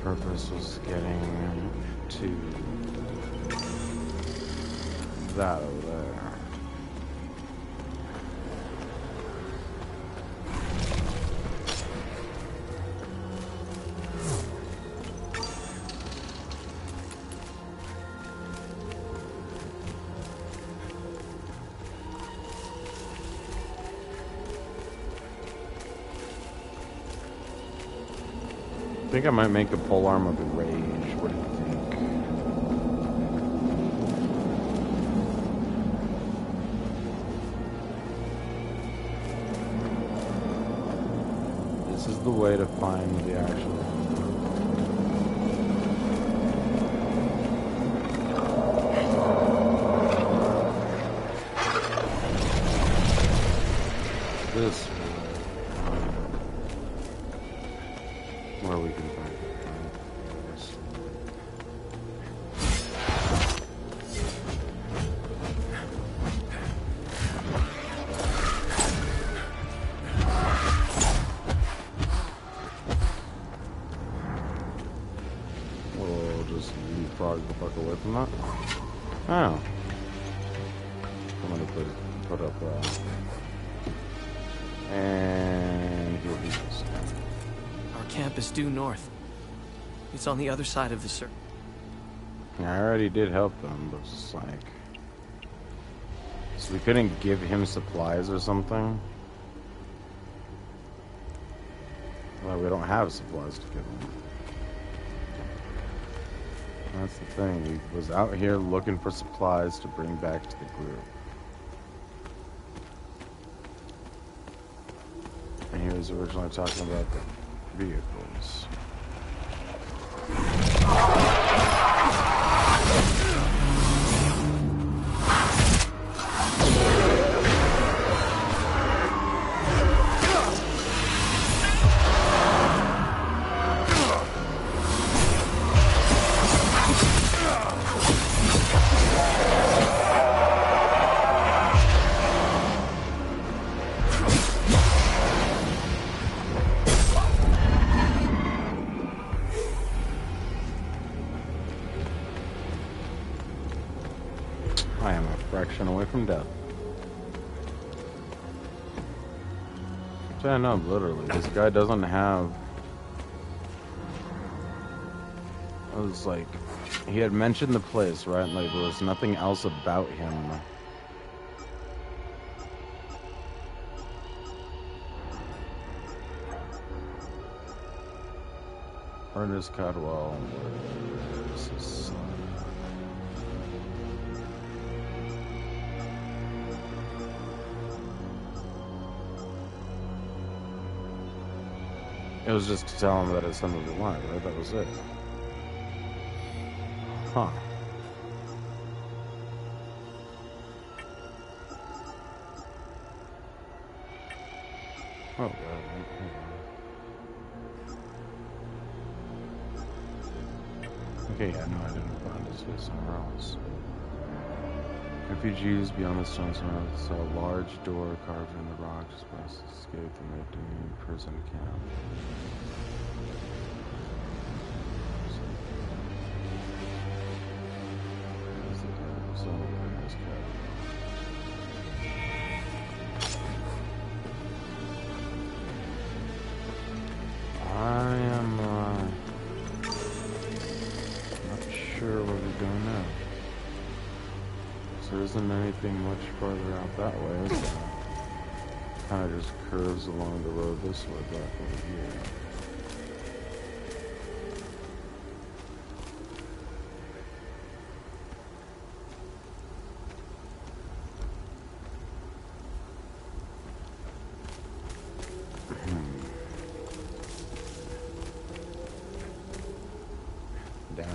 Purpose was getting to that over there. I think I might make a polearm of the rage. What do you think? This is the way to find the actual. This. Where we can find it. We'll just leapfrog the fuck away from that. Oh. I'm gonna put put up and here we go. Our camp is due north. It's on the other side of the circle. Yeah, I already did help them, but it's just like... So we couldn't give him supplies or something? Well, we don't have supplies to give him. That's the thing. He was out here looking for supplies to bring back to the group. And he was originally talking about the vehicles. I am a fraction away from death. Yeah, no, literally. This guy doesn't have... I was like... He had mentioned the place, right? Like, there was nothing else about him. Ernest Cadwell, where is his son? It was just to tell him that his son was alive, right? That was it. Huh. Oh, God. Okay, yeah, no, I didn't find his face somewhere else. Refugees beyond the stones saw a large door carved in the rock just past the escape from the Doom prison camp. I am not sure where we go now. So there isn't anything much farther out that way, so it kind of just curves along the road this way back over here. Damn.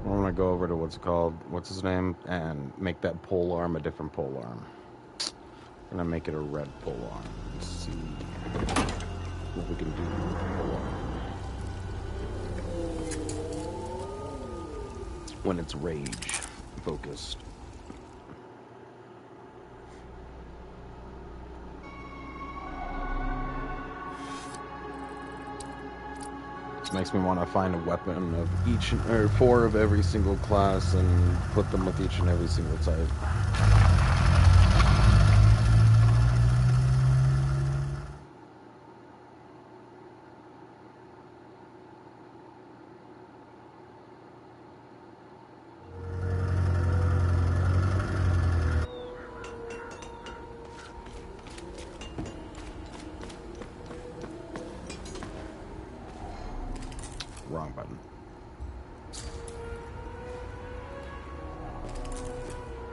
I'm gonna go over to what's his name, and make that pole arm a different pole arm. I'm gonna make it a red pole arm and see what we can do with the pole arm. When it's rage focused. This makes me want to find a weapon of each, or 4 of every single class, and put them with each and every single type. Wrong button.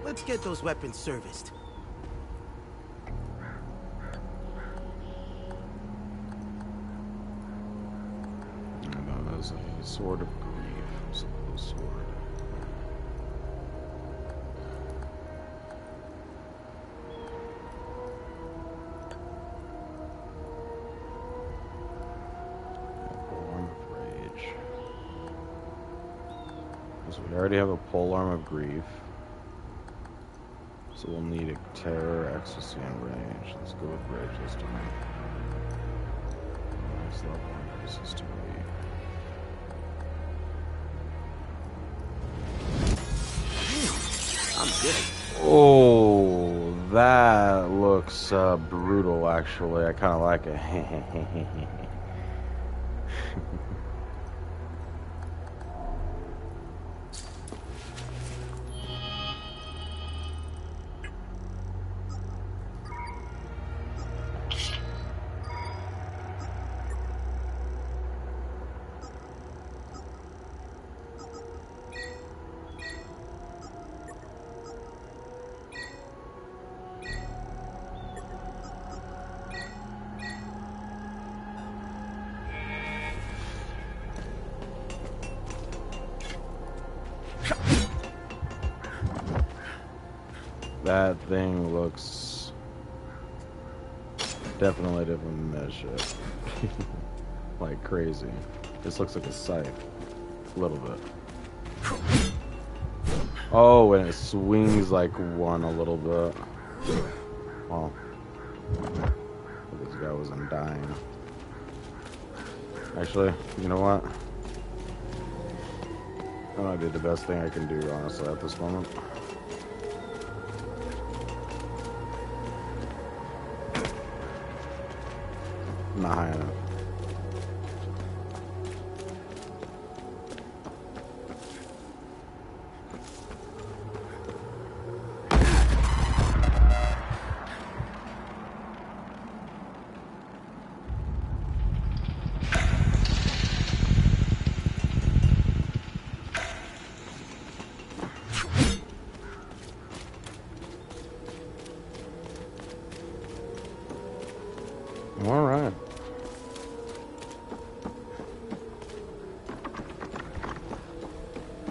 Let's get those weapons serviced. That was a sword of grief. Sword. Arm of rage. So we already have a polearm of grief. So we'll need a terror, ecstasy, and rage. Let's go with rage this time. Next level increases to 8. I'm good. Oh, that looks brutal, actually. I kind of like it. That thing looks definitely different than that shit. Like crazy. This looks like a scythe. A little bit. Oh, and it swings like one a little bit. Oh. This guy wasn't dying. Actually, you know what? I might be the best thing I can do, honestly, at this moment. Not high enough. All right.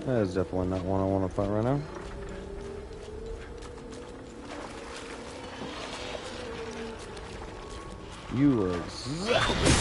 That is definitely not one I want to fight right now. You are exactly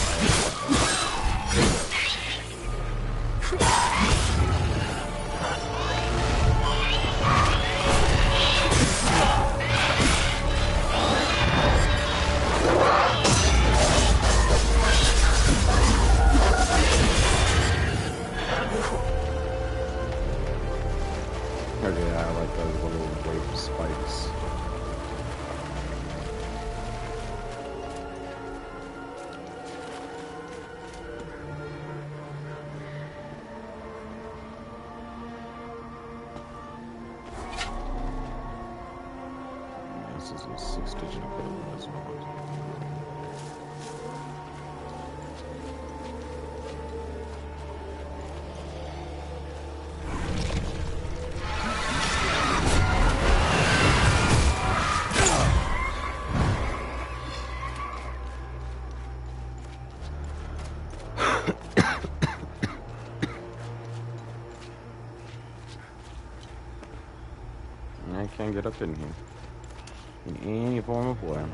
This is a 6-digit equivalent as well. I can't get up in here. In any form of way.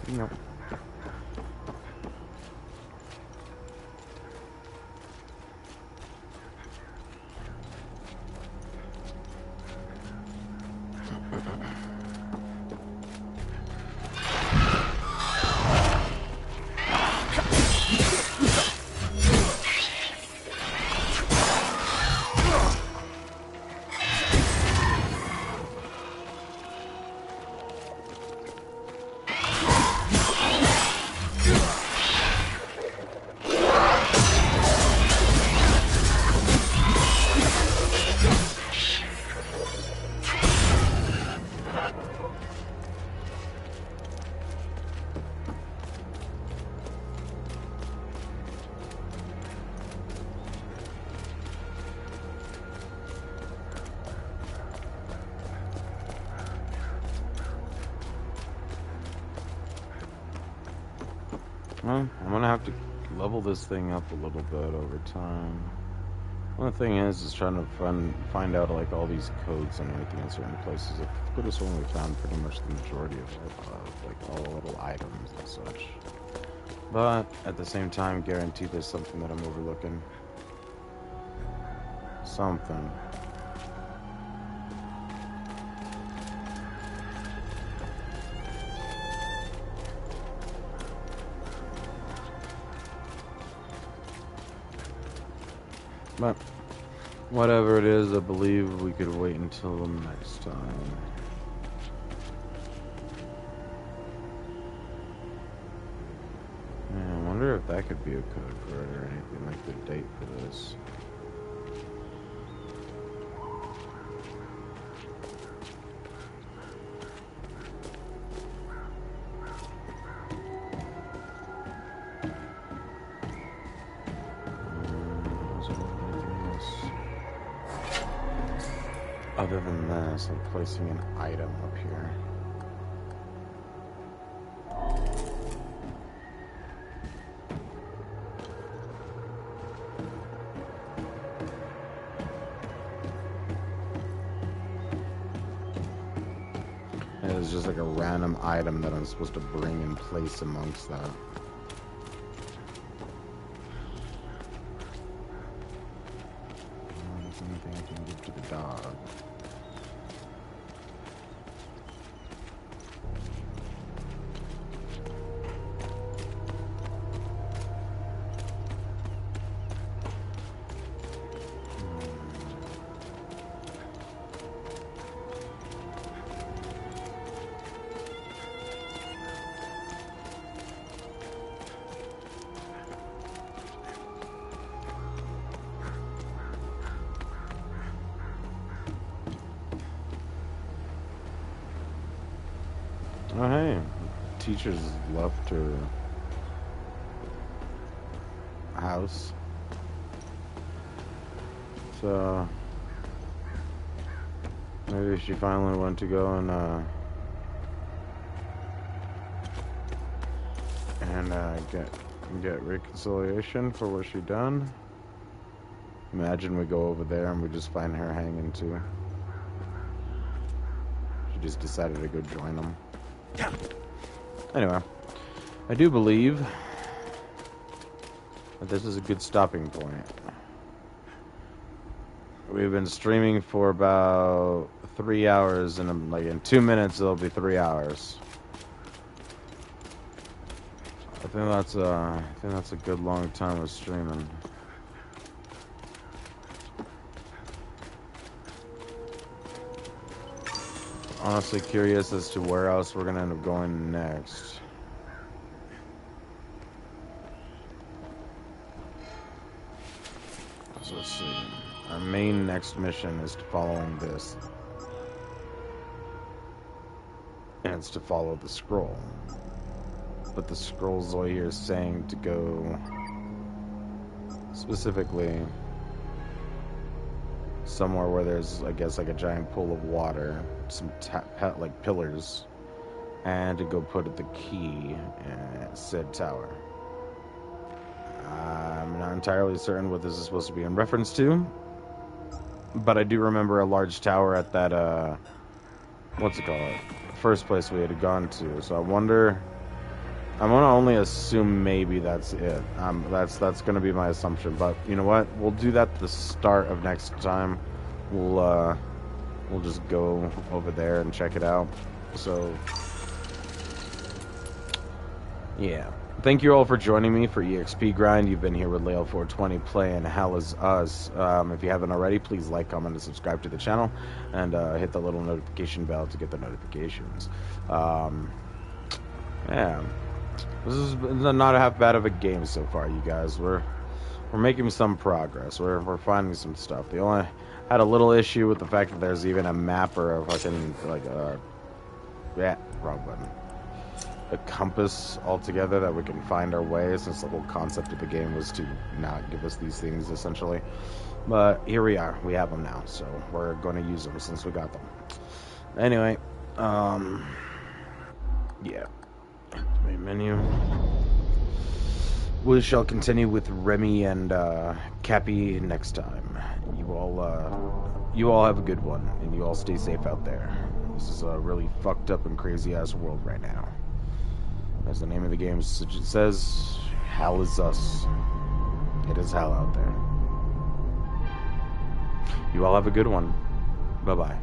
Nope. Well, I'm gonna have to level this thing up a little bit over time. Well, the thing is trying to find out like all these codes and everything in certain places. I could have sworn we found pretty much the majority of it, like all the little items and such. But at the same time, guaranteed there's something that I'm overlooking. Something. But whatever it is, I believe we could wait until the next time. Yeah, I wonder if that could be a code for it or anything, like the date for this. Other than this, I'm placing an item up here. And it's just like a random item that I'm supposed to bring and place amongst that. There's anything I can give to the dog. Oh hey, teacher's left her house, so maybe she finally went to go and get reconciliation for what she done. Imagine we go over there and we just find her hanging too. She just decided to go join them. Anyway, I do believe that this is a good stopping point. We've been streaming for about 3 hours, and like in 2 minutes it'll be 3 hours. I think that's a good long time of streaming. Honestly curious as to where else we're gonna end up going next. So let's see. Our main next mission is following this. And it's to follow the scroll. But the scroll's all here saying to go specifically somewhere where there's, I guess, like a giant pool of water, some like pillars, and to go put the key in said tower. I'm not entirely certain what this is supposed to be in reference to, but I do remember a large tower at that, what's it called? First place we had gone to. So I wonder. I'm gonna only assume maybe that's it. That's gonna be my assumption. But you know what? We'll do that at the start of next time. We'll just go over there and check it out. So yeah. Thank you all for joining me for EXP Grind. You've been here with Lael420 playing Hell is Us. If you haven't already, please like, comment, and subscribe to the channel, and hit the little notification bell to get the notifications. Yeah. This is not half bad of a game so far, you guys. We're making some progress. We're finding some stuff. They only had a little issue with the fact that there's even a map or a fucking wrong button. A compass altogether that we can find our way, since the whole concept of the game was to not give us these things essentially. But here we are. We have them now, so we're going to use them since we got them. Anyway, yeah. Main menu. We shall continue with Remy and Cappy next time. You all have a good one, and you all stay safe out there. This is a really fucked up and crazy ass world right now. As the name of the game says, hell is us. It is hell out there. You all have a good one. Bye-bye.